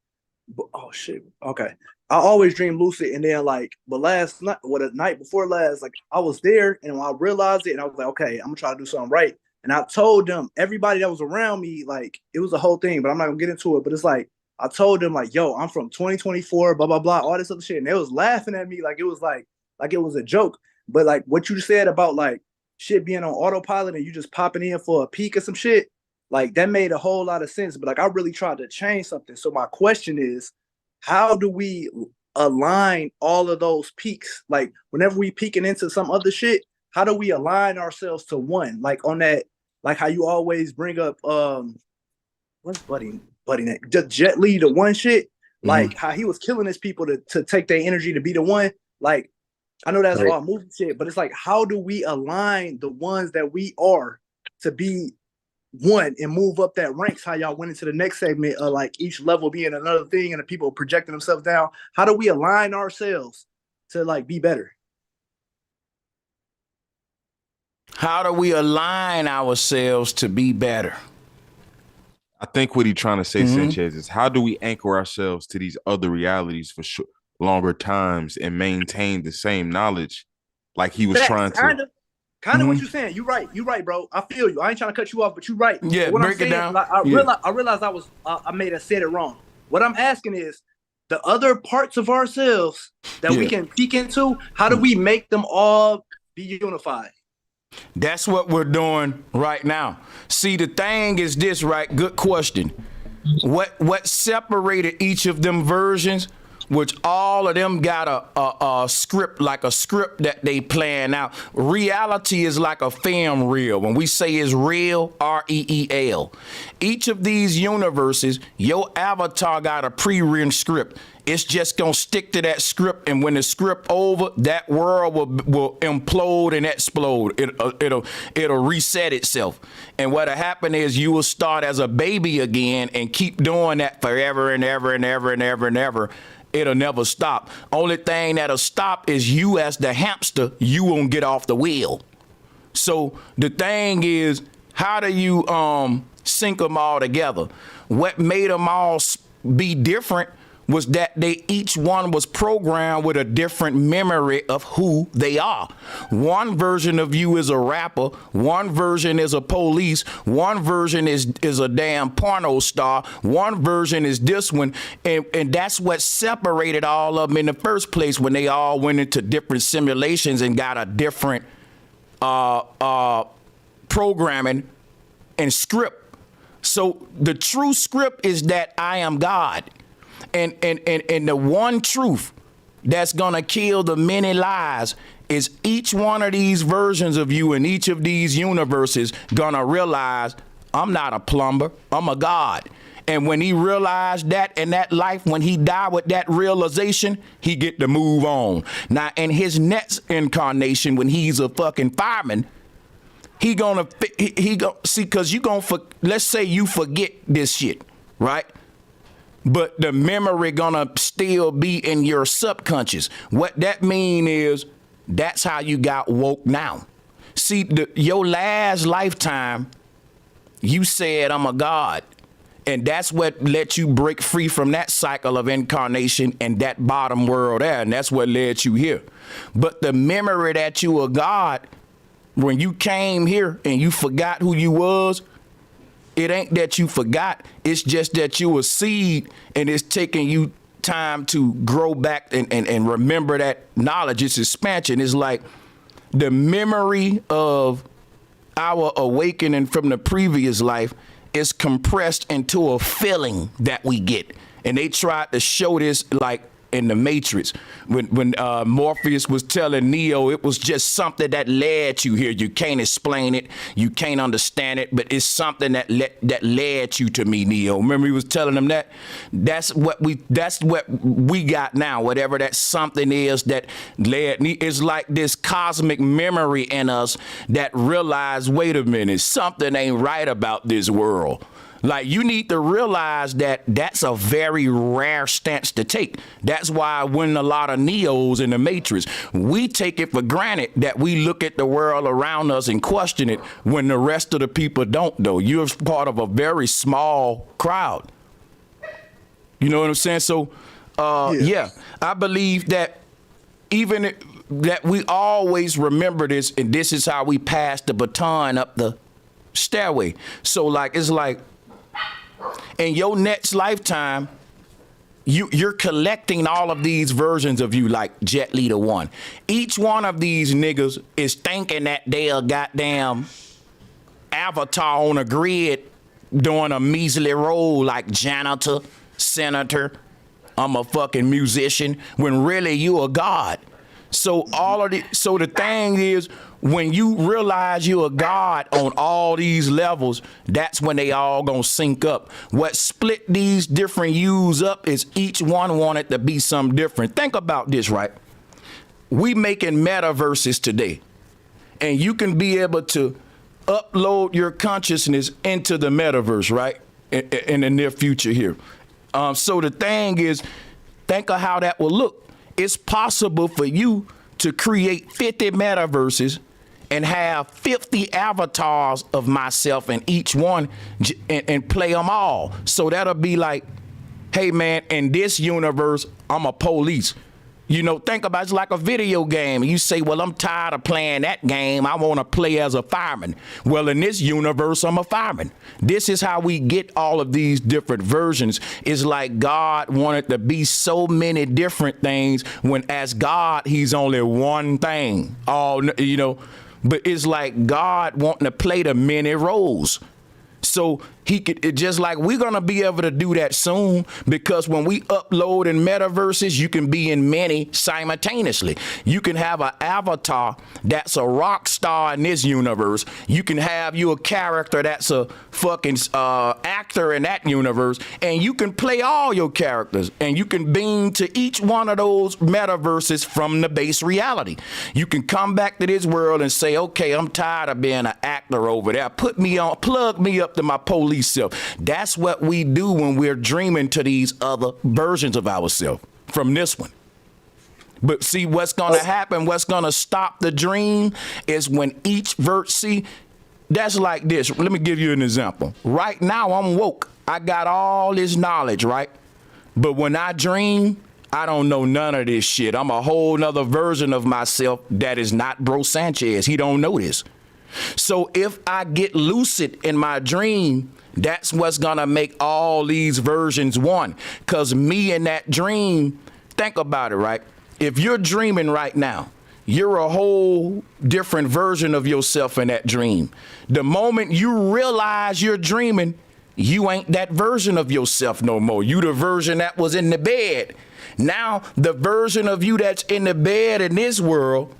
But, oh shit, okay. I always dream lucid, and then like, but last night, the night before last, like I was there, and I realized it, and I was like, okay, I'm gonna try to do something right. And I told them, everybody that was around me, like it was a whole thing, but I'm not gonna get into it. But it's like I told them, like, yo, I'm from 2024, blah blah blah, all this other shit, and they was laughing at me like it was like it was a joke. But like what you said about like shit being on autopilot and you just popping in for a peek or some shit, like that made a whole lot of sense. But like I really tried to change something. So my question is, how do we align all of those peaks? Like whenever we peeking into some other shit, how do we align ourselves to one? Like on that, like how you always bring up what's buddy name? Just Jet Li, the one shit, like how he was killing his people to take their energy to be the one. Like I know that's all movie shit, but it's like, how do we align the ones that we are to be one and move up that ranks? How y'all went into the next segment of like each level being another thing and the people projecting themselves down. How do we align ourselves to like be better? How do we align ourselves to be better? I think what he's trying to say, Sanchez, is how do we anchor ourselves to these other realities for longer times and maintain the same knowledge like he was trying to. Kind of what you're saying. You're right, bro. I feel you. I ain't trying to cut you off, but you're right. Yeah, what break I'm saying, it down. Like, I realized I said it wrong. What I'm asking is the other parts of ourselves that we can peek into, how do we make them all be unified? That's what we're doing right now. See, the thing is this, right? Good question. What separated each of them versions, which all of them got a script, like a script that they plan out. Reality is like a film reel. When we say it's real, R-E-E-L. Each of these universes, your avatar got a pre-written script. It's just gonna stick to that script, and when the script over, that world will implode and explode. It'll reset itself. And what'll happen is you will start as a baby again and keep doing that forever and ever and ever and ever and ever. It'll never stop. Only thing that'll stop is you as the hamster. You won't get off the wheel. So the thing is, how do you sync them all together? What made them all be different was that each one was programmed with a different memory of who they are. One version of you is a rapper, one version is a police, one version is a damn porno star, one version is this one, and that's what separated all of them in the first place when they all went into different simulations and got a different programming and script. So the true script is that I am God. And the one truth that's gonna kill the many lies is each one of these versions of you in each of these universes gonna realize I'm not a plumber, I'm a God. And when he realized that in that life, when he died with that realization, he get to move on. Now, in his next incarnation, when he's a fucking fireman, he gonna see, cause you gonna, let's say you forget this shit, right? But the memory gonna still be in your subconscious. What that mean is that's how you got woke now. See, your last lifetime, you said I'm a God. And that's what let you break free from that cycle of incarnation and that bottom world there. And that's what led you here. But the memory that you a God, when you came here and you forgot who you was, it ain't that you forgot. It's just that you a seed and it's taking you time to grow back and remember that knowledge. It's expansion. It's like the memory of our awakening from the previous life is compressed into a feeling that we get. And they tried to show this like in the Matrix when Morpheus was telling Neo it was just something that led you here. You can't explain it, you can't understand it, but it's something that led you to me, Neo. Remember he was telling them that? That's what we got now. Whatever that something is that led me, is like this cosmic memory in us that realized, wait a minute, something ain't right about this world. Like, you need to realize that that's a very rare stance to take. That's why I win a lot of Neos in the Matrix. We take it for granted that we look at the world around us and question it when the rest of the people don't, though. You're part of a very small crowd. You know what I'm saying? So, yeah, I believe that even that we always remember this, and this is how we pass the baton up the stairway. So, like, it's like, in your next lifetime, you're collecting all of these versions of you like Jet Leader 1. Each one of these niggas is thinking that they a goddamn avatar on a grid doing a measly role like janitor, senator, I'm a fucking musician, when really you a God. So the thing is, when you realize you're a God on all these levels, that's when they all gonna sync up. What split these different yous up is each one wanted to be something different. Think about this, right? We making metaverses today, and you can be able to upload your consciousness into the metaverse, right? In the near future here. So the thing is, think of how that will look. It's possible for you to create 50 metaverses and have 50 avatars of myself in each one and play them all. So that'll be like, hey man, in this universe, I'm a police. You know, think about it's like a video game. You say, well, I'm tired of playing that game. I want to play as a fireman. Well, in this universe, I'm a fireman. This is how we get all of these different versions. It's like God wanted to be so many different things when as God, he's only one thing. You know, but it's like God wanting to play the many roles. So he could, just like we're going to be able to do that soon, because when we upload in metaverses, you can be in many simultaneously. You can have an avatar that's a rock star in this universe. You can have you a character that's a fucking actor in that universe, and you can play all your characters, and you can beam to each one of those metaverses from the base reality. You can come back to this world and say, okay, I'm tired of being an actor over there. Put me on, plug me up to my police self. That's what we do when we're dreaming to these other versions of ourselves from this one. But see, what's going to happen, what's going to stop the dream is when each verse, see, that's like this. Let me give you an example. Right now, I'm woke. I got all this knowledge, right? But when I dream, I don't know none of this shit. I'm a whole nother version of myself that is not Bro Sanchez. He don't know this. So if I get lucid in my dream, that's what's going to make all these versions one. Because me in that dream, think about it, right? If you're dreaming right now, you're a whole different version of yourself in that dream. The moment you realize you're dreaming, you ain't that version of yourself no more. You the version that was in the bed. Now, the version of you that's in the bed in this world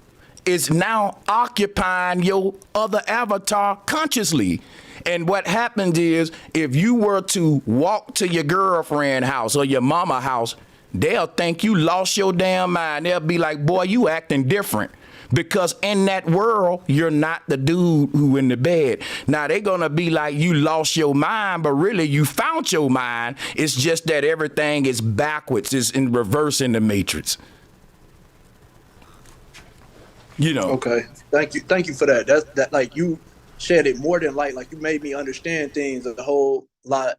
is now occupying your other avatar consciously. And what happens is, if you were to walk to your girlfriend's house or your mama house, they'll think you lost your damn mind. They'll be like, boy, you acting different. Because in that world, you're not the dude who in the bed. Now, they're going to be like, you lost your mind, but really you found your mind. It's just that everything is backwards. It's in reverse in the matrix. You know. Okay. Thank you for that. That like you shed it more than light. Like you made me understand things a whole lot.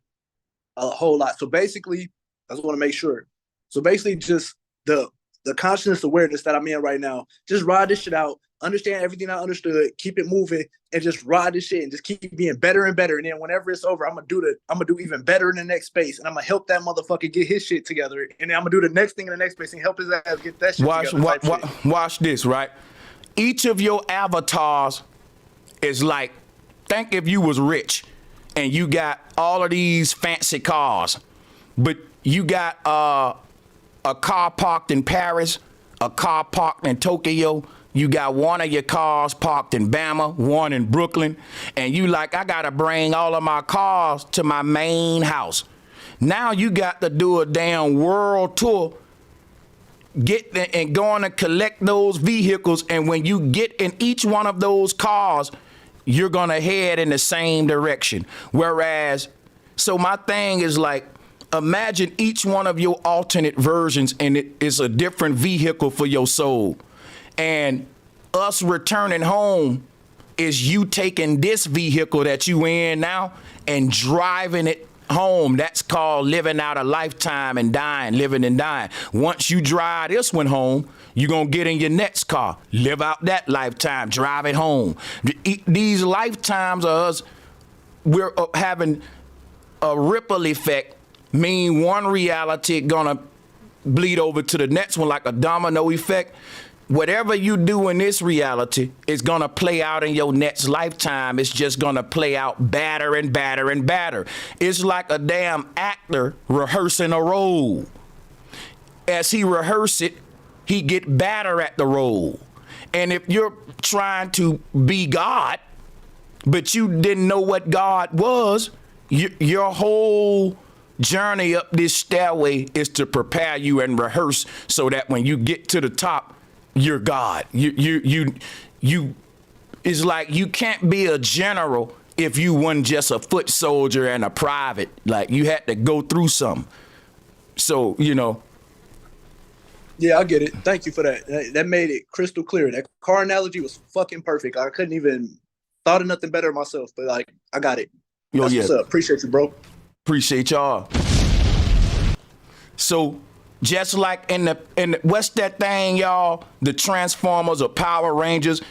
So basically, I just want to make sure. So basically, just the consciousness awareness that I'm in right now, just ride this shit out, understand everything I understood, keep it moving, and just ride this shit and just keep being better and better. And then whenever it's over, I'm gonna do even better in the next space, and I'm gonna help that motherfucker get his shit together. And then I'm gonna do the next thing in the next space and help his ass get that shit together. Watch this, right? Each of your avatars is like, think if you was rich and you got all of these fancy cars, but you got a car parked in Paris, a car parked in Tokyo, you got one of your cars parked in Bama, one in Brooklyn, and you like, I gotta bring all of my cars to my main house. Now you got to do a damn world tour, get and going to collect those vehicles, and when you get in each one of those cars, you're gonna head in the same direction. Whereas, so my thing is like, imagine each one of your alternate versions, and it is a different vehicle for your soul. And us returning home is you taking this vehicle that you in now and driving it home. That's called living out a lifetime and dying, living and dying. Once you drive this one home, you're going to get in your next car, live out that lifetime, drive it home. These lifetimes of us, we're having a ripple effect, mean one reality gonna bleed over to the next one like a domino effect. Whatever you do in this reality is gonna play out in your next lifetime. It's just gonna play out badder and badder and badder. It's like a damn actor rehearsing a role. As he rehearse it, he get better at the role. And if you're trying to be God, but you didn't know what God was, your whole journey up this stairway is to prepare you and rehearse so that when you get to the top, you're God. You it's like you can't be a general if you weren't just a foot soldier and a private. Like you had to go through something. So, you know. Yeah, I get it. Thank you for that. That made it crystal clear. That car analogy was fucking perfect. I couldn't even thought of nothing better myself, but like, I got it. That's what's up. Appreciate you, bro. Appreciate y'all. So just like in the what's that thing, y'all? The Transformers or Power Rangers,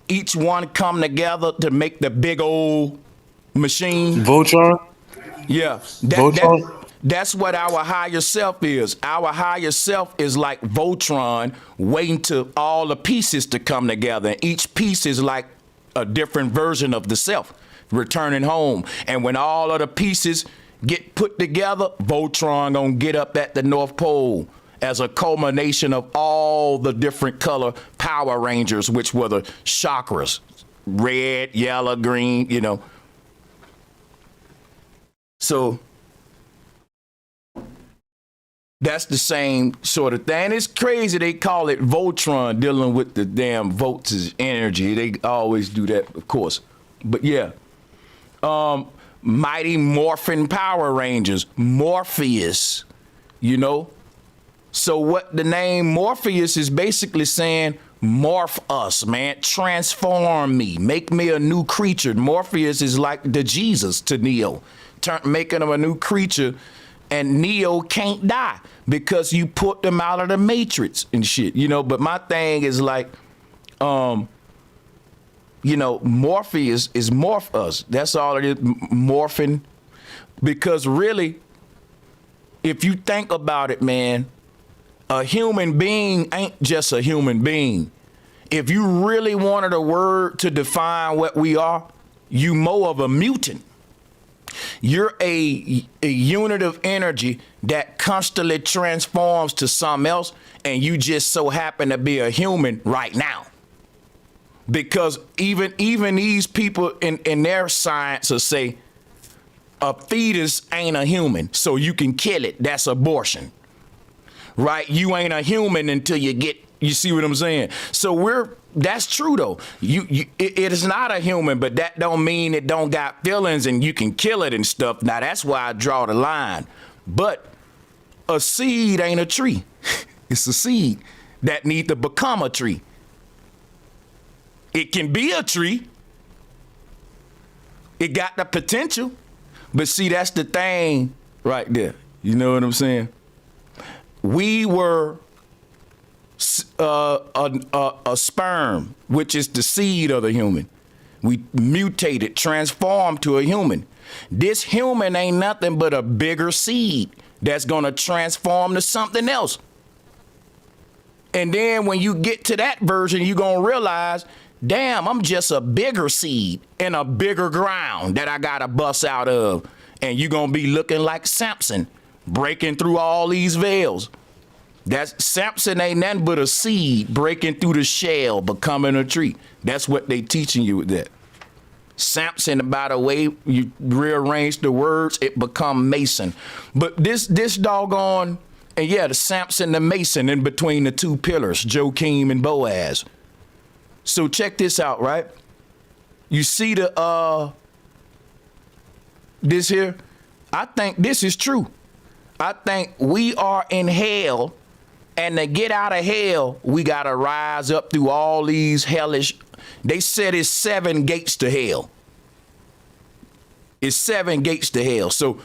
each one come together to make the big old machine. Voltron? Yeah. That's what our higher self is. Our higher self is like Voltron, waiting to all the pieces to come together. And each piece is like a different version of the self returning home. And when all of the pieces get put together, Voltron gonna get up at the North Pole as a culmination of all the different color Power Rangers, which were the chakras, red, yellow, green, you know. So that's the same sort of thing. It's crazy they call it Voltron, dealing with the damn voltage energy. They always do that, of course. But yeah. Mighty Morphin Power Rangers, Morpheus, you know? So what the name Morpheus is basically saying, morph us, man. Transform me. Make me a new creature. Morpheus is like the Jesus to Neo. Making him a new creature. And Neo can't die because you put them out of the Matrix and shit, you know. But my thing is like, you know, Morpheus is morph us. That's all it is, morphing. Because really, if you think about it, man, a human being ain't just a human being. If you really wanted a word to define what we are, you more of a mutant. You're a unit of energy that constantly transforms to something else, and you just so happen to be a human right now. Because even these people in their science will say a fetus ain't a human, so you can kill it. That's abortion, right? You ain't a human until you see what I'm saying? So that's true though. It is not a human, but that don't mean it don't got feelings and you can kill it and stuff. Now that's why I draw the line. But a seed ain't a tree. It's a seed that need to become a tree. It can be a tree. It got the potential. But see, that's the thing right there. You know what I'm saying? We were a sperm, which is the seed of the human. We mutated, transformed to a human. This human ain't nothing but a bigger seed that's gonna transform to something else. And then when you get to that version, you're gonna realize, damn, I'm just a bigger seed in a bigger ground that I gotta bust out of. And you're gonna be looking like Samson, breaking through all these veils. That's Samson ain't nothing but a seed breaking through the shell, becoming a tree. That's what they teaching you with that. Samson, by the way, you rearrange the words, it become Mason. But this doggone, and yeah, the Samson, the Mason in between the two pillars, Joachim and Boaz. So check this out, right? You see this here? I think this is true. I think we are in hell. And to get out of hell, we got to rise up through all these hellish. They said it's 7 gates to hell. It's 7 gates to hell. So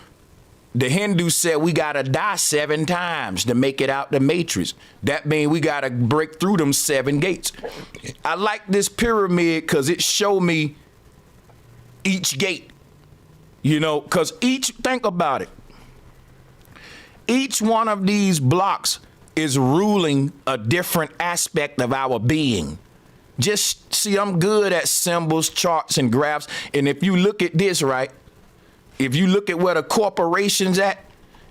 the Hindu said we got to die 7 times to make it out the matrix. That means we got to break through them 7 gates. I like this pyramid because it showed me each gate, you know, because think about it. Each one of these blocks is ruling a different aspect of our being. Just see, I'm good at symbols, charts, and graphs. And if you look at this, right, if you look at where the corporation's at,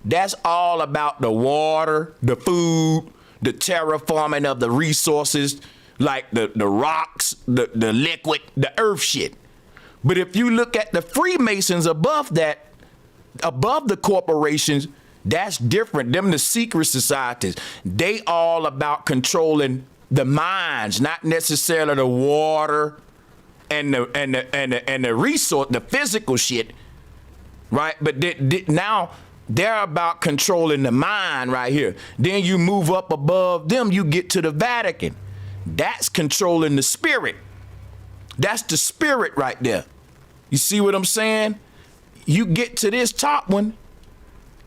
that's all about the water, the food, the terraforming of the resources, like the rocks, the liquid, the earth shit. But if you look at the Freemasons above that, above the corporations, that's different. Them the secret societies. They all about controlling the minds, not necessarily the water and the resource, the physical shit, right? But now They're about controlling the mind right here. Then you move up above them, you get to the Vatican. That's controlling the spirit. That's the spirit right there. You see what I'm saying? You get to this top one,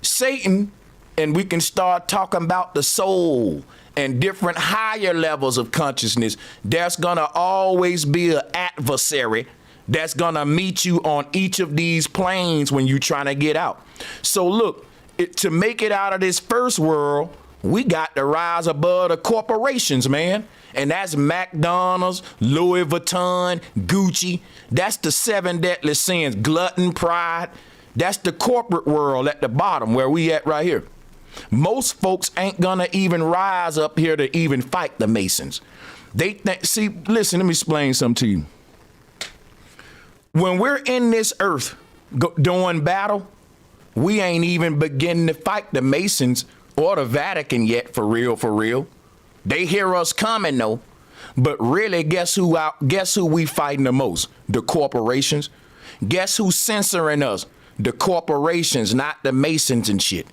Satan, and we can start talking about the soul and different higher levels of consciousness. There's gonna always be an adversary that's gonna meet you on each of these planes when you're trying to get out. So look, to make it out of this first world, we got to rise above the corporations, man. And that's McDonald's, Louis Vuitton, Gucci. That's the 7 deadly sins, glutton, pride. That's the corporate world at the bottom where we at right here. Most folks ain't gonna even rise up here to even fight the Masons. They think, see, listen, let me explain something to you. When we're in this earth doing battle, we ain't even beginning to fight the Masons or the Vatican yet, for real, for real. They hear us coming though, but really guess who we fighting the most? The corporations. Guess who's censoring us? The corporations, not the Masons and shit.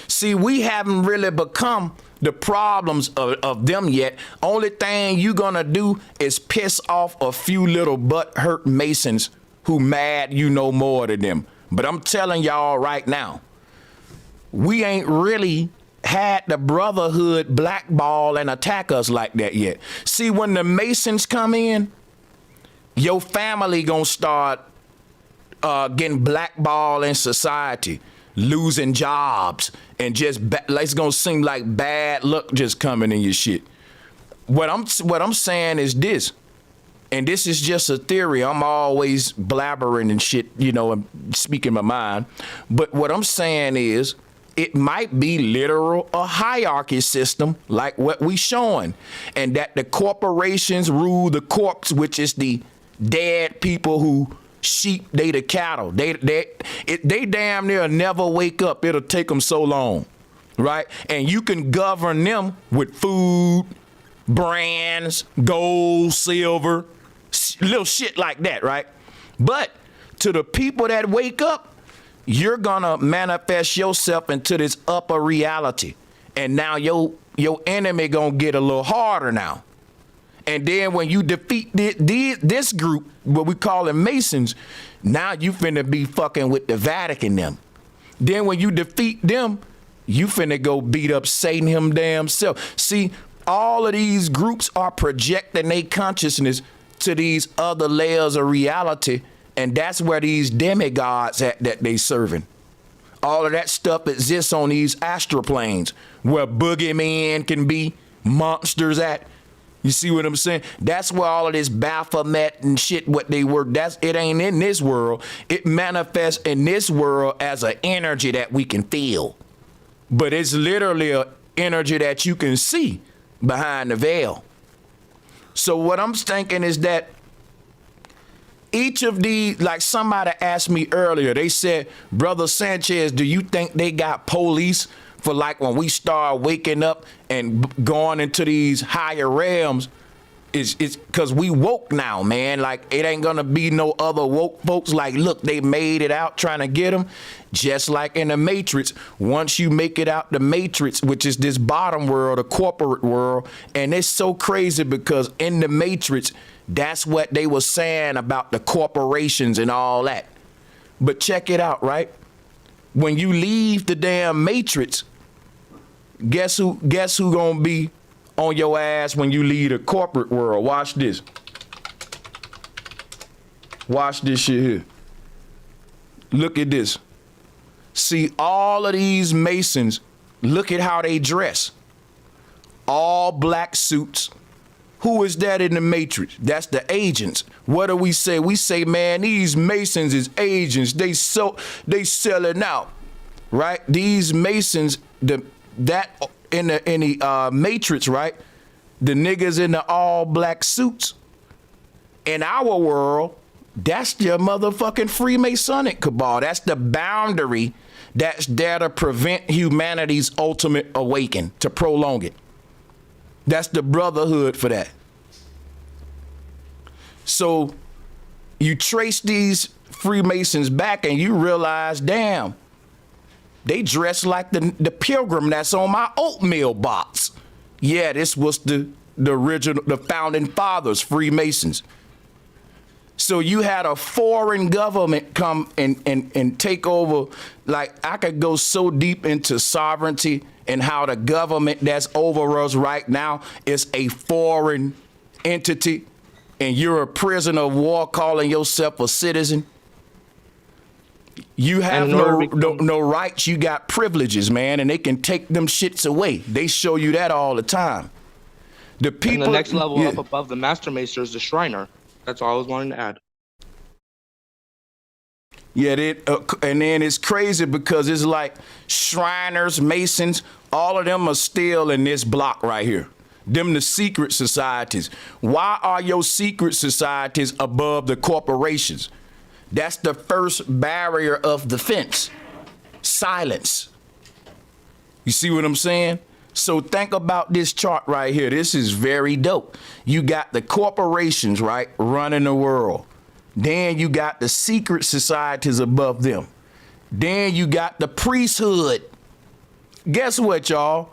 See, we haven't really become the problems of them yet. Only thing you gonna do is piss off a few little butt-hurt Masons who mad you know more than them. But I'm telling y'all right now, we ain't really had the brotherhood blackball and attack us like that yet. See, when the Masons come in, your family gonna start getting blackballed in society, losing jobs, and just it's gonna seem like bad luck just coming in your shit. What I'm saying is this, and this is just a theory. I'm always blabbering and shit, you know, and speaking my mind. But what I'm saying is, it might be literal a hierarchy system like what we showing, and that the corporations rule the corpse, which is the dead people who sheep, they the cattle. They damn near never wake up. It'll take them so long, right? And you can govern them with food, brands, gold, silver, little shit like that, right? But to the people that wake up, you're gonna manifest yourself into this upper reality. And now your enemy gonna get a little harder now. And then when you defeat this group, what we call them Masons, now you finna be fucking with the Vatican them. Then when you defeat them, you finna go beat up Satan him damn self. See, all of these groups are projecting their consciousness to these other layers of reality, and that's where these demigods at that they serving. All of that stuff exists on these astral planes where boogeymen can be, monsters at. You see what I'm saying? That's where all of this Baphomet and shit, what they were, it ain't in this world. It manifests in this world as an energy that we can feel. But it's literally an energy that you can see behind the veil. So what I'm thinking is that each of these, like somebody asked me earlier, they said, Brother Sanchez, do you think they got police for like when we start waking up and going into these higher realms? It's because we woke now, man. Like it ain't gonna be no other woke folks like, look, they made it out trying to get them. Just like in the Matrix, once you make it out the Matrix, which is this bottom world, the corporate world, and it's so crazy because in the Matrix, that's what they were saying about the corporations and all that. But check it out, right? When you leave the damn Matrix, guess who gonna be on your ass when you leave the corporate world? Watch this. Watch this shit here. Look at this. See, all of these Masons, look at how they dress. All black suits. Who is that in the Matrix? That's the agents. What do we say? We say, man, these Masons is agents. They selling out, right? These Masons, in the Matrix, right? The niggas in the all black suits. In our world, that's your motherfucking Freemasonic cabal. That's the boundary that's there to prevent humanity's ultimate awakening, to prolong it. That's the brotherhood for that. So you trace these Freemasons back and you realize, damn, They dress like the pilgrim that's on my oatmeal box. Yeah, this was the original, the founding fathers, Freemasons. So you had a foreign government come and take over. Like, I could go so deep into sovereignty and how the government that's over us right now is a foreign entity, and you're a prisoner of war calling yourself a citizen. You have no rights, you got privileges, man, and they can take them shits away. They show you that all the time. The people, and the next level up above the Master Maester is the Shriner. That's all I was wanting to add. Yeah, and then it's crazy because it's like Shriners, Masons, all of them are still in this block right here. Them the secret societies. Why are your secret societies above the corporations? That's the first barrier of defense. Silence. You see what I'm saying? So think about this chart right here. This is very dope. You got the corporations, right, running the world. Then you got the secret societies above them. Then you got the priesthood. Guess what, y'all?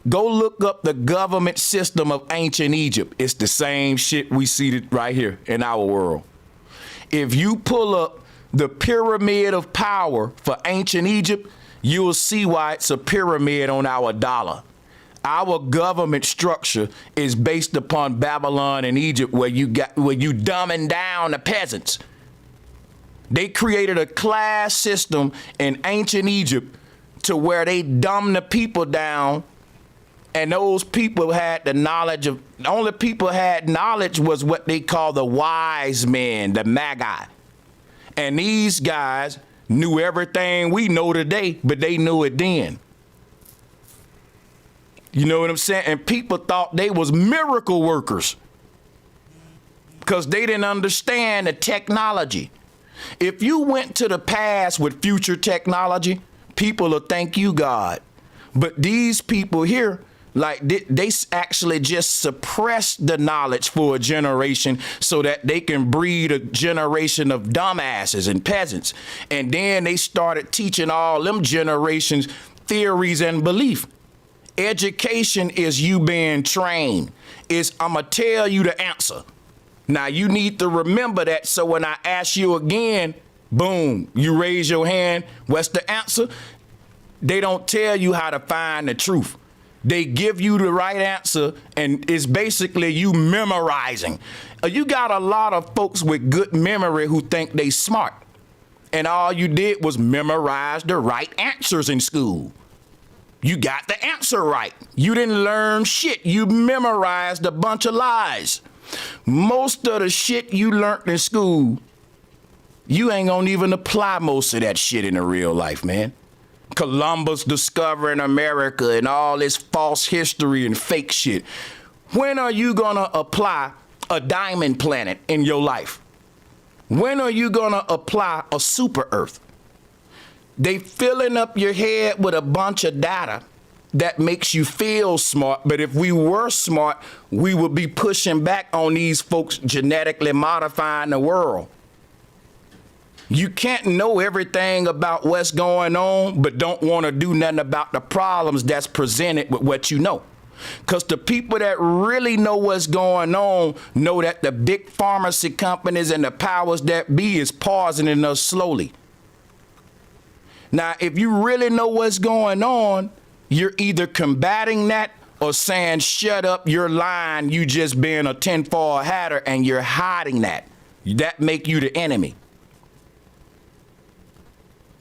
Go look up the government system of ancient Egypt. It's the same shit we see right here in our world. If you pull up the pyramid of power for ancient Egypt, you'll see why it's a pyramid on our dollar. Our government structure is based upon Babylon and Egypt, where you dumbing down the peasants. They created a class system in ancient Egypt to where they dumb the people down, and those people had the knowledge of, the only people had knowledge was what they call the wise men, the magi. And these guys knew everything we know today, but they knew it then. You know what I'm saying? And people thought they was miracle workers because they didn't understand the technology. If you went to the past with future technology, people will thank you, God. But these people here, like, they actually just suppress the knowledge for a generation so that they can breed a generation of dumbasses and peasants. And then they started teaching all them generations theories and belief. Education is you being trained. I'm going to tell you the answer. Now, you need to remember that, so when I ask you again, boom, you raise your hand. What's the answer? They don't tell you how to find the truth. They give you the right answer, and it's basically you memorizing. You got a lot of folks with good memory who think they smart, and all you did was memorize the right answers in school. You got the answer right. You didn't learn shit. You memorized a bunch of lies. Most of the shit you learned in school, you ain't gonna even apply most of that shit in the real life, man. Columbus discovering America and all this false history and fake shit. When are you gonna apply a diamond planet in your life? When are you gonna apply a super Earth? They filling up your head with a bunch of data that makes you feel smart. But if we were smart, we would be pushing back on these folks genetically modifying the world. You can't know everything about what's going on, but don't want to do nothing about the problems that's presented with what you know. Because the people that really know what's going on know that the big pharmacy companies and the powers that be is poisoning us slowly. Now, if you really know what's going on, you're either combating that or saying, shut up, you're lying, you just being a tinfoil hatter, and you're hiding that. That make you the enemy.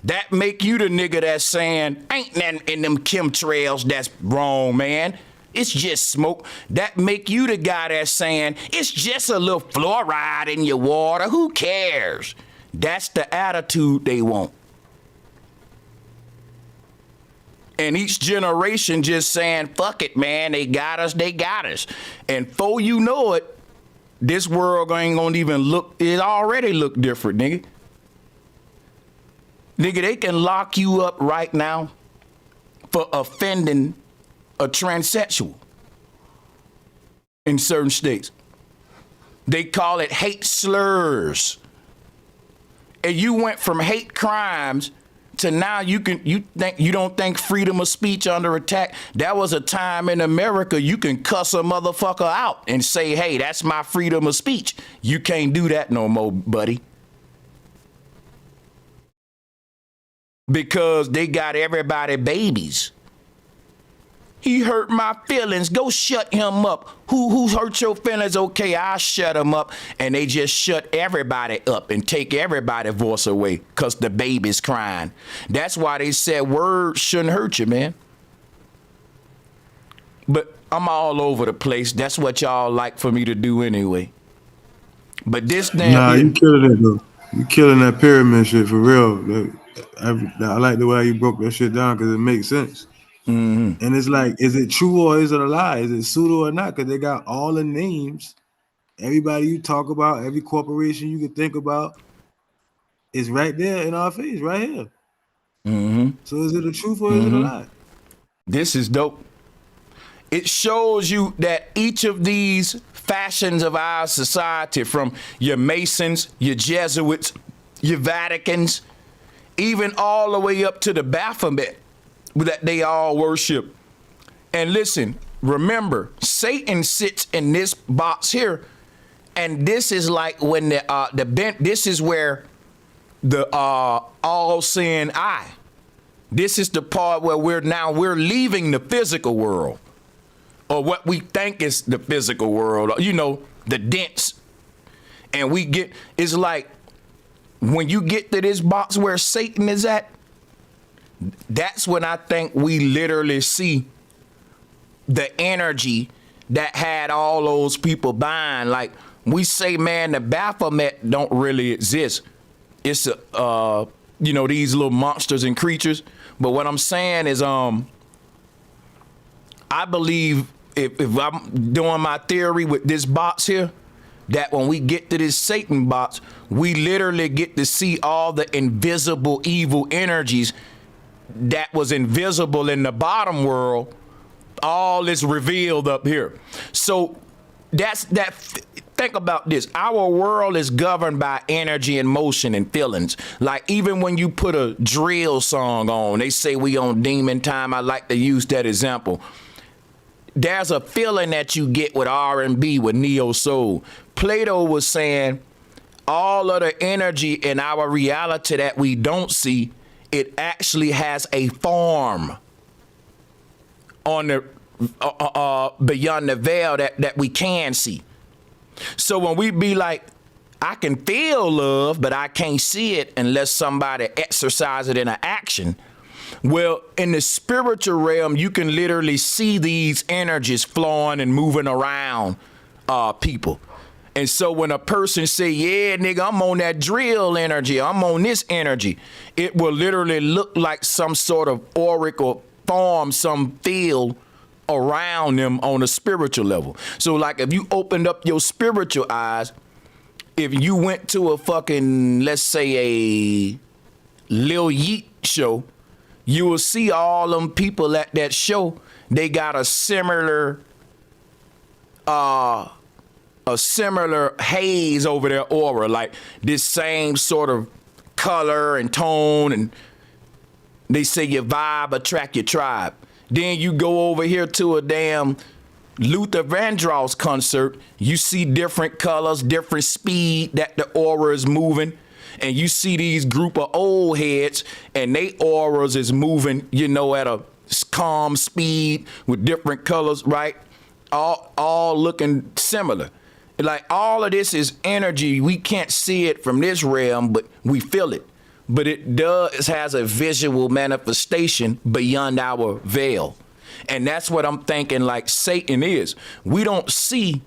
That make you the nigga that's saying, ain't nothing in them chemtrails that's wrong, man. It's just smoke. That make you the guy that's saying, it's just a little fluoride in your water, who cares? That's the attitude they want. And each generation just saying, fuck it, man, they got us. And before you know it, this world ain't gonna even look, it already look different, nigga. Nigga, they can lock you up right now for offending a transsexual in certain states. They call it hate slurs. And you went from hate crimes to now you don't think freedom of speech under attack. That was a time in America you can cuss a motherfucker out and say, hey, that's my freedom of speech. You can't do that no more, buddy. Because they got everybody babies. He hurt my feelings. Go shut him up. Who hurt your feelings? Okay, I'll shut him up. And they just shut everybody up and take everybody's voice away because the baby's crying. That's why they said words shouldn't hurt you, man. But I'm all over the place. That's what y'all like for me to do anyway. But this damn... Nah, you killing it, though. You killing that pyramid shit for real. I like the way you broke that shit down because it makes sense. And it's like, is it true or is it a lie? Is it pseudo or not? Because they got all the names. Everybody you talk about, every corporation you can think about is right there in our face, right here. So is it a truth or is it a lie? This is dope. It shows you that each of these fashions of our society, from your Masons, your Jesuits, your Vaticans, even all the way up to the Baphomet, that they all worship. And listen, remember, Satan sits in this box here, and this is like when this is where the all-seeing eye. This is the part where we're leaving the physical world, or what we think is the physical world, you know, the dense. And it's like when you get to this box where Satan is at, that's when I think we literally see the energy that had all those people buying. Like we say, man, the Baphomet don't really exist. It's these little monsters and creatures. But what I'm saying is, I believe if I'm doing my theory with this box here, that when we get to this Satan box, we literally get to see all the invisible evil energies that was invisible in the bottom world. All is revealed up here. So think about this. Our world is governed by energy and motion and feelings. Like even when you put a drill song on, they say we on demon time. I like to use that example. There's a feeling that you get with R&B, with neo soul. Plato was saying all of the energy in our reality that we don't see, it actually has a form on the beyond the veil that we can see. So when we be like, I can feel love, but I can't see it unless somebody exercises it in an action. Well, in the spiritual realm, you can literally see these energies flowing and moving around people. And so when a person say, yeah, nigga, I'm on that drill energy, I'm on this energy, it will literally look like some sort of auric or form, some field around them on a spiritual level. So like if you opened up your spiritual eyes, if you went to a fucking, let's say a Lil Yeet show, you will see all them people at that show. They got a similar haze over their aura, like this same sort of color and tone. And they say your vibe attract your tribe. Then you go over here to a damn Luther Vandross concert. You see different colors, different speed that the aura is moving. And you see these group of old heads and they auras is moving, you know, at a calm speed with different colors, right? All looking similar. Like all of this is energy. We can't see it from this realm, but we feel it. But it has a visual manifestation beyond our veil. And that's what I'm thinking like Satan is. We don't see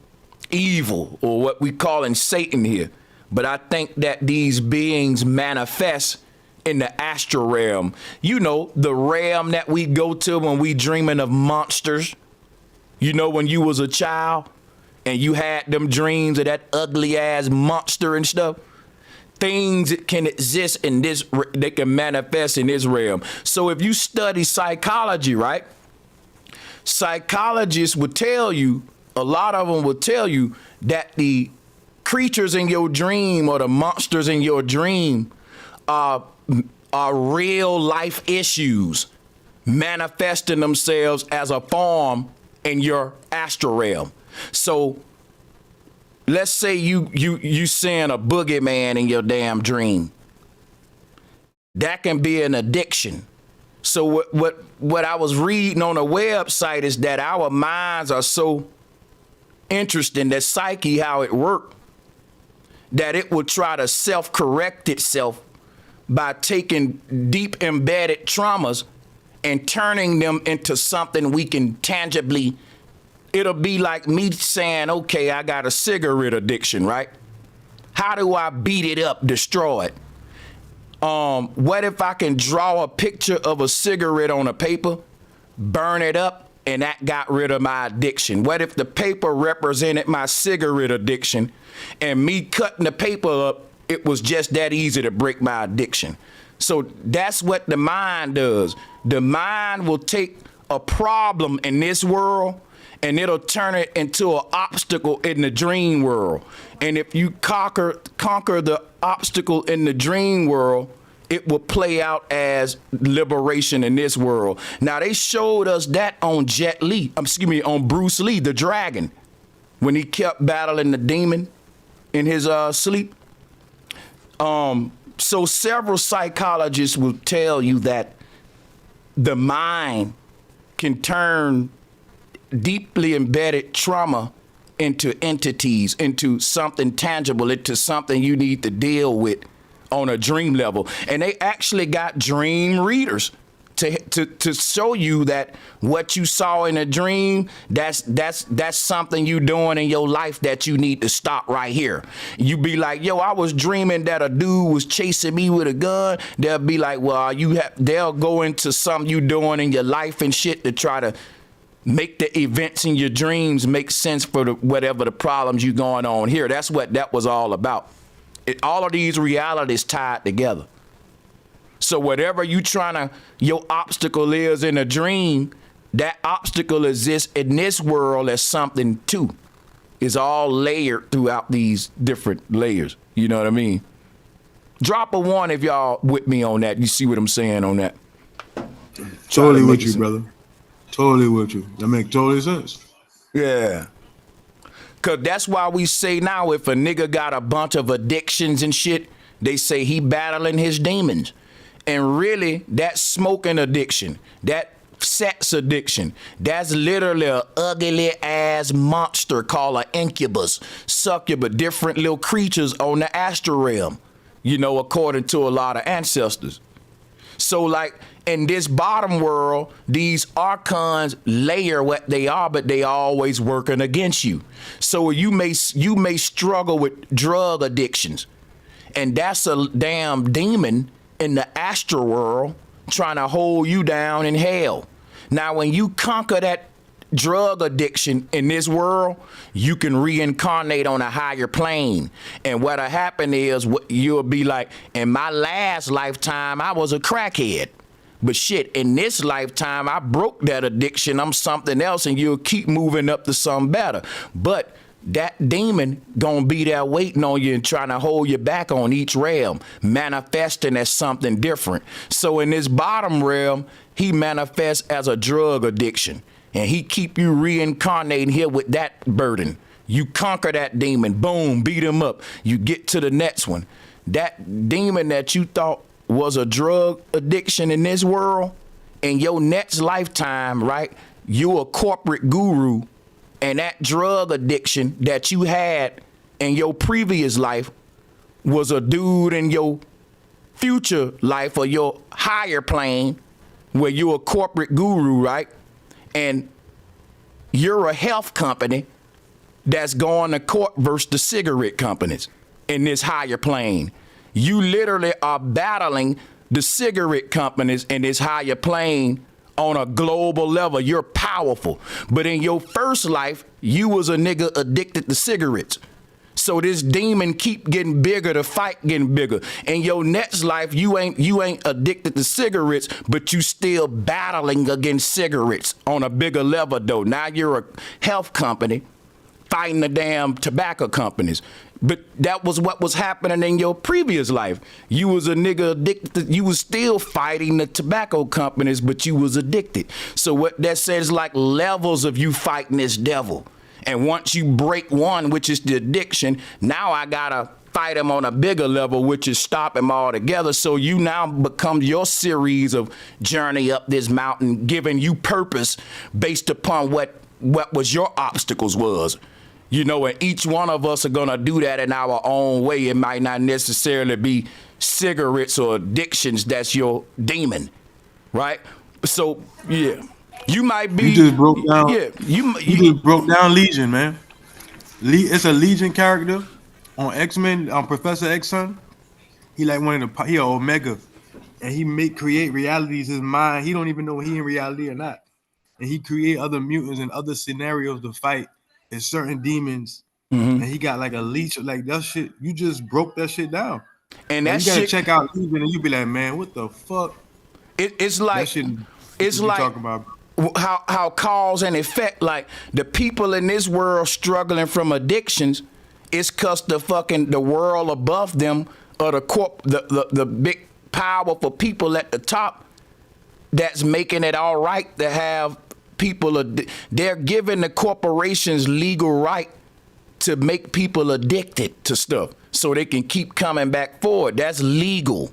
evil or what we call in Satan here. But I think that these beings manifest in the astral realm. You know, the realm that we go to when we dreaming of monsters. You know, when you was a child and you had them dreams of that ugly ass monster and stuff. Things that can exist in this, they can manifest in this realm. So if you study psychology, right? Psychologists would tell you, a lot of them would tell you that the creatures in your dream or the monsters in your dream are are real life issues manifesting themselves as a form in your astral realm. So let's say you seeing a boogeyman in your damn dream. That can be an addiction. So what I was reading on a website is that our minds are so interesting, that psyche, how it works, that it will try to self-correct itself by taking deep embedded traumas and turning them into something we can tangibly. It'll be like me saying, okay, I got a cigarette addiction, right? How do I beat it up, destroy it? What if I can draw a picture of a cigarette on a paper, burn it up, and that got rid of my addiction? What if the paper represented my cigarette addiction, and me cutting the paper up, it was just that easy to break my addiction? So that's what the mind does. The mind will take a problem in this world and it'll turn it into an obstacle in the dream world. And if you conquer the obstacle in the dream world, it will play out as liberation in this world. Now, they showed us that on on Bruce Lee, the dragon, when he kept battling the demon in his sleep. So several psychologists will tell you that the mind can turn deeply embedded trauma into entities, into something tangible, into something you need to deal with on a dream level. And they actually got dream readers to show you that what you saw in a dream, that's something you doing in your life that you need to stop right here. You be like, yo, I was dreaming that a dude was chasing me with a gun. They'll be like, well, they'll go into something you doing in your life and shit to try to make the events in your dreams make sense for whatever the problems you going on here. That's what that was all about. All of these realities tied together. So whatever your obstacle is in a dream, that obstacle exists in this world as something too. It's all layered throughout these different layers. You know what I mean? Drop a 1 if y'all with me on that. You see what I'm saying on that? Totally with you, brother. Totally with you. That makes totally sense. Yeah. Cause that's why we say now, if a nigga got a bunch of addictions and shit, they say he battling his demons. And really, that smoking addiction, that sex addiction, that's literally an ugly ass monster called an incubus, succubus, different little creatures on the astral realm, according to a lot of ancestors. So like in this bottom world, these archons layer what they are, but they always working against you. So you may struggle with drug addictions, and that's a damn demon in the astral world trying to hold you down in hell. Now, when you conquer that drug addiction in this world, you can reincarnate on a higher plane. And what'll happen is you'll be like, in my last lifetime, I was a crackhead. But shit, in this lifetime, I broke that addiction. I'm something else, and you'll keep moving up to something better. But that demon gonna be there waiting on you and trying to hold you back on each realm, manifesting as something different. So in this bottom realm, he manifests as a drug addiction, and he keep you reincarnating here with that burden. You conquer that demon, boom, beat him up. You get to the next one. That demon that you thought was a drug addiction in this world, in your next lifetime, right? You a corporate guru. And that drug addiction that you had in your previous life was a dude in your future life or your higher plane where you're a corporate guru, right? And you're a health company that's going to court versus the cigarette companies in this higher plane. You literally are battling the cigarette companies in this higher plane on a global level. You're powerful. But in your first life, you was a nigga addicted to cigarettes. So this demon keep getting bigger, the fight getting bigger. In your next life, you ain't addicted to cigarettes, but you still battling against cigarettes on a bigger level though. Now you're a health company fighting the damn tobacco companies. But that was what was happening in your previous life. You was a nigga addicted. You was still fighting the tobacco companies, but you was addicted. So what that says, like levels of you fighting this devil. And once you break one, which is the addiction, now I gotta fight him on a bigger level, which is stop him altogether. So you now become your series of journey up this mountain, giving you purpose based upon what was your obstacles was. You know, and each one of us are going to do that in our own way. It might not necessarily be cigarettes or addictions that's your demon, right? So, yeah, you might be. You just broke down. Yeah, you just broke down Legion, man. It's a Legion character on X-Men, on Professor X-Son. He like one of the, he a Omega, and he create realities. His mind, he don't even know he in reality or not. And he create other mutants and other scenarios to fight. And certain demons, and he got like a leech, like that shit. You just broke that shit down, and that you gotta shit, check out Legion, and you be like, man, what the fuck? It's like that shit, it's like talking about how cause and effect. Like the people in this world struggling from addictions, it's cause the world above them or the big powerful people at the top that's making it all right to have. People they're giving the corporations legal right to make people addicted to stuff so they can keep coming back forward. That's legal.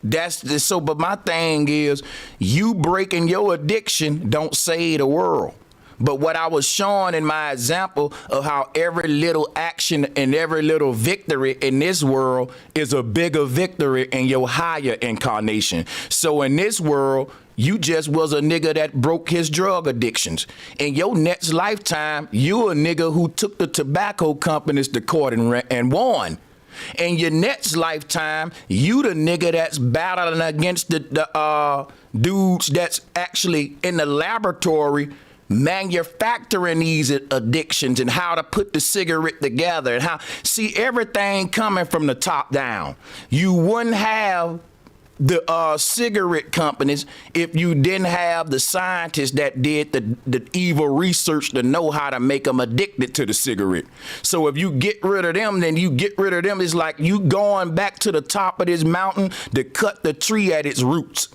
But my thing is, you breaking your addiction don't save the world. But what I was showing in my example of how every little action and every little victory in this world is a bigger victory in your higher incarnation. So in this world, you just was a nigga that broke his drug addictions. In your next lifetime, you a nigga who took the tobacco companies to court and won. In your next lifetime, you the nigga that's battling against the dudes that's actually in the laboratory manufacturing these addictions and how to put the cigarette together and how, see everything coming from the top down. You wouldn't have the cigarette companies if you didn't have the scientists that did the evil research to know how to make them addicted to the cigarette. So if you get rid of them, then you get rid of them. It's like you going back to the top of this mountain to cut the tree at its roots.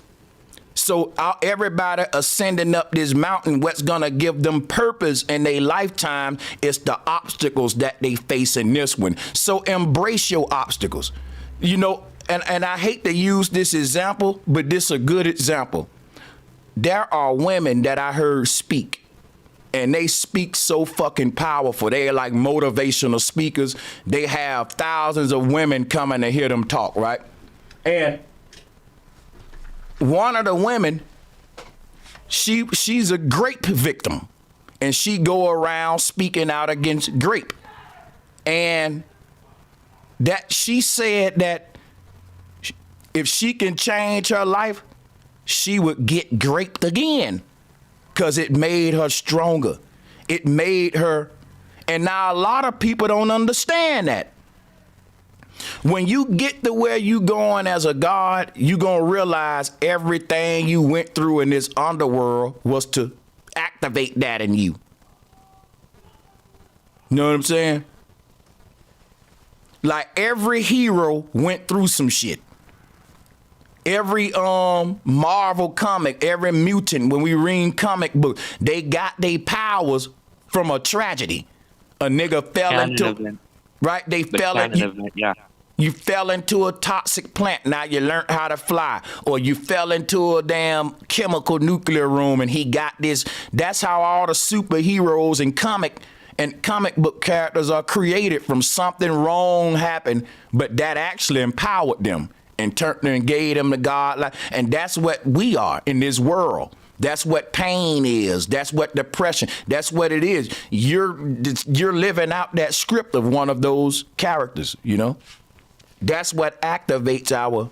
So everybody ascending up this mountain, what's going to give them purpose in their lifetime is the obstacles that they face in this one. So embrace your obstacles. You know, and I hate to use this example, but this is a good example. There are women that I heard speak, and they speak so fucking powerful. They're like motivational speakers. They have thousands of women coming to hear them talk, right? And one of the women, she's a grape victim, and she go around speaking out against grape. And that she said that if she can change her life, she would get graped again because it made her stronger. It made her, and now a lot of people don't understand that. When you get to where you going as a god, you gonna realize everything you went through in this underworld was to activate that in you. You know what I'm saying? Like every hero went through some shit. Every Marvel comic, every mutant, when we read comic book, they got their powers from a tragedy. A nigga fell into, right? They fell into, yeah. You fell into a toxic plant. Now you learned how to fly. Or you fell into a damn chemical nuclear room and he got this. That's how all the superheroes and comic book characters are created. From something wrong happened, but that actually empowered them and turned and gave them the God. And that's what we are in this world. That's what pain is. That's what depression. That's what it is. You're living out that script of one of those characters, you know? That's what activates our,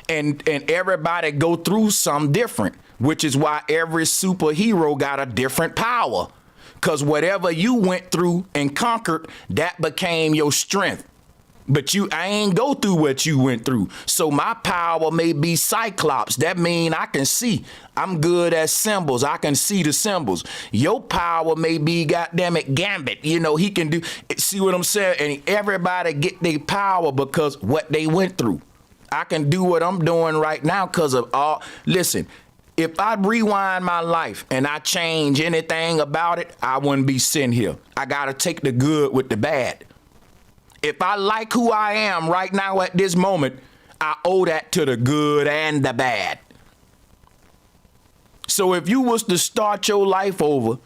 and everybody go through some different, which is why every superhero got a different power. Because whatever you went through and conquered, that became your strength. But I ain't go through what you went through. So my power may be Cyclops. That mean I can see. I'm good at symbols. I can see the symbols. Your power may be, goddamn it, Gambit. You know, he can do, see what I'm saying? And everybody get their power because what they went through. I can do what I'm doing right now because of all, listen, if I rewind my life and I change anything about it, I wouldn't be sitting here. I got to take the good with the bad. If I like who I am right now at this moment, I owe that to the good and the bad. So if you was to start your life over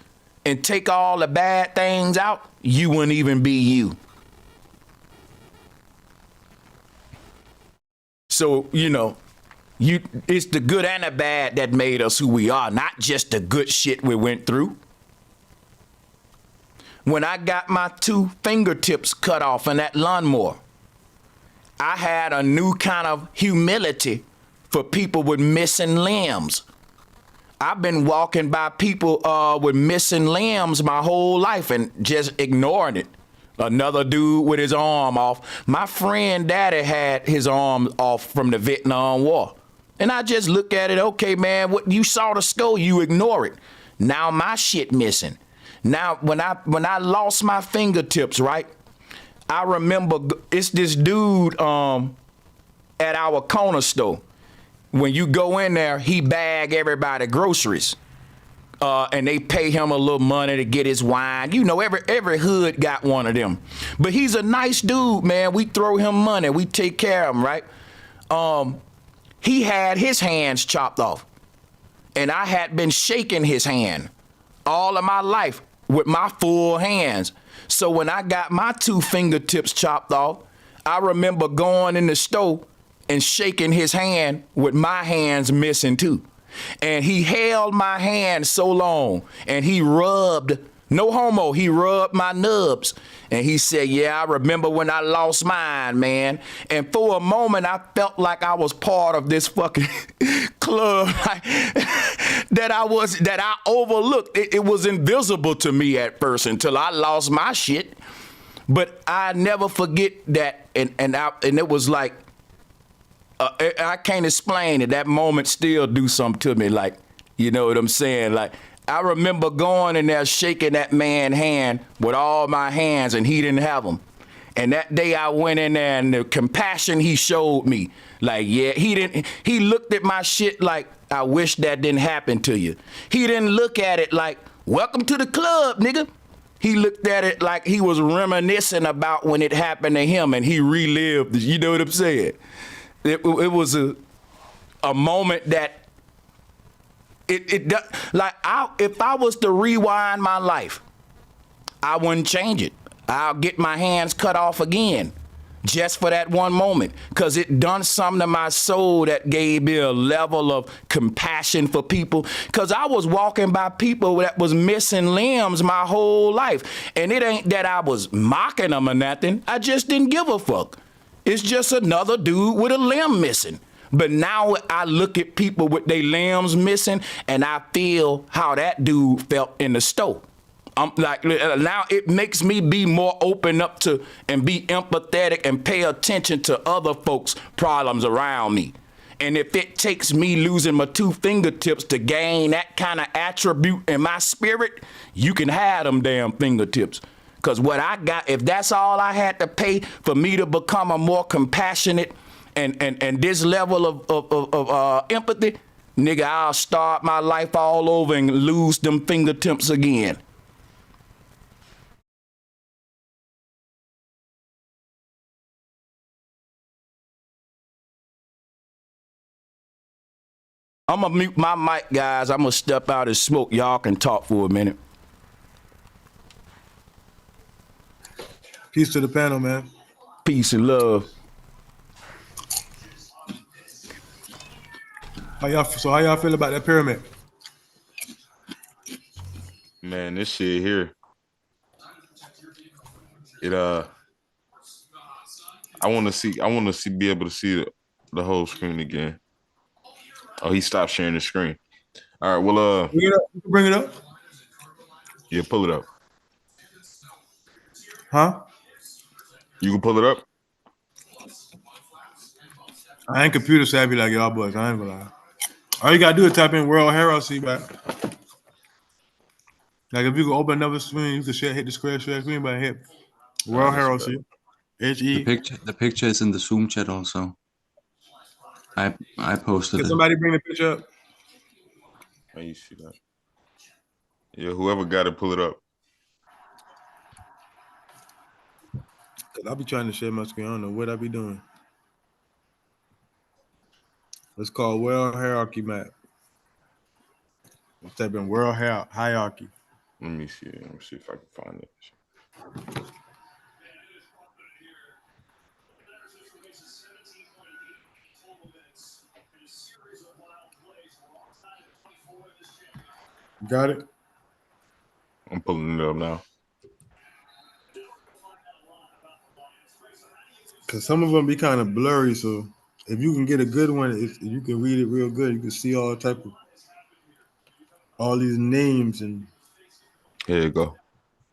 and take all the bad things out, you wouldn't even be you. So, you know, it's the good and the bad that made us who we are, not just the good shit we went through. When I got my 2 fingertips cut off in that lawnmower, I had a new kind of humility for people with missing limbs. I've been walking by people with missing limbs my whole life and just ignoring it. Another dude with his arm off. My friend daddy had his arm off from the Vietnam War. And I just look at it, okay, man, what you saw the skull, you ignore it. Now my shit missing. Now, when I lost my fingertips, right, I remember it's this dude at our corner store. When you go in there, he bag everybody groceries. And they pay him a little money to get his wine. You know, every hood got one of them. But he's a nice dude, man. We throw him money. We take care of him, right? He had his hands chopped off. And I had been shaking his hand all of my life with my full hands. So when I got my 2 fingertips chopped off, I remember going in the store and shaking his hand with my hands missing too. And he held my hand so long and he rubbed, no homo, he rubbed my nubs. And he said, yeah, I remember when I lost mine, man. And for a moment, I felt like I was part of this fucking club that I overlooked. It was invisible to me at first until I lost my shit. But I never forget that. And it was like, I can't explain it. That moment still do something to me. Like, you know what I'm saying? Like, I remember going in there shaking that man's hand with all my hands and he didn't have them. And that day I went in there and the compassion he showed me, like, yeah, he looked at my shit like, I wish that didn't happen to you. He didn't look at it like, welcome to the club, nigga. He looked at it like he was reminiscing about when it happened to him and he relived, you know what I'm saying? It was a moment that if I was to rewind my life, I wouldn't change it. I'll get my hands cut off again just for that one moment because it done something to my soul that gave me a level of compassion for people because I was walking by people that was missing limbs my whole life. And it ain't that I was mocking them or nothing. I just didn't give a fuck. It's just another dude with a limb missing. But now I look at people with their limbs missing and I feel how that dude felt in the store. I'm like, now it makes me be more open up to and be empathetic and pay attention to other folks' problems around me. And if it takes me losing my 2 fingertips to gain that kind of attribute in my spirit, you can have them damn fingertips. Because what I got, if that's all I had to pay for me to become a more compassionate and this level of empathy, nigga, I'll start my life all over and lose them fingertips again. I'm gonna mute my mic, guys. I'm gonna step out and smoke. Y'all can talk for a minute. Peace to the panel, man. Peace and love. How y'all feel about that pyramid? Man, this shit here. I want to be able to see the whole screen again. Oh, he stopped sharing the screen. All right, well, bring it up. Yeah, pull it up. Huh? You can pull it up? I ain't computer savvy like y'all boys. I ain't gonna lie. All you gotta do is type in World Heraldry, man. Like if you can open another screen, you can hit the share screen, but hit World Heraldry. HE. The picture is in the Zoom chat also. I posted it. Can somebody bring the picture up? How you see that? Yeah, whoever got it, pull it up. Cause I'll be trying to share my screen. I don't know what I be doing. It's called World Hierarchy Map. Let's type in World Hierarchy. Let me see. Let me see if I can find it. Got it? I'm pulling it up now. Cause some of them be kind of blurry, so if you can get a good one, if you can read it real good, you can see all type of all these names and Here you go.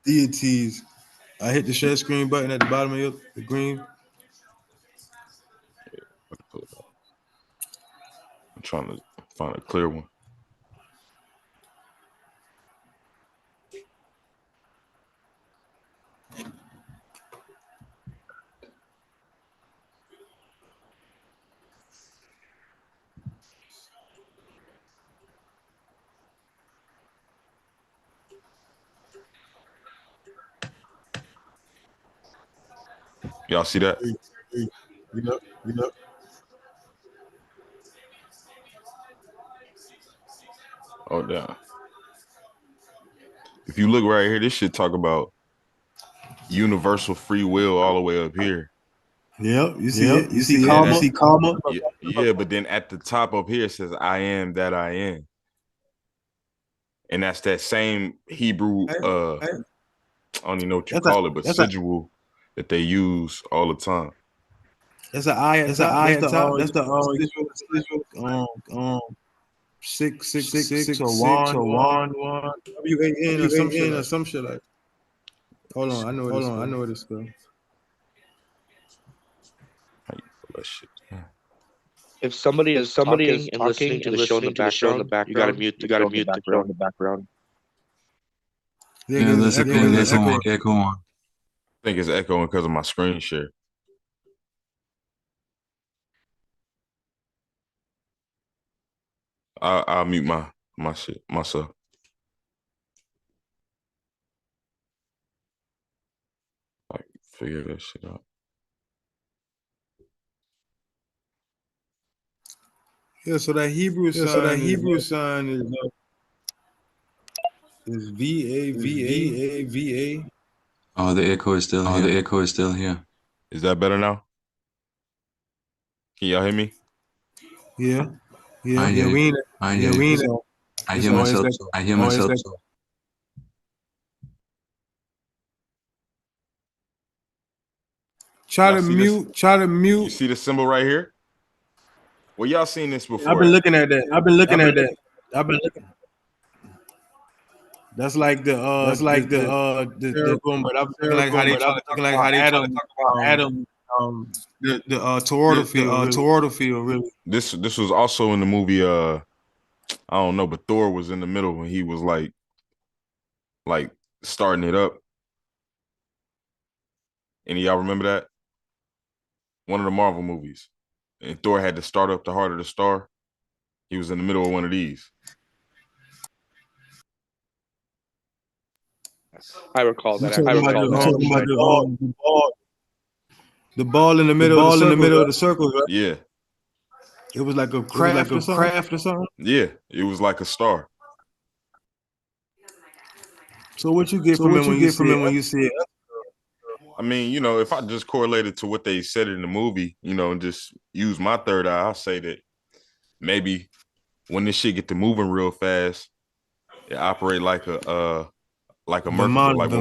deities. I hit the share screen button at the bottom of the green. Pull it up. I'm trying to find a clear one. Y'all see that? Yep. Oh, damn. If you look right here, this shit talk about universal free will all the way up here. Yep, you see it. You see karma. You see karma. Yeah, but then at the top up here it says, I am that I am. And that's that same Hebrew, I don't even know what you call it, but sigil that they use all the time. That's an eye at top. That's the 666 or one. WAN or some shit like. Hold on, I know what it's called. How you pull that shit? If somebody is talking and listening to the show in the background, you gotta mute the show in the background. Yeah, there's an echo on. I think it's echoing because of my screen share. I'll mute my shit myself. Like figure that shit out. Yeah, so that Hebrew sign is VA. Oh, the echo is still here. Is that better now? Can y'all hear me? Yeah. I hear myself. I hear myself. Try to mute. You see the symbol right here? Well, y'all seen this before. I've been looking at that. I've been looking. That's like the but I'm thinking like how they talk about Adam. The toroidal field, really. This was also in the movie. I don't know, but Thor was in the middle when he was like starting it up. Any of y'all remember that? One of the Marvel movies, and Thor had to start up the Heart of the Star. He was in the middle of one of these. I recall that. The ball in the middle of the circle, right? Yeah. It was like a craft or something? Yeah, it was like a star. So what you get from it when you see it? I mean, you know, if I just correlate it to what they said in the movie, you know, and just use my third eye, I'll say that maybe when this shit get to moving real fast, it operate like a Merkaba, like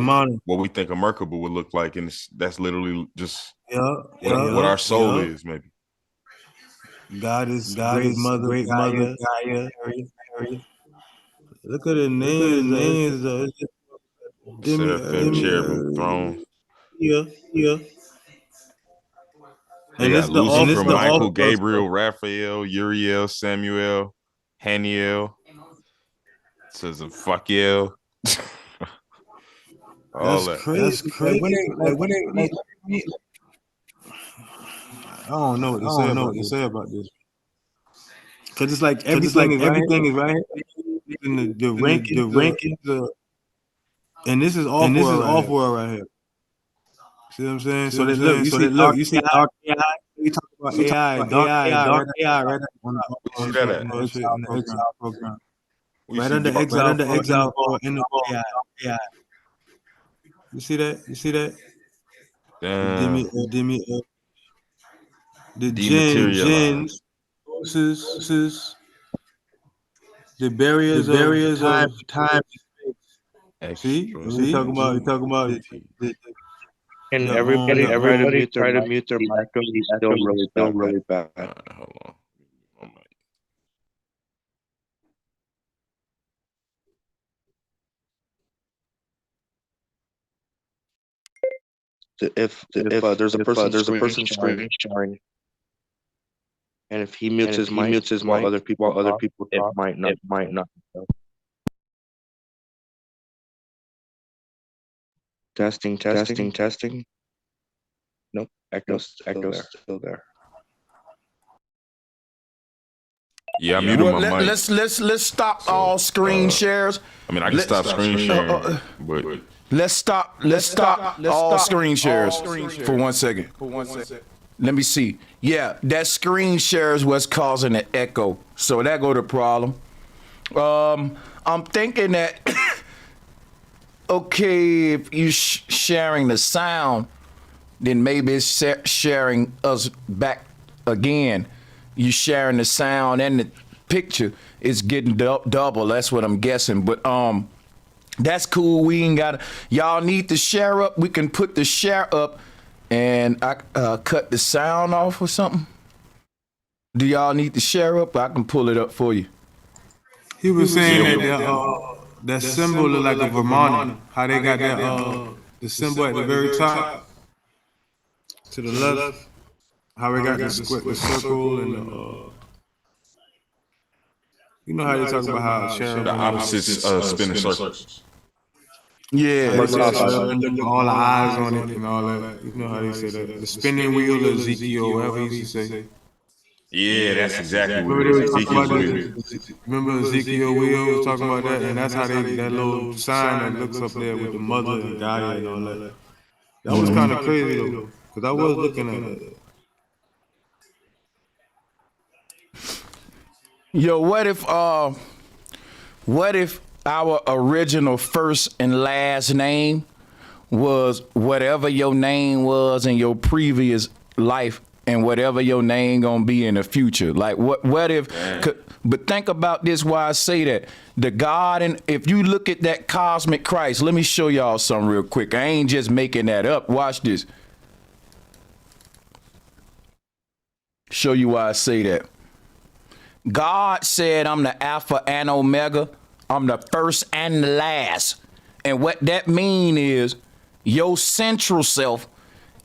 what we think a Merkaba would look like, and that's literally just what our soul is, maybe. God is great mother, Gaia. Look at the names. Seraphim, cherubim, throne. Yeah. They got Lucifer, Michael, Gabriel, Raphael, Uriel, Samuel, Haniel. Says a fuck yeah. All that. That's crazy. I don't know what to say about this. Cause it's like everything is right here. And the rankings, and this is off world right here. See what I'm saying? So that look, you see dark AI. We talk about AI, dark AI, right See that at? Program. Right under exile or in the AI. You see that? The jinns, the barriers of time and space. See? We talking about and everybody try to mute their mic. It's still really bad. Hold on. If there's a person screen sharing, and if he mutes his mic while other people talk, it might not. Testing. Nope, echo's still there. Yeah, I muted my mic. Let's stop all screen shares. I mean, I can stop screen sharing, but let's stop all screen shares for 1 second. Let me see. Yeah, that screen share is what's causing the echo. So that go to problem. I'm thinking that okay, if you sharing the sound, then maybe it's sharing us back again. You sharing the sound and the picture, it's getting double. That's what I'm guessing. But that's cool. We ain't got y'all need to share up. We can put the share up and I cut the sound off or something. Do y'all need to share up? I can pull it up for you. He was saying that symbol look like a Vermont. How they got that the symbol at the very top to the left. How we got the circle and you know how they talk about how sharing the opposites spin in circles. Yeah, all the eyes on it and all that. You know how they say that. The spinning wheel of Ezekiel, whatever he used to say. Yeah, that's exactly what it is. Ezekiel's wheel. Remember Ezekiel wheel was talking about that, and that's how that little sign that looks up there with the mother and Gaia and all that. That was kind of crazy though, because I was looking at it. Yo, what if our original first and last name was whatever your name was in your previous life and whatever your name gonna be in the future? Like what if, but think about this why I say that. The God, and if you look at that cosmic Christ, let me show y'all something real quick. I ain't just making that up. Watch this. Show you why I say that. God said, I'm the Alpha and Omega. I'm the first and the last. And what that mean is your central self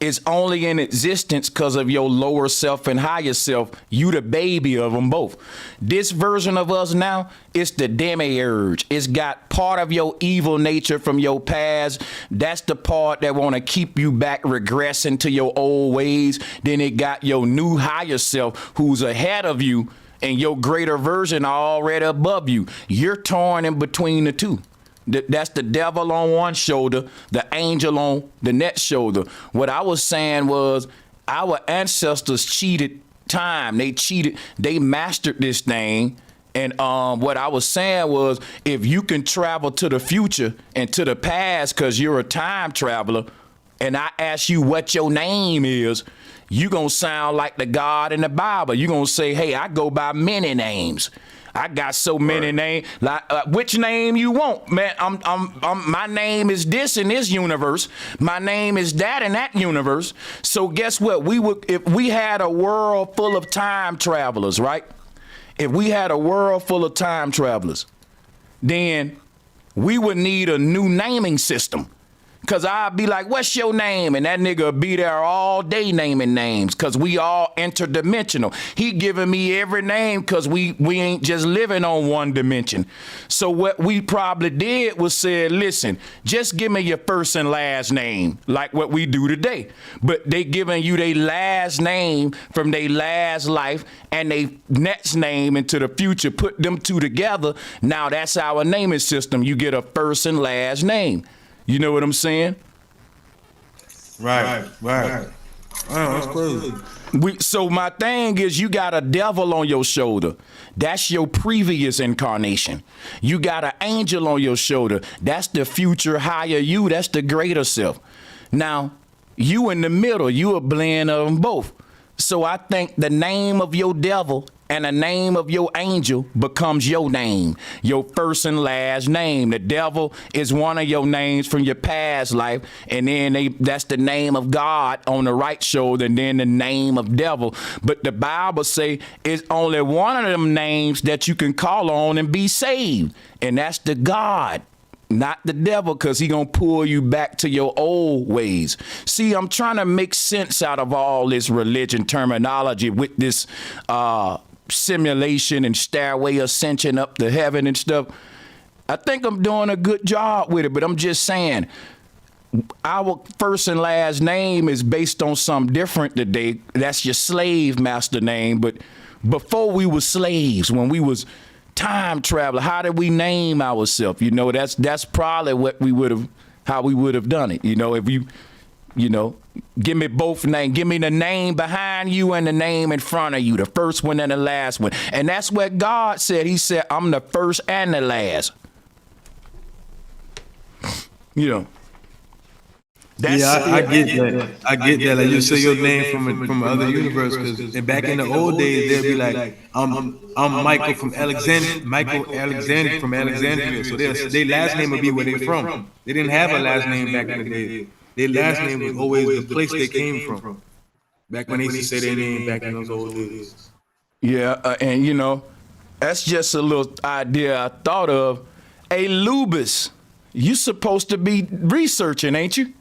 is only in existence because of your lower self and higher self. You the baby of them both. This version of us now, it's the demiurge. It's got part of your evil nature from your past. That's the part that want to keep you back regressing to your old ways. Then it got your new higher self who's ahead of you, and your greater version already above you. You're torn in between the two. That's the devil on one shoulder, the angel on the next shoulder. What I was saying was our ancestors cheated time. They mastered this thing. And what I was saying was if you can travel to the future and to the past because you're a time traveler, and I ask you what your name is, you gonna sound like the God in the Bible. You gonna say, hey, I go by many names. I got so many names. Like, which name you want, man? My name is this in this universe. My name is that in that universe. So guess what? If we had a world full of time travelers, right? If we had a world full of time travelers, then we would need a new naming system. Cause I'll be like, what's your name? And that nigga be there all day naming names. Cause we all interdimensional. He giving me every name cause we ain't just living on one dimension. So what we probably did was said, listen, just give me your first and last name, like what we do today. But they giving you their last name from their last life and they next name into the future, put them two together. Now that's our naming system. You get a first and last name. You know what I'm saying? Right. Oh, that's crazy. So my thing is, you got a devil on your shoulder. That's your previous incarnation. You got an angel on your shoulder. That's the future higher you. That's the greater self. Now, you in the middle. You a blend of them both. So I think the name of your devil and the name of your angel becomes your name, your first and last name. The devil is one of your names from your past life, and then that's the name of God on the right shoulder, and then the name of devil. But the Bible say it's only one of them names that you can call on and be saved, and that's the God. Not the devil, because he gonna pull you back to your old ways. See, I'm trying to make sense out of all this religion terminology with this simulation and stairway ascension up to heaven and stuff. I think I'm doing a good job with it, but I'm just saying our first and last name is based on something different today. That's your slave master name. But before we were slaves, when we was time traveler, how did we name ourselves? You know, that's probably what we would have, how we would have done it. You know, if you know, give me both names. Give me the name behind you and the name in front of you, the first one and the last one. And that's what God said. He said, I'm the first and the last. You know. That's, yeah, I get that. I get that. Like you say your name from another universe, because back in the old days they'll be like, I'm Michael from Alexandria, from Alexandria. So their last name would be where they're from. They didn't have a last name back in the day. Their last name was always the place they came from. Back when they used to say their name back in those old days. Yeah, and you know, that's just a little idea I thought of. Hey, Lubis, you supposed to be researching, ain't you?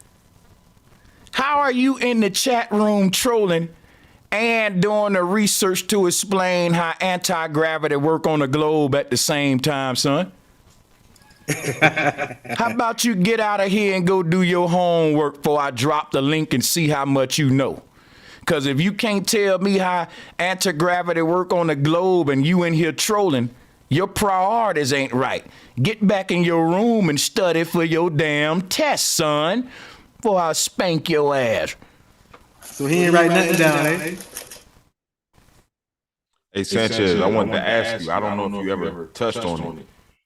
How are you in the chat room trolling and doing the research to explain how anti-gravity work on the globe at the same time, son? How about you get out of here and go do your homework before I drop the link and see how much you know? Because if you can't tell me how anti-gravity work on the globe and you in here trolling, your priorities ain't right. Get back in your room and study for your damn test, son, before I spank your ass. So he ain't write nothing down, eh? Hey, Sanchez, I wanted to ask you, I don't know if you ever touched on it,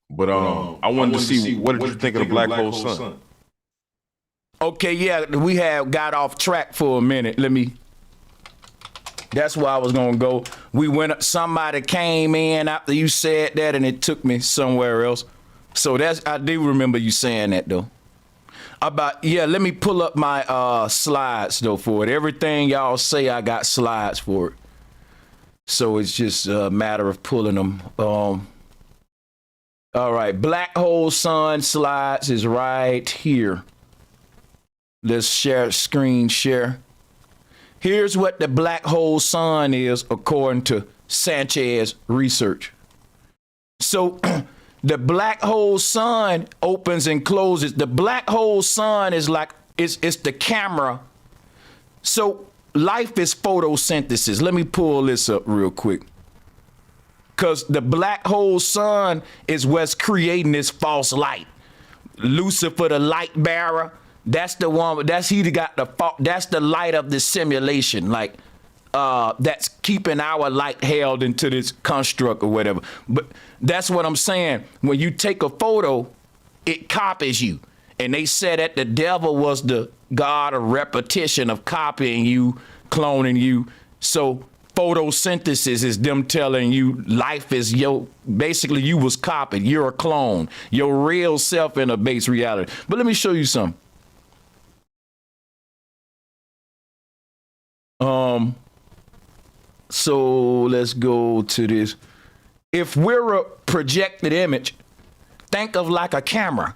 but I wanted to see, what did you think of the black hole sun? Okay, yeah, we have got off track for a minute. That's where I was gonna go. Somebody came in after you said that and it took me somewhere else. So I do remember you saying that though. Let me pull up my slides though for it. Everything y'all say, I got slides for it. So it's just a matter of pulling them. All right, black hole sun slides is right here. Let's screen share. Here's what the black hole sun is according to Sanchez research. So the black hole sun opens and closes. The black hole sun is like, it's the camera. So life is photosynthesis. Let me pull this up real quick. Because the black hole sun is what's creating this false light. Lucifer, the light bearer, that's the one, that's the light of the simulation. Like, that's keeping our light held into this construct or whatever. But that's what I'm saying. When you take a photo, it copies you. And they said that the devil was the god of repetition, of copying you, cloning you. So photosynthesis is them telling you life is basically you was copied. You're a clone. Your real self in a base reality. But let me show you something. So let's go to this. If we're a projected image, think of like a camera.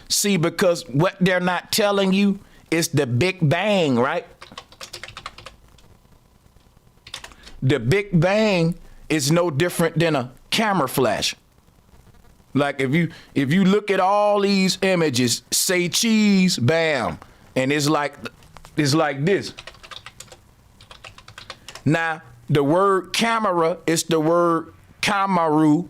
See, because what they're not telling you is the Big Bang, right? The Big Bang is no different than a camera flash. Like if you look at all these images, say cheese, bam, and it's like this. Now, the word camera is the word kamaru,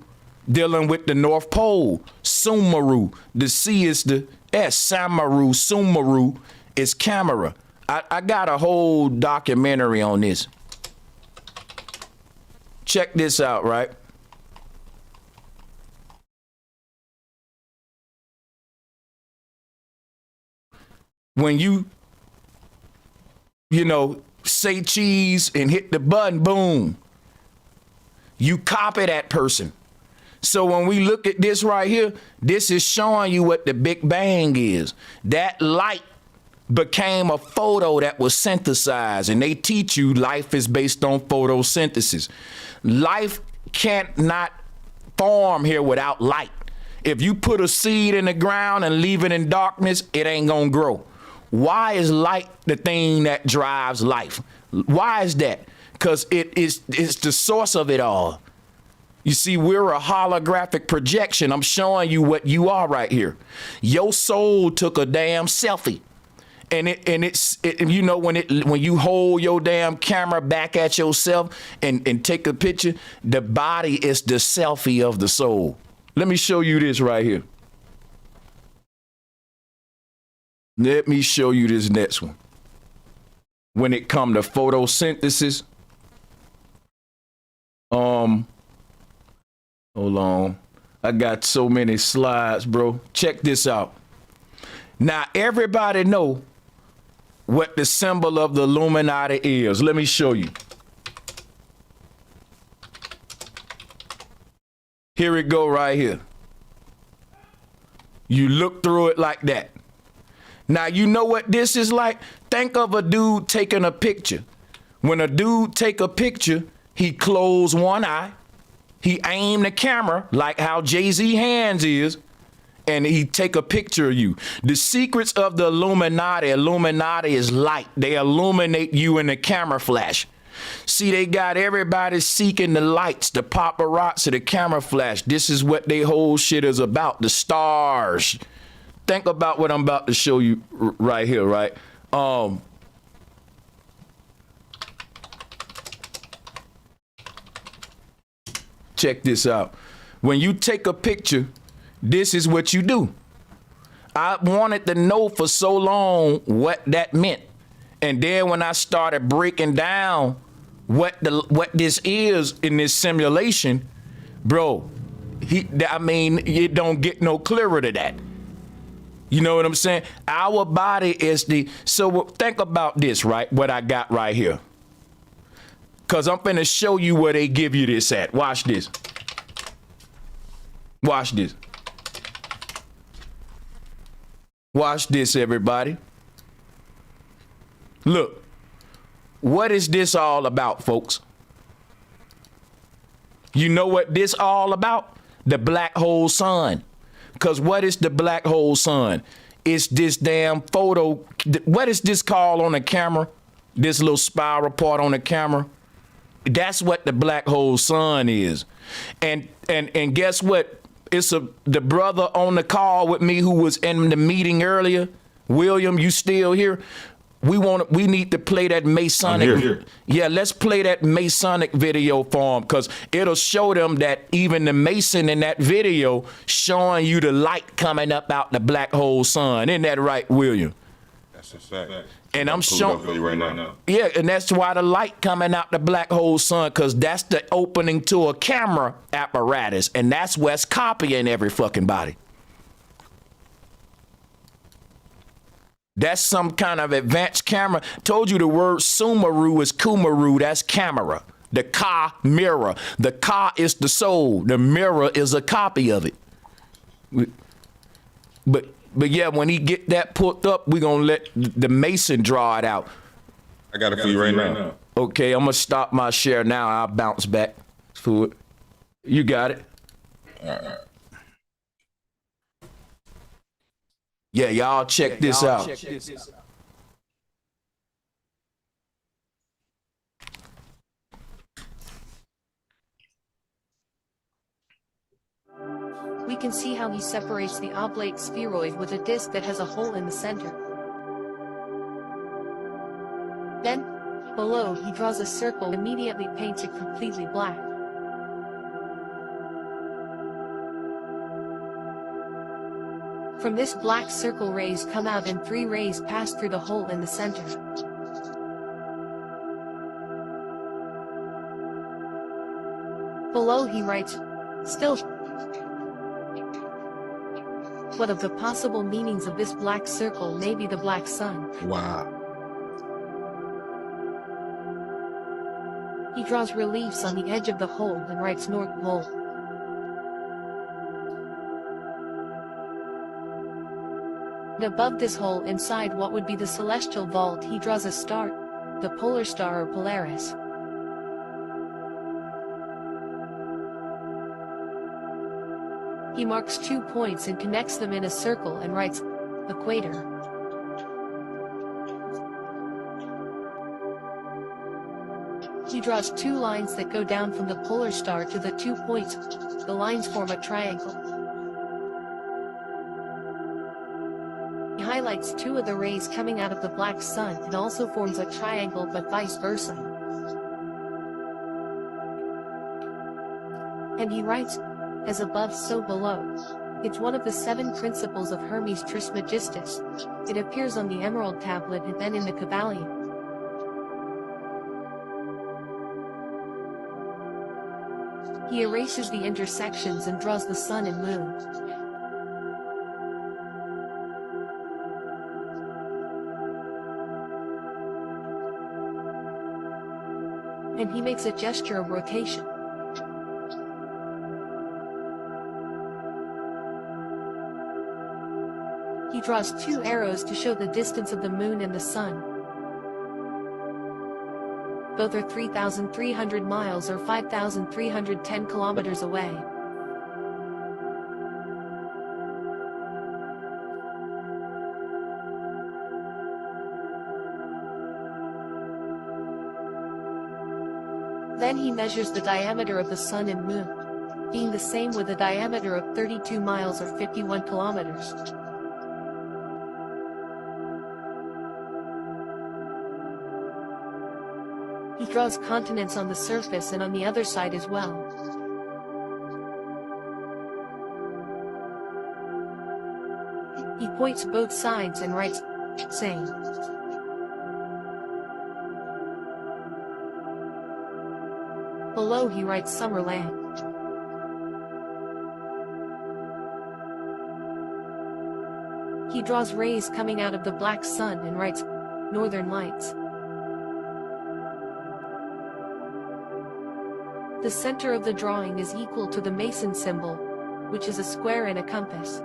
dealing with the North Pole. Sumaru, the C is the S. Samaru, Sumaru is camera. I got a whole documentary on this. Check this out, right? When you say cheese and hit the button, boom, you copy that person. So when we look at this right here, this is showing you what the Big Bang is. That light became a photo that was synthesized, and they teach you life is based on photosynthesis. Life can't not form here without light. If you put a seed in the ground and leave it in darkness, it ain't gonna grow. Why is light the thing that drives life? Why is that? Because it's the source of it all. You see, we're a holographic projection. I'm showing you what you are right here. Your soul took a damn selfie. And when you hold your damn camera back at yourself and take a picture, the body is the selfie of the soul. Let me show you this right here. Let me show you this next one. When it come to photosynthesis, hold on. I got so many slides, bro. Check this out. Now, everybody know what the symbol of the Illuminati is. Let me show you. Here it go right here. You look through it like that. Now, you know what this is like? Think of a dude taking a picture. When a dude take a picture, he close one eye, he aim the camera like how Jay-Z hands is, and he take a picture of you. The secrets of the Illuminati is light. They illuminate you in the camera flash. See, they got everybody seeking the lights, the paparazzi, the camera flash. This is what they whole shit is about, the stars. Think about what I'm about to show you right here, right? Check this out. When you take a picture, this is what you do. I wanted to know for so long what that meant. And then when I started breaking down what this is in this simulation, bro, it don't get no clearer to that. You know what I'm saying? Our body is so think about this, right? What I got right here. Because I'm finna show you where they give you this at. Watch this. Watch this. Watch this, everybody. Look. What is this all about, folks? You know what this all about? The black hole sun. Because what is the black hole sun? It's this damn photo. What is this called on the camera? This little spiral part on the camera? That's what the black hole sun is. And guess what? It's the brother on the call with me who was in the meeting earlier. William, you still here? We need to play that Masonic. Here. Yeah, let's play that Masonic video for them, because it'll show them that even the Mason in that video showing you the light coming up out the black hole sun. Isn't that right, William? That's a fact. And I'm showing you right now. Yeah, and that's why the light coming out the black hole sun, because that's the opening to a camera apparatus, and that's what's copying every fucking body. That's some kind of advanced camera. Told you the word Sumaru is Kumaru. That's camera. The Ka, mirror. The Ka is the soul. The mirror is a copy of it. But yeah, when he get that put up, we're going to let the Mason draw it out. I got it for you right now. Okay, I'm going to stop my share now. I'll bounce back to it. You got it. All right. Yeah, y'all check this out. We can see how he separates the oblate spheroid with a disc that has a hole in the center. Then, below he draws a circle and immediately paints it completely black. From this black circle rays come out and 3 rays pass through the hole in the center. Below he writes, still. What of the possible meanings of this black circle may be the black sun? Wow. He draws reliefs on the edge of the hole and writes North Pole. And above this hole inside what would be the celestial vault he draws a star, the polar star or Polaris. He marks 2 points and connects them in a circle and writes, equator. He draws 2 lines that go down from the polar star to the 2 points. The lines form a triangle. He highlights 2 of the rays coming out of the black sun and also forms a triangle but vice versa. And he writes, as above so below. It's one of the 7 principles of Hermes Trismegistus. It appears on the emerald tablet and then in the Kabbalion. He erases the intersections and draws the sun and moon. And he makes a gesture of rotation. He draws 2 arrows to show the distance of the moon and the sun. Both are 3,300 miles or 5,310 kilometers away. Then he measures the diameter of the sun and moon, being the same with a diameter of 32 miles or 51 kilometers. He draws continents on the surface and on the other side as well. He points both sides and writes, saying. Below he writes Summerland. He draws rays coming out of the black sun and writes, Northern Lights. The center of the drawing is equal to the Mason symbol, which is a square and a compass.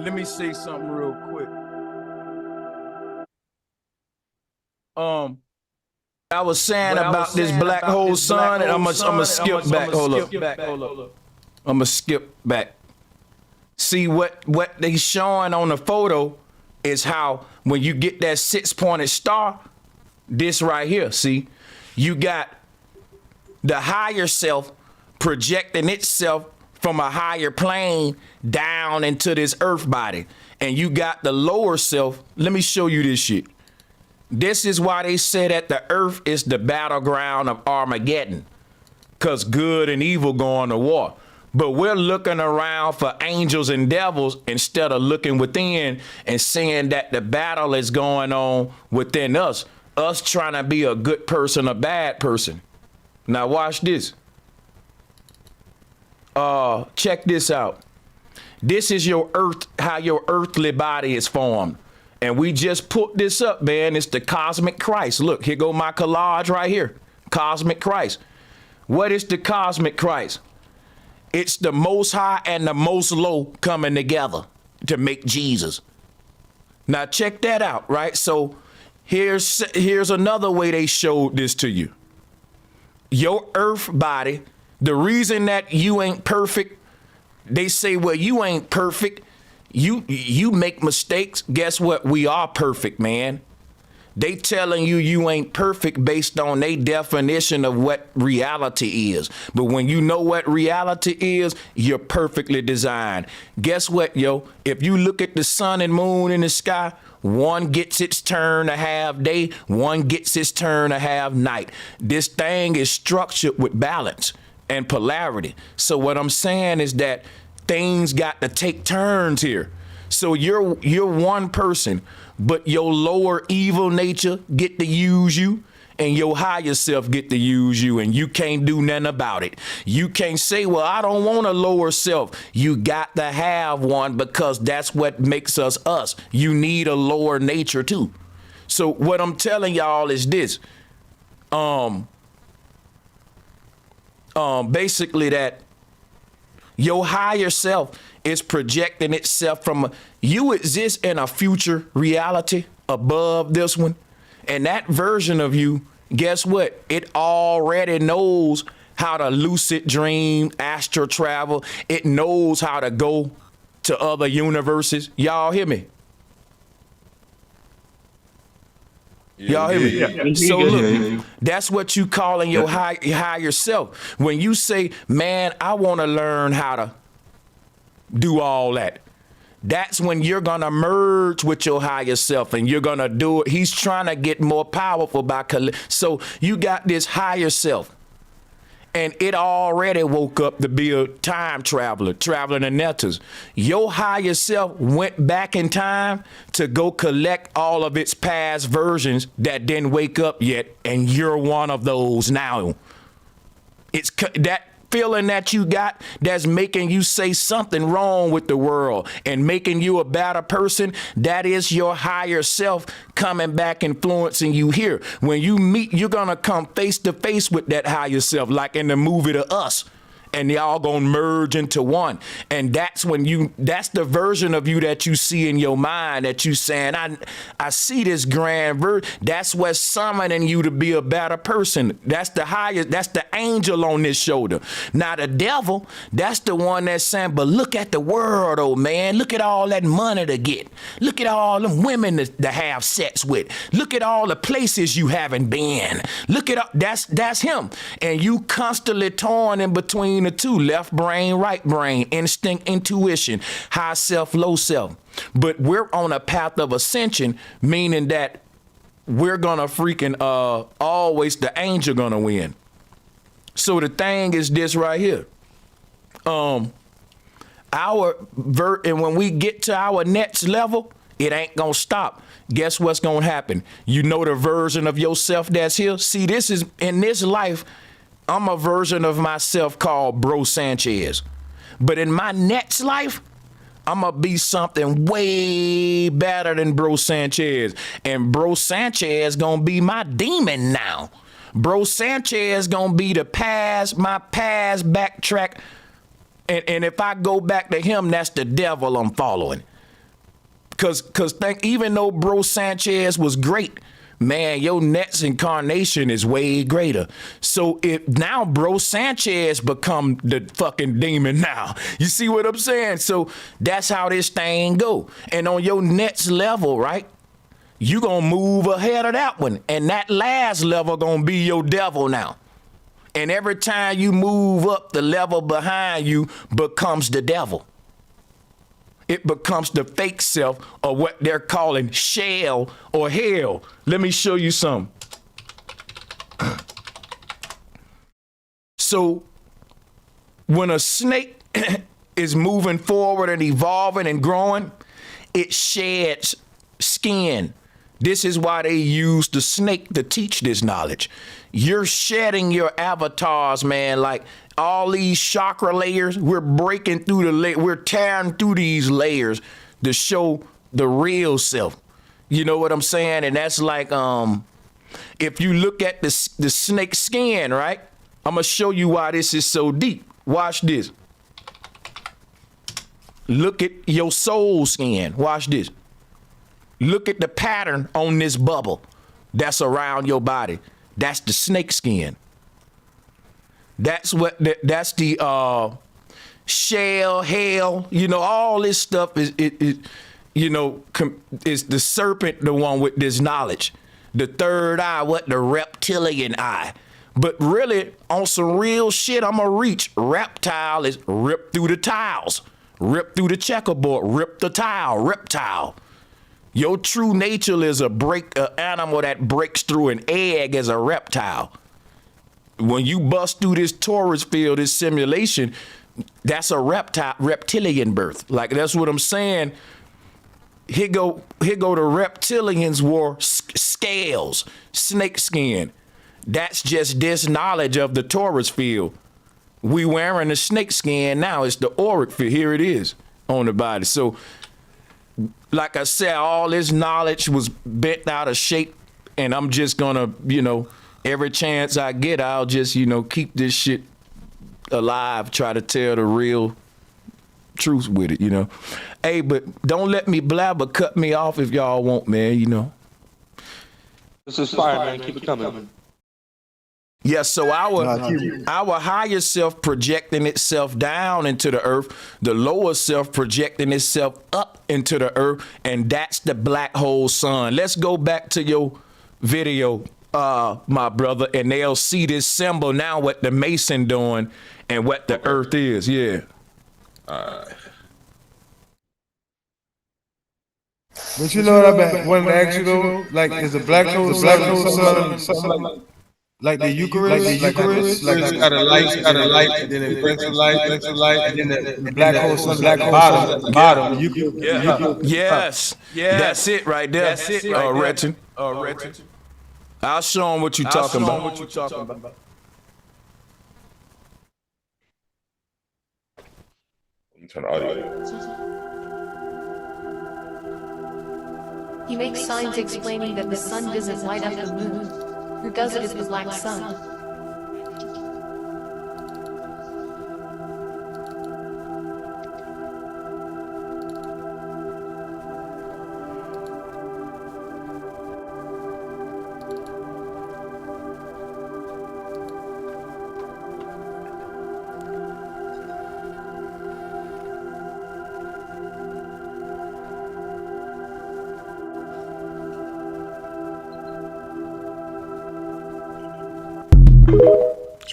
Let me say something real quick. I was saying about this black hole sun, and I'm gonna skip back. Hold up. I'm gonna skip back. See what they showing on the photo is how when you get that 6-pointed star, this right here. See, you got the higher self projecting itself from a higher plane down into this earth body, and you got the lower self. Let me show you this shit. This is why they say that the earth is the battleground of Armageddon, because good and evil go on to war. But we're looking around for angels and devils instead of looking within and seeing that the battle is going on within us trying to be a good person, a bad person. Now watch this. Check this out. This is your earth, how your earthly body is formed. And we just put this up, man. It's the cosmic Christ. Look, here go my collage right here. Cosmic Christ. What is the cosmic Christ? It's the most high and the most low coming together to make Jesus. Now check that out, right? So here's another way they showed this to you. Your earth body, the reason that you ain't perfect, they say, well, you ain't perfect. You make mistakes. Guess what? We are perfect, man. They telling you ain't perfect based on their definition of what reality is. But when you know what reality is, you're perfectly designed. Guess what, yo? If you look at the sun and moon in the sky, one gets its turn to have day, one gets its turn to have night. This thing is structured with balance and polarity. So what I'm saying is that things got to take turns here. So you're one person, but your lower evil nature get to use you, and your higher self get to use you, and you can't do nothing about it. You can't say, well, I don't want a lower self. You got to have one, because that's what makes us us. You need a lower nature too. So what I'm telling y'all is this. Basically that your higher self is projecting itself from you exist in a future reality above this one. And that version of you, guess what? It already knows how to lucid dream, astral travel. It knows how to go to other universes. Y'all hear me? Y'all hear me? So look, that's what you calling your higher self. When you say, man, I want to learn how to do all that, that's when you're going to merge with your higher self and you're going to do it. He's trying to get more powerful by so you got this higher self, and it already woke up to be a time traveler, traveling the netters. Your higher self went back in time to go collect all of its past versions that didn't wake up yet, and you're one of those now. It's that feeling that you got that's making you say something wrong with the world and making you a better person. That is your higher self coming back, influencing you here. When you meet, you're going to come face to face with that higher self, like in the movie To Us. And y'all gonna merge into one. And that's when that's the version of you that you see in your mind, that you saying, I see this grand version. That's what's summoning you to be a better person. That's the highest, that's the angel on this shoulder. Now the devil, that's the one that's saying, but look at the world, oh man. Look at all that money to get. Look at all them women to have sex with. Look at all the places you haven't been. Look at that's him. And you constantly torn in between the two, left brain, right brain, instinct, intuition, high self, low self. But we're on a path of ascension, meaning that we're gonna freaking always the angel gonna win. So the thing is this right here. And when we get to our next level, it ain't gonna stop. Guess what's gonna happen? You know the version of yourself that's here? See, this is in this life. I'm a version of myself called Bro Sanchez. But in my next life, I'm going to be something way better than Bro Sanchez. And Bro Sanchez going to be my demon now. Bro Sanchez going to be the past, my past backtrack. And if I go back to him, that's the devil I'm following. Because even though Bro Sanchez was great, man, your next incarnation is way greater. So if now Bro Sanchez become the fucking demon now. You see what I'm saying? So that's how this thing go. And on your next level, right, you gonna move ahead of that one. And that last level gonna be your devil now. And every time you move up, the level behind you becomes the devil. It becomes the fake self, or what they're calling shell or hell. Let me show you some. So when a snake is moving forward and evolving and growing, it sheds skin. This is why they use the snake to teach this knowledge. You're shedding your avatars, man, like all these chakra layers. We're breaking through we're tearing through these layers to show the real self. You know what I'm saying? And that's like, if you look at the snake skin, right? I'm gonna show you why this is so deep. Watch this. Look at your soul skin. Watch this. Look at the pattern on this bubble that's around your body. That's the snake skin. That's that's the shell, hell, you know, all this stuff is is the serpent, the one with this knowledge. The third eye, the reptilian eye. But really, on some real shit, I'm gonna reach. Reptile is rip through the tiles, rip through the checkerboard, rip the tile, reptile. Your true nature is an animal that breaks through an egg as a reptile. When you bust through this torus field, this simulation, that's a reptilian birth. Like, that's what I'm saying. Here go the reptilians wore scales, snake skin. That's just this knowledge of the torus field. We wearing the snake skin now. It's the auric field. Here it is on the body. So, like I said, all this knowledge was bent out of shape, and I'm just gonna, every chance I get, I'll just, keep this shit alive, try to tell the real truth with it, Hey, but don't let me blabber, cut me off if y'all want, man, This is fire, man. Keep it coming. Yeah, so our higher self projecting itself down into the earth, the lower self projecting itself up into the earth, and that's the black hole sun. Let's go back to your video, my brother, and they'll see this symbol now, what the Mason doing and what the earth is. Yeah. But you know what I wanted to ask you though? Like, is the black hole sun something like the Eucharist? Like got a light, and then it blinks a light, and then the black hole sun, bottom. Yes. That's it right there. That's it, Retchin. I'll show them what you're talking about. Let me turn the audio. He makes signs explaining that the sun doesn't light up the moon. Who does it is the black sun.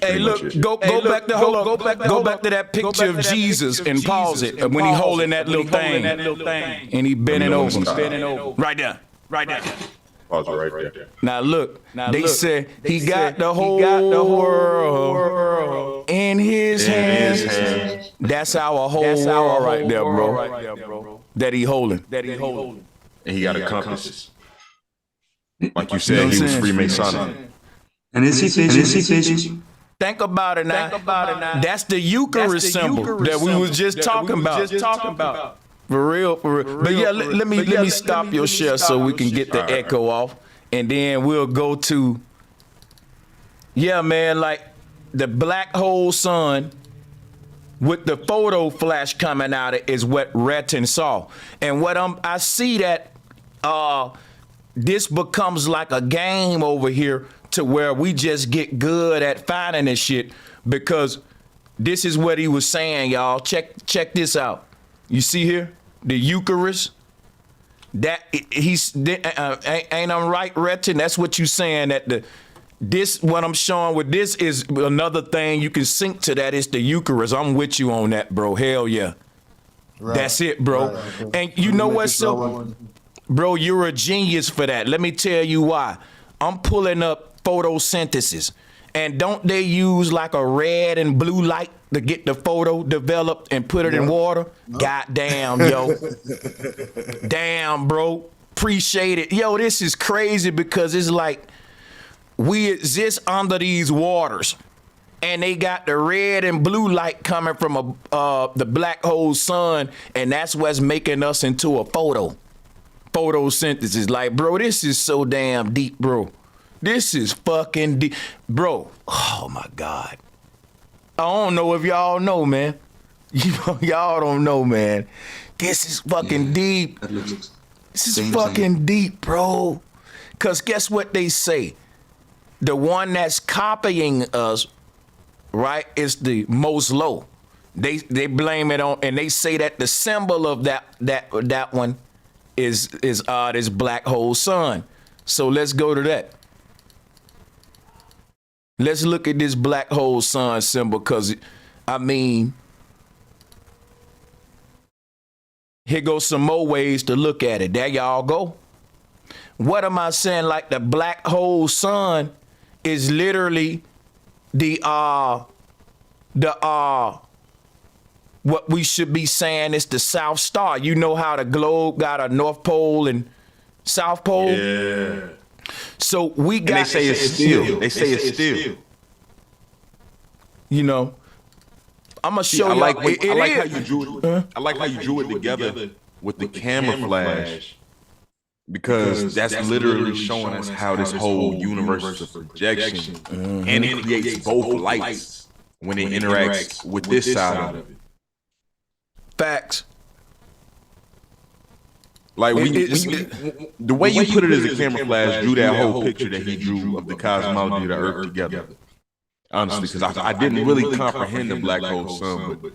Hey, look, go back to that picture of Jesus and pause it when he holding that little thing and he bending over. Right there. Pause it right there. Now look, they said he got the whole world in his hands. That's our whole world right there, bro. That he holding. And he got a compass. Like you said, he was Freemasonic. And is he fishing? Think about it now. That's the Eucharist symbol that we was just talking about. For real. But yeah, let me stop your share so we can get the echo off, and then we'll go to, yeah, man, like the black hole sun with the photo flash coming out is what Retin saw, and what I see that this becomes like a game over here, to where we just get good at finding this shit, because this is what he was saying, y'all. Check this out. You see here the Eucharist. That ain't I'm right, Retin? That's what you saying, that what I'm showing with this is another thing you can sync to. That is the Eucharist. I'm with you on that, bro. Hell yeah. Right. That's it, bro. Right. And you know what, so bro, you're a genius for that. Let me tell you why. I'm pulling up photosynthesis, and don't they use like a red and blue light to get the photo developed and put it in water? God damn, yo. Damn, bro. Appreciate it. Yo, this is crazy, because it's like we exist under these waters, and they got the red and blue light coming from the black hole sun, and that's what's making us into a photosynthesis. Like, bro, this is so damn deep, bro. This is fucking deep. Bro, oh my God. I don't know if y'all know, man. Y'all don't know, man. This is fucking deep. This is fucking deep, bro. Cause guess what they say? The one that's copying us, right, is the most low. They blame it on, and they say that the symbol of that one is this black hole sun. So let's go to that. Let's look at this black hole sun symbol, cause I mean, here goes some more ways to look at it. There y'all go. What am I saying? Like the black hole sun is literally what we should be saying is the South Star. You know how the globe got a North Pole and South Pole? Yeah. So we got. And they say it's still. They say it's still. You know, I'm gonna show you. I like how you drew it. I like how you drew it together with the camera flash, because that's literally showing us how this whole universe is a projection, and it creates both lights when it interacts with this side of it. Facts. Like the way you put it as a camera flash drew that whole picture that he drew of the cosmology of the Earth together. Honestly, because I didn't really comprehend the black hole sun, but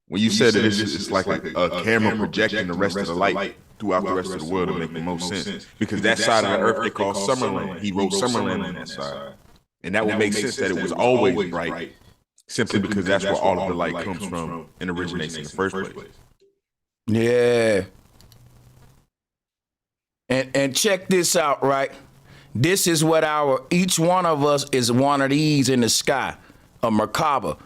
when you said that it's like a camera projecting the rest of the light throughout the rest of the world, it makes the most sense. Because that side of the Earth they call Summerland. He wrote Summerland on that side, and that would make sense that it was always bright, simply because that's where all of the light comes from and originates in the first place. Yeah. And check this out, right? This is what each one of us is one of these in the sky, a Merkaba.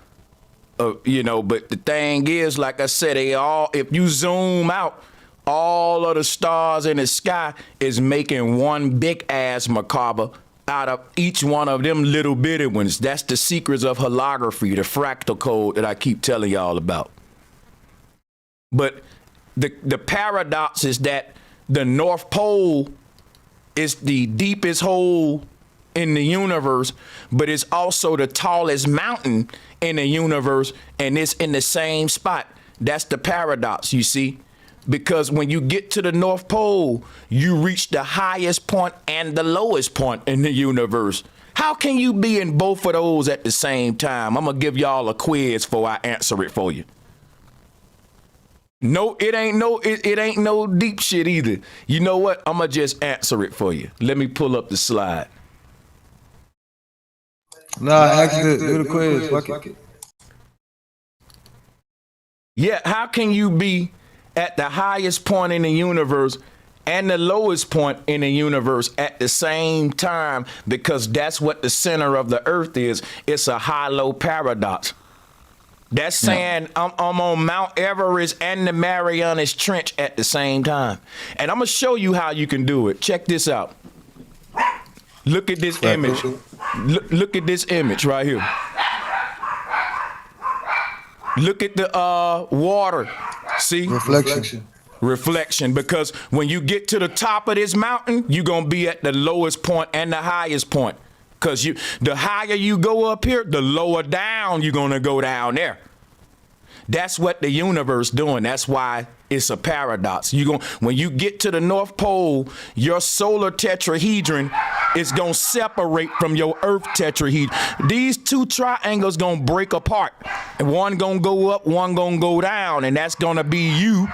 You know, but the thing is, like I said, if you zoom out, all of the stars in the sky is making one big ass Merkaba out of each one of them little bitty ones. That's the secrets of holography, the fractal code that I keep telling y'all about. But the paradox is that the North Pole is the deepest hole in the universe, but it's also the tallest mountain in the universe, and it's in the same spot. That's the paradox, you see? Because when you get to the North Pole, you reach the highest point and the lowest point in the universe. How can you be in both of those at the same time? I'm gonna give y'all a quiz before I answer it for you. No, it ain't no deep shit either. You know what? I'm gonna just answer it for you. Let me pull up the slide. Actually, do the quiz. Fuck it. Yeah, how can you be at the highest point in the universe and the lowest point in the universe at the same time? Because that's what the center of the earth is. It's a high-low paradox. That's saying I'm on Mount Everest and the Marianas Trench at the same time. And I'm going to show you how you can do it. Check this out. Look at this image. Look at this image right here. Look at the water. See? Reflection. Because when you get to the top of this mountain, you're going to be at the lowest point and the highest point. Because the higher you go up here, the lower down you're going to go down there. That's what the universe doing. That's why it's a paradox. When you get to the North Pole, your solar tetrahedron is going to separate from your Earth tetrahedron. These two triangles going to break apart. And one going to go up, one going to go down. And that's going to be you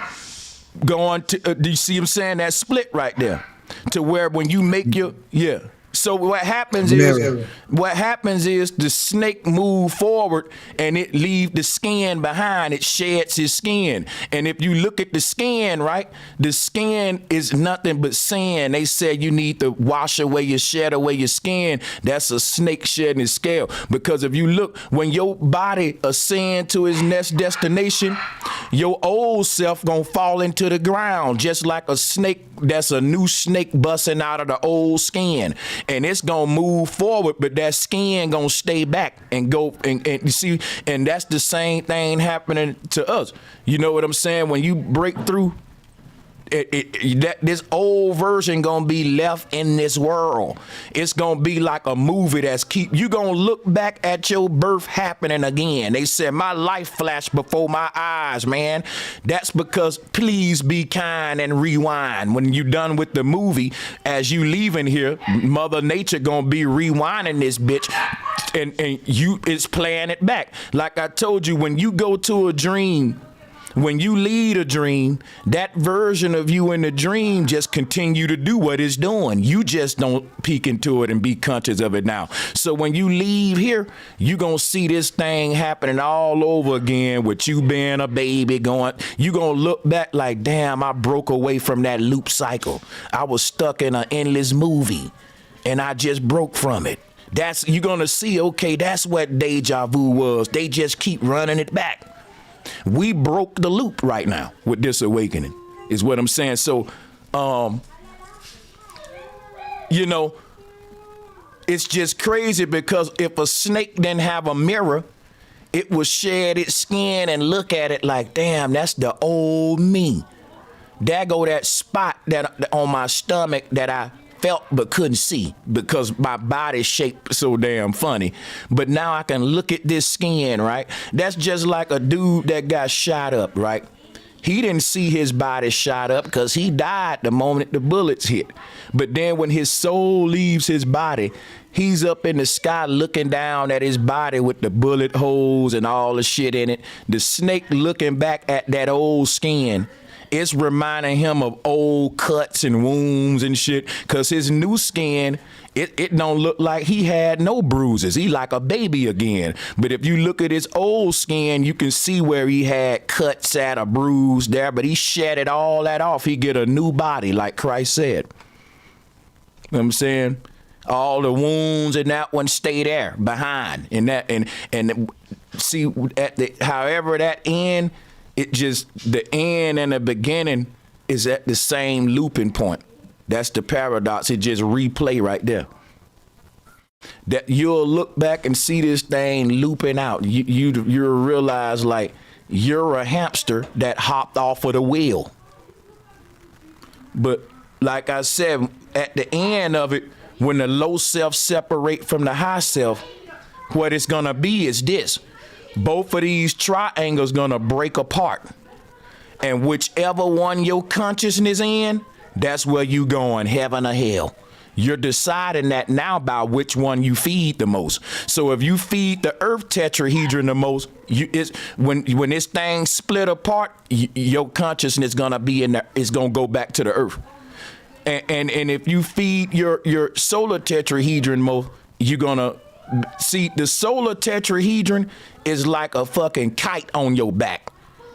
going to, do you see what I'm saying? That split right there. To where when you make so what happens is the snake move forward and it leave the skin behind. It sheds his skin. And if you look at the skin, right, the skin is nothing but sand. They said you need to shed away your skin. That's a snake shedding his scale. Because if you look, when your body ascend to its next destination, your old self gonna fall into the ground, just like a snake. That's a new snake busting out of the old skin. And it's gonna move forward, but that skin gonna stay back and go and you see, and that's the same thing happening to us. You know what I'm saying? When you break through this old version gonna be left in this world. It's gonna be like a movie you gonna look back at your birth happening again. They said my life flashed before my eyes, man. That's because please be kind and rewind. When you done with the movie, as you leaving here, Mother Nature gonna be rewinding this bitch, and you is playing it back. Like I told you, when you go to a dream, when you lead a dream, that version of you in the dream just continue to do what it's doing. You just don't peek into it and be conscious of it now. So when you leave here, you gonna see this thing happening all over again with you being a baby going. You gonna look back like, damn, I broke away from that loop cycle. I was stuck in an endless movie and I just broke from it. You're gonna see, okay, that's what deja vu was. They just keep running it back. We broke the loop right now with this awakening, is what I'm saying. So, it's just crazy because if a snake didn't have a mirror, it would shed its skin and look at it like, damn, that's the old me. There go that spot that on my stomach that I felt but couldn't see because my body's shaped so damn funny. But now I can look at this skin, right? That's just like a dude that got shot up, right? He didn't see his body shot up because he died the moment the bullets hit. But then when his soul leaves his body, he's up in the sky looking down at his body with the bullet holes and all the shit in it. The snake looking back at that old skin, it's reminding him of old cuts and wounds and shit, because his new skin, it don't look like he had no bruises. He like a baby again. But if you look at his old skin, you can see where he had cuts at, a bruise there, but he shedded all that off. He get a new body, like Christ said. You know what I'm saying? All the wounds in that one stay there behind. And that and see at the however that end, it just, the end and the beginning is at the same looping point. That's the paradox. It just replay right there. That you'll look back and see this thing looping out. You'll realize like you're a hamster that hopped off of the wheel. But like I said, at the end of it, when the low self separate from the high self, what it's gonna be is this. Both of these triangles gonna break apart. And whichever one your consciousness in, that's where you going, heaven or hell. You're deciding that now by which one you feed the most. So if you feed the earth tetrahedron the most, when this thing split apart, your consciousness gonna be in there, it's gonna go back to the earth. And if you feed your solar tetrahedron most, you're gonna see the solar tetrahedron is like a fucking kite on your back.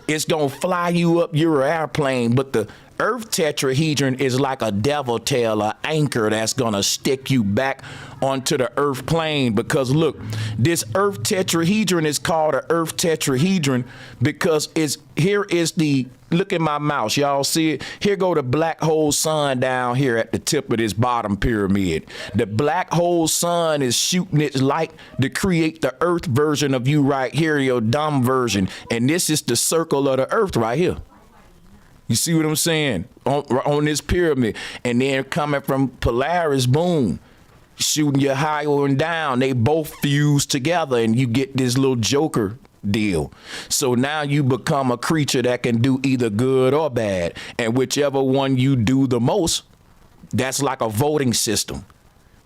It's gonna fly you up your airplane, but the earth tetrahedron is like a devil tail, an anchor that's gonna stick you back onto the earth plane. Because look, this earth tetrahedron is called an earth tetrahedron because here is the, look at my mouse, y'all see it? Here go the black hole sun down here at the tip of this bottom pyramid. The black hole sun is shooting its light to create the earth version of you right here, your dumb version. And this is the circle of the earth right here. You see what I'm saying? On this pyramid. And then coming from Polaris, boom, shooting you higher and down. They both fuse together and you get this little Joker deal. So now you become a creature that can do either good or bad. And whichever one you do the most, that's like a voting system.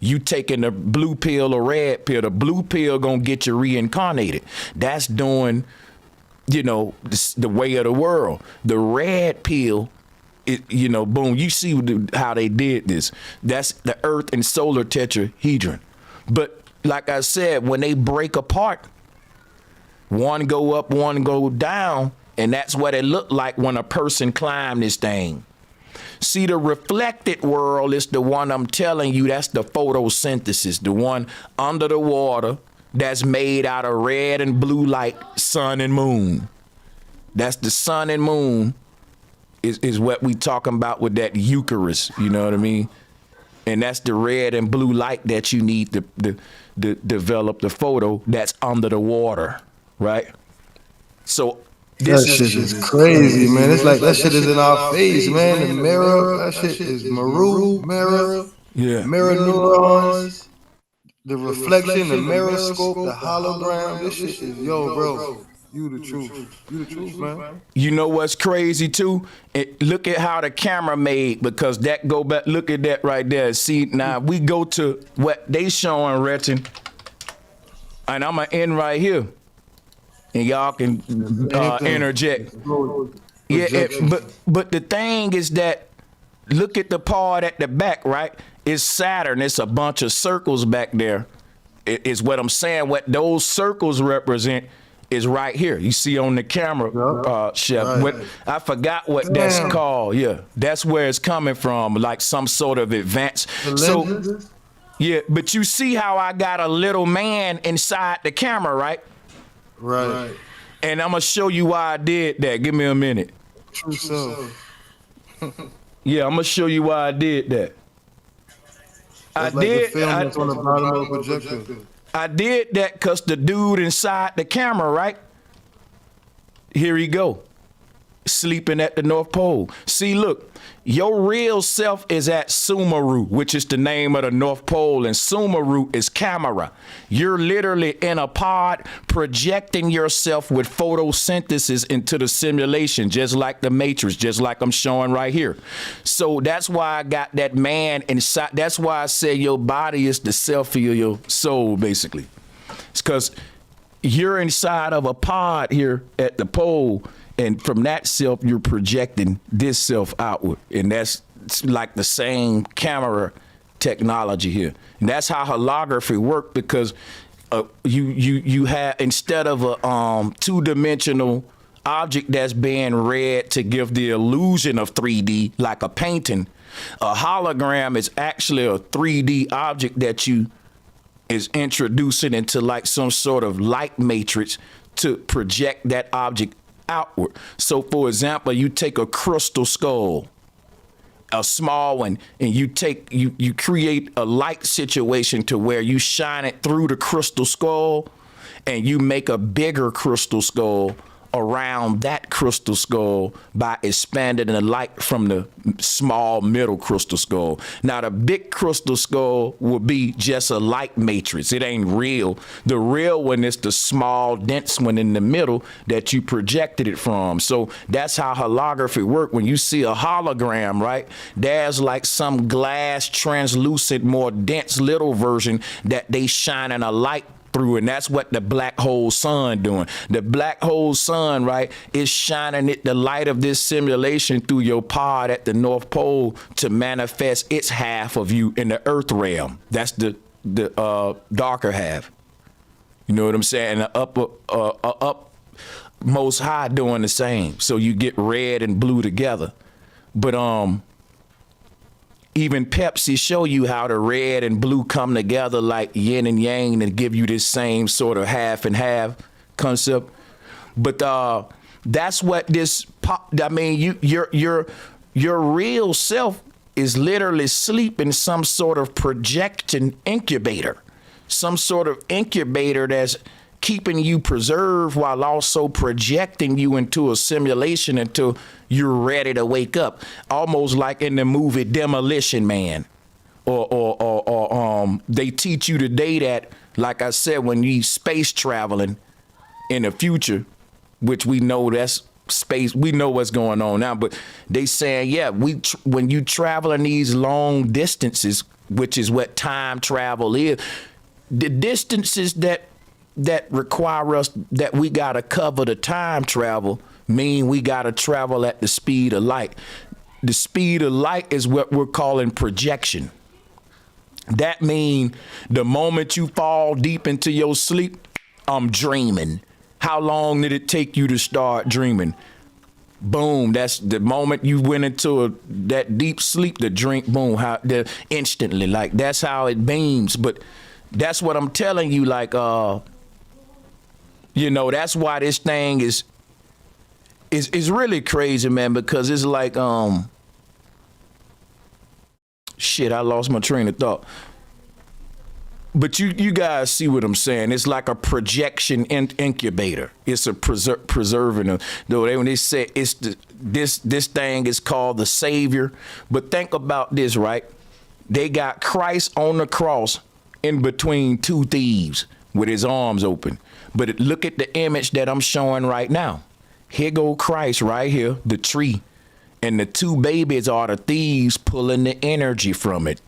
You taking the blue pill or red pill. The blue pill gonna get you reincarnated. That's doing, the way of the world. The red pill, boom, you see how they did this. That's the earth and solar tetrahedron. But like I said, when they break apart, one go up, one go down, and that's what it looked like when a person climbed this thing. See, the reflected world is the one I'm telling you, that's the photosynthesis, the one under the water, that's made out of red and blue light, sun and moon. That's the sun and moon is what we talking about with that Eucharist, you know what I mean? And that's the red and blue light that you need to develop the photo that's under the water, right? So That shit is crazy, man. It's like that shit is in our face, man. The mirror, that shit is mirror, mirror neurons, the reflection, the mirror scope, the hologram. This shit is, yo, bro. You the truth. You the truth, man. You know what's crazy too? Look at how the camera made, because that go back. Look at that right there. See, now we go to what they showing, Retin, and I'm gonna end right here, and y'all can interject. Yeah, but the thing is that look at the part at the back, right? It's Saturn. It's a bunch of circles back there. Is what I'm saying. What those circles represent is right here. You see on the camera, Chef. Right. I forgot what that's called. Yeah, that's where it's coming from, like some sort of advance. So, yeah, but you see how I got a little man inside the camera, right? Right. And I'm gonna show you why I did that. Give me a minute. True self. Yeah, I'm gonna show you why I did that. That's like the film that's on the bottom of the projector. I did that because the dude inside the camera, right? Here he go, sleeping at the North Pole. See, look, your real self is at Sumeru, which is the name of the North Pole, and Sumeru is camera. You're literally in a pod projecting yourself with photosynthesis into the simulation, just like the Matrix, just like I'm showing right here. So that's why I got that man inside. That's why I say your body is the self of your soul, basically. It's because you're inside of a pod here at the pole, and from that self, you're projecting this self outward. And that's like the same camera technology here. And that's how holography works, because you have, instead of a two-dimensional object that's being read to give the illusion of 3D, like a painting, a hologram is actually a 3D object that you is introducing into like some sort of light matrix to project that object outward. So for example, you take a crystal skull, a small one, and you create a light situation to where you shine it through the crystal skull, and you make a bigger crystal skull around that crystal skull by expanding the light from the small middle crystal skull. Now the big crystal skull will be just a light matrix. It ain't real. The real one is the small dense one in the middle that you projected it from. So that's how holography work. When you see a hologram, right, there's like some glass translucent, more dense little version that they shining a light through, and that's what the black hole sun doing. The black hole sun, right, is shining the light of this simulation through your pod at the North Pole to manifest its half of you in the Earth realm. That's the darker half. You know what I'm saying? The up most high doing the same. So you get red and blue together. But even Pepsi show you how the red and blue come together like yin and yang and give you this same sort of half and half concept. But that's what this I mean, your real self is literally sleep in some sort of projection incubator, some sort of incubator that's keeping you preserved while also projecting you into a simulation until you're ready to wake up, almost like in the movie Demolition Man, or they teach you today that, like I said, when you space traveling in the future, which we know that's space, we know what's going on now, but they saying, yeah, when you traveling these long distances, which is what time travel is, the distances that require us that we got to cover the time travel mean we got to travel at the speed of light. The speed of light is what we're calling projection. That means the moment you fall deep into your sleep, I'm dreaming. How long did it take you to start dreaming? Boom, that's the moment you went into that deep sleep, the dream, boom, instantly, like that's how it beams. But that's what I'm telling you, like, you know, that's why this thing is really crazy, man, because it's like, shit, I lost my train of thought. But you guys see what I'm saying? It's like a projection incubator. It's a preserving. When they say it's this thing is called the Savior. But think about this, right? They got Christ on the cross in between two thieves with his arms open. But look at the image that I'm showing right now. Here go Christ right here, the tree. And the two babies are the thieves pulling the energy from it.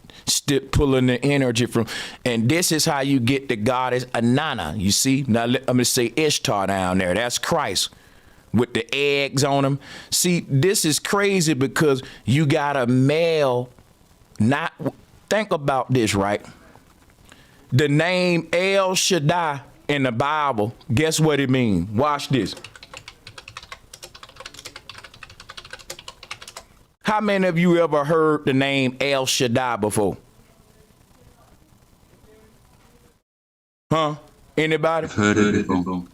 Pulling the energy from, and this is how you get the goddess Anana. You see, now I'm gonna say Ishtar down there. That's Christ with the eggs on him. See, this is crazy because you got a male. Not think about this, right? The name El Shaddai in the Bible. Guess what it means? Watch this. How many of you ever heard the name El Shaddai before? Huh? Anybody? I've heard it before.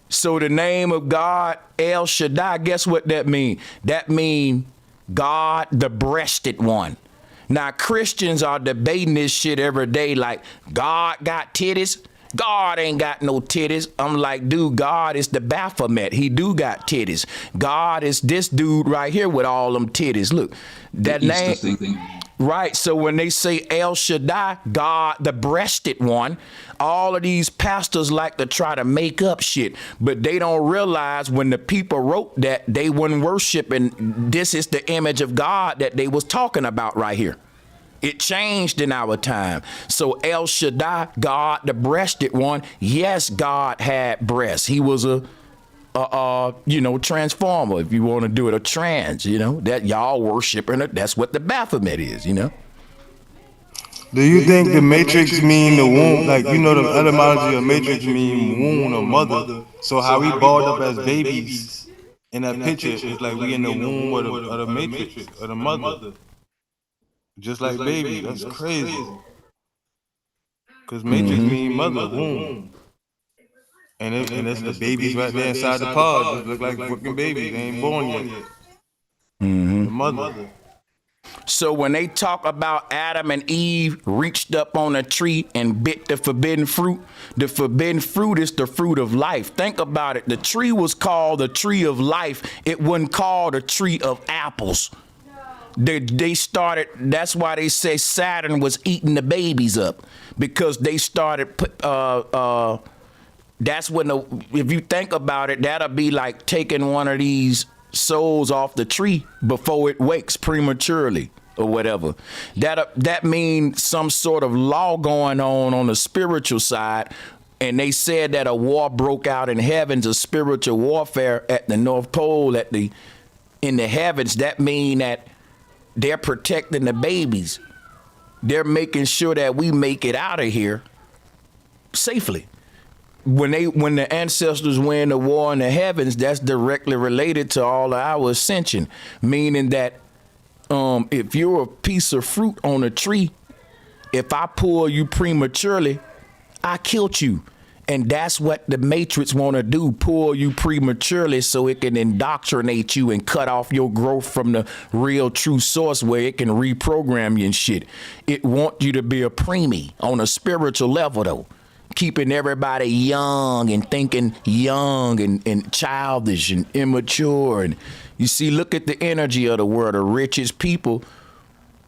So the name of God, El Shaddai, guess what that means? That means God, the breasted one. Now, Christians are debating this shit every day like, God got titties? God ain't got no titties. I'm like, dude, God is the Baphomet. He do got titties. God is this dude right here with all them titties. Look, that name. Right. So when they say El Shaddai, God, the breasted one, all of these pastors like to try to make up shit, but they don't realize when the people wrote that, they weren't worshiping. This is the image of God that they was talking about right here. It changed in our time. So El Shaddai, God, the breasted one. Yes, God had breasts. He was a transformer, if you want to do it, a trans, that y'all worshiping it. That's what the Baphomet is, Do you think the matrix mean the womb? Like, the etymology of matrix mean womb or mother. So how we balled up as babies in that picture is like we in the womb of the matrix, of the mother. Just like baby. That's crazy. Because matrix mean mother, womb. And it's the babies right there inside the pod. Just look like fucking babies. They ain't born yet. The mother. So when they talk about Adam and Eve reached up on a tree and bit the forbidden fruit is the fruit of life. Think about it. The tree was called the tree of life. It wasn't called a tree of apples. They started, that's why they say Saturn was eating the babies up, because they started, that's when, if you think about it, that'll be like taking one of these souls off the tree before it wakes prematurely or whatever. That means some sort of law going on the spiritual side. And they said that a war broke out in heavens, a spiritual warfare at the North Pole, in the heavens. That mean that they're protecting the babies. They're making sure that we make it out of here safely. When the ancestors win the war in the heavens, that's directly related to all of our ascension. Meaning that if you're a piece of fruit on a tree, if I pull you prematurely, I killed you. And that's what the Matrix want to do, pull you prematurely so it can indoctrinate you and cut off your growth from the real true source where it can reprogram you and shit. It want you to be a preemie on a spiritual level, though, keeping everybody young and thinking young and childish and immature. And you see, look at the energy of the world. The richest people,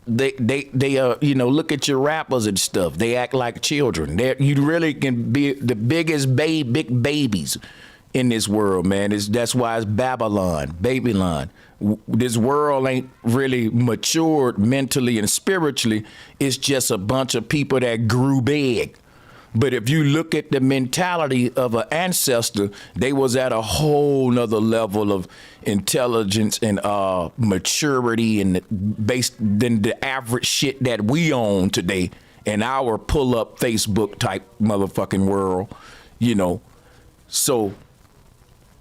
they look at your rappers and stuff. They act like children. You really can be the biggest big babies in this world, man. That's why it's Babylon. This world ain't really matured mentally and spiritually. It's just a bunch of people that grew big. But if you look at the mentality of an ancestor, they was at a whole nother level of intelligence and maturity and based than the average shit that we own today in our pull-up Facebook type motherfucking world, So,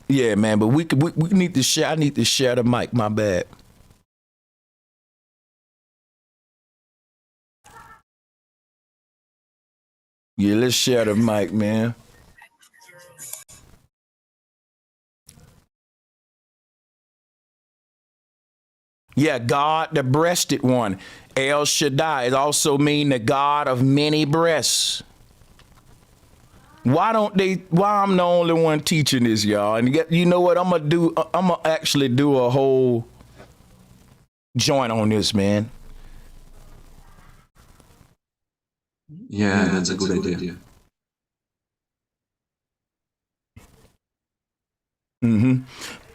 yeah, man. But we need to share. I need to share the mic. My bad. Yeah, let's share the mic, man. Yeah, God, the breasted one. El Shaddai. It also mean the God of many breasts. Why I'm the only one teaching this, y'all? And you know what I'm gonna actually do a whole joint on this, man. Yeah, that's a good idea.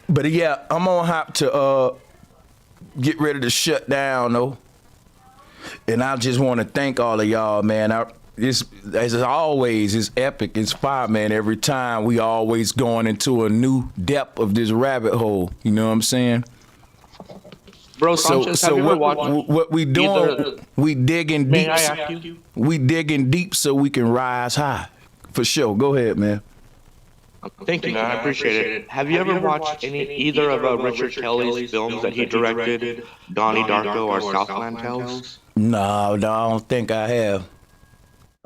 But yeah, I'm gonna have to get ready to shut down though. And I just want to thank all of y'all, man. As always, it's epic. It's fire, man. Every time we always going into a new depth of this rabbit hole. You know what I'm saying? Bro, Sanchez, have you ever watched what we doing? We digging deep. May I ask you? We digging deep so we can rise high. For sure. Go ahead, man. Thank you, man. I appreciate it. Have you ever watched either of Richard Kelly's films that he directed, Donnie Darko or Southland Tales? No, I don't think I have.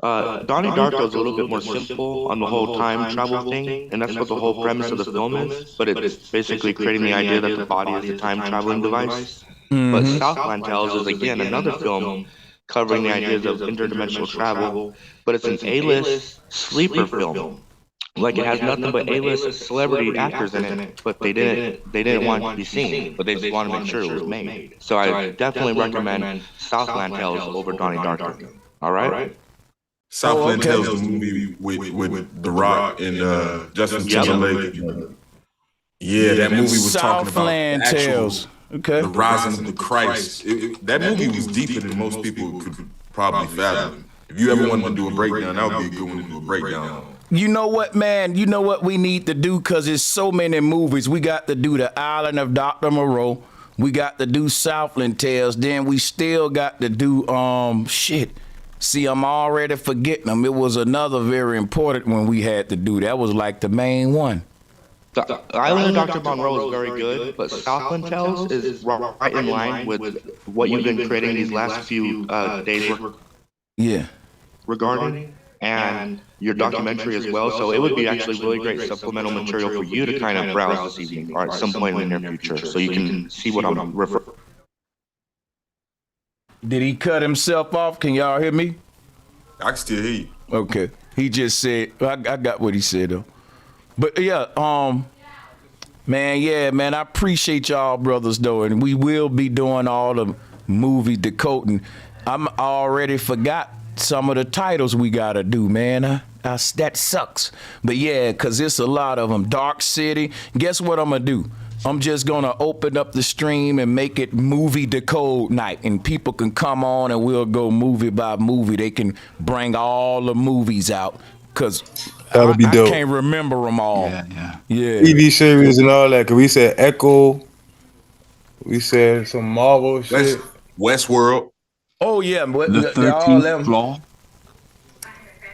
Donnie Darko is a little bit more simple on the whole time travel thing, and that's what the whole premise of the film is. But it's basically creating the idea that the body is a time traveling device. But Southland Tales is again another film covering the ideas of interdimensional travel, but it's an A-list sleeper film. Like it has nothing but A-list celebrity actors in it, but they didn't want it to be seen, but they just wanted to make sure it was made. So I definitely recommend Southland Tales over Donnie Darko. All right. Southland Tales the movie with The Rock and Justin Timberlake. Yeah, that movie was talking about Southland Tales. Okay. The rising of the Christ. That movie was deeper than most people could probably fathom. If you ever wanted to do a breakdown, that would be a good one to do a breakdown. You know what, man? You know what we need to do? Because there's so many movies. We got to do The Island of Dr. Moreau. We got to do Southland Tales. Then we still got to do, shit. See, I'm already forgetting them. It was another very important one we had to do. That was like the main one. The Island of Dr. Monroe is very good, but Southland Tales is right in line with what you've been creating these last few days regarding, and your documentary as well. So it would be actually really great supplemental material for you to kind of browse this evening or at some point in the near future, so you can see what I'm referring. Did he cut himself off? Can y'all hear me? I can still hear you. Okay. He just said, I got what he said though. But yeah, man, I appreciate y'all brothers though, and we will be doing all the movie decoding. I'm already forgot some of the titles we gotta do, man. That sucks. But yeah, cause it's a lot of them. Dark City. Guess what I'm gonna do? I'm just gonna open up the stream and make it movie decode night, and people can come on and we'll go movie by movie. They can bring all the movies out, cause that'll be dope. I can't remember them all. Yeah. TV series and all that. Cause we said Echo. We said some Marvel shit. Westworld. Oh yeah, but The 13th Floor.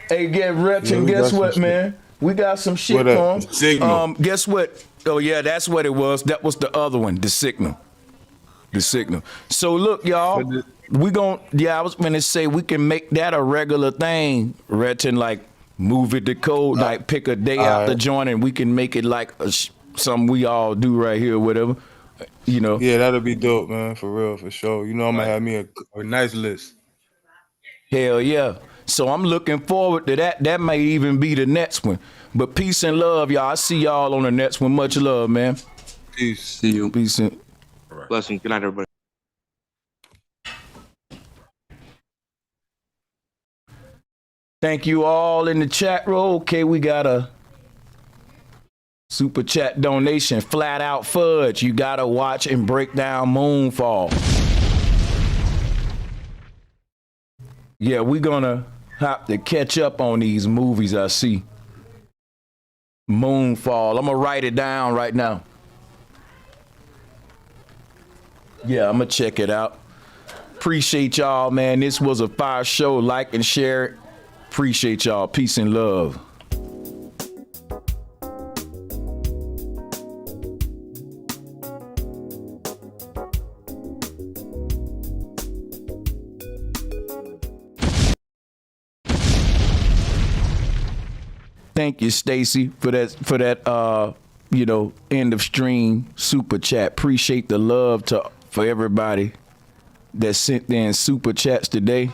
Hey, get rich, and guess what, man? We got some shit for him. Signal. Guess what? Oh yeah, that's what it was. That was the other one, the signal. The signal. So look, y'all, I was gonna say we can make that a regular thing, Retin, like movie decode, like pick a day out the joint, and we can make it like something we all do right here, or whatever. You know. Yeah, that'll be dope, man. For real, for sure. You know, I'm gonna have me a nice list. Hell yeah. So I'm looking forward to that. That may even be the next one. But peace and love, y'all. I see y'all on the next one. Much love, man. Peace. See you. Peace. Blessings. Good night, everybody. Thank you all in the chat room. Okay, we got a super chat donation. Flat Out Fudge. You gotta watch and break down Moonfall. Yeah, we're gonna have to catch up on these movies I see. Moonfall. I'm gonna write it down right now. Yeah, I'm gonna check it out. Appreciate y'all, man. This was a fire show. Like and share it. Appreciate y'all. Peace and love. Thank you, Stacy, for that end of stream super chat. Appreciate the love for everybody that sent in super chats today.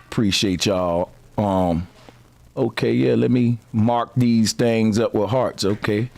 Appreciate y'all. Okay, yeah, let me mark these things up with hearts. Okay.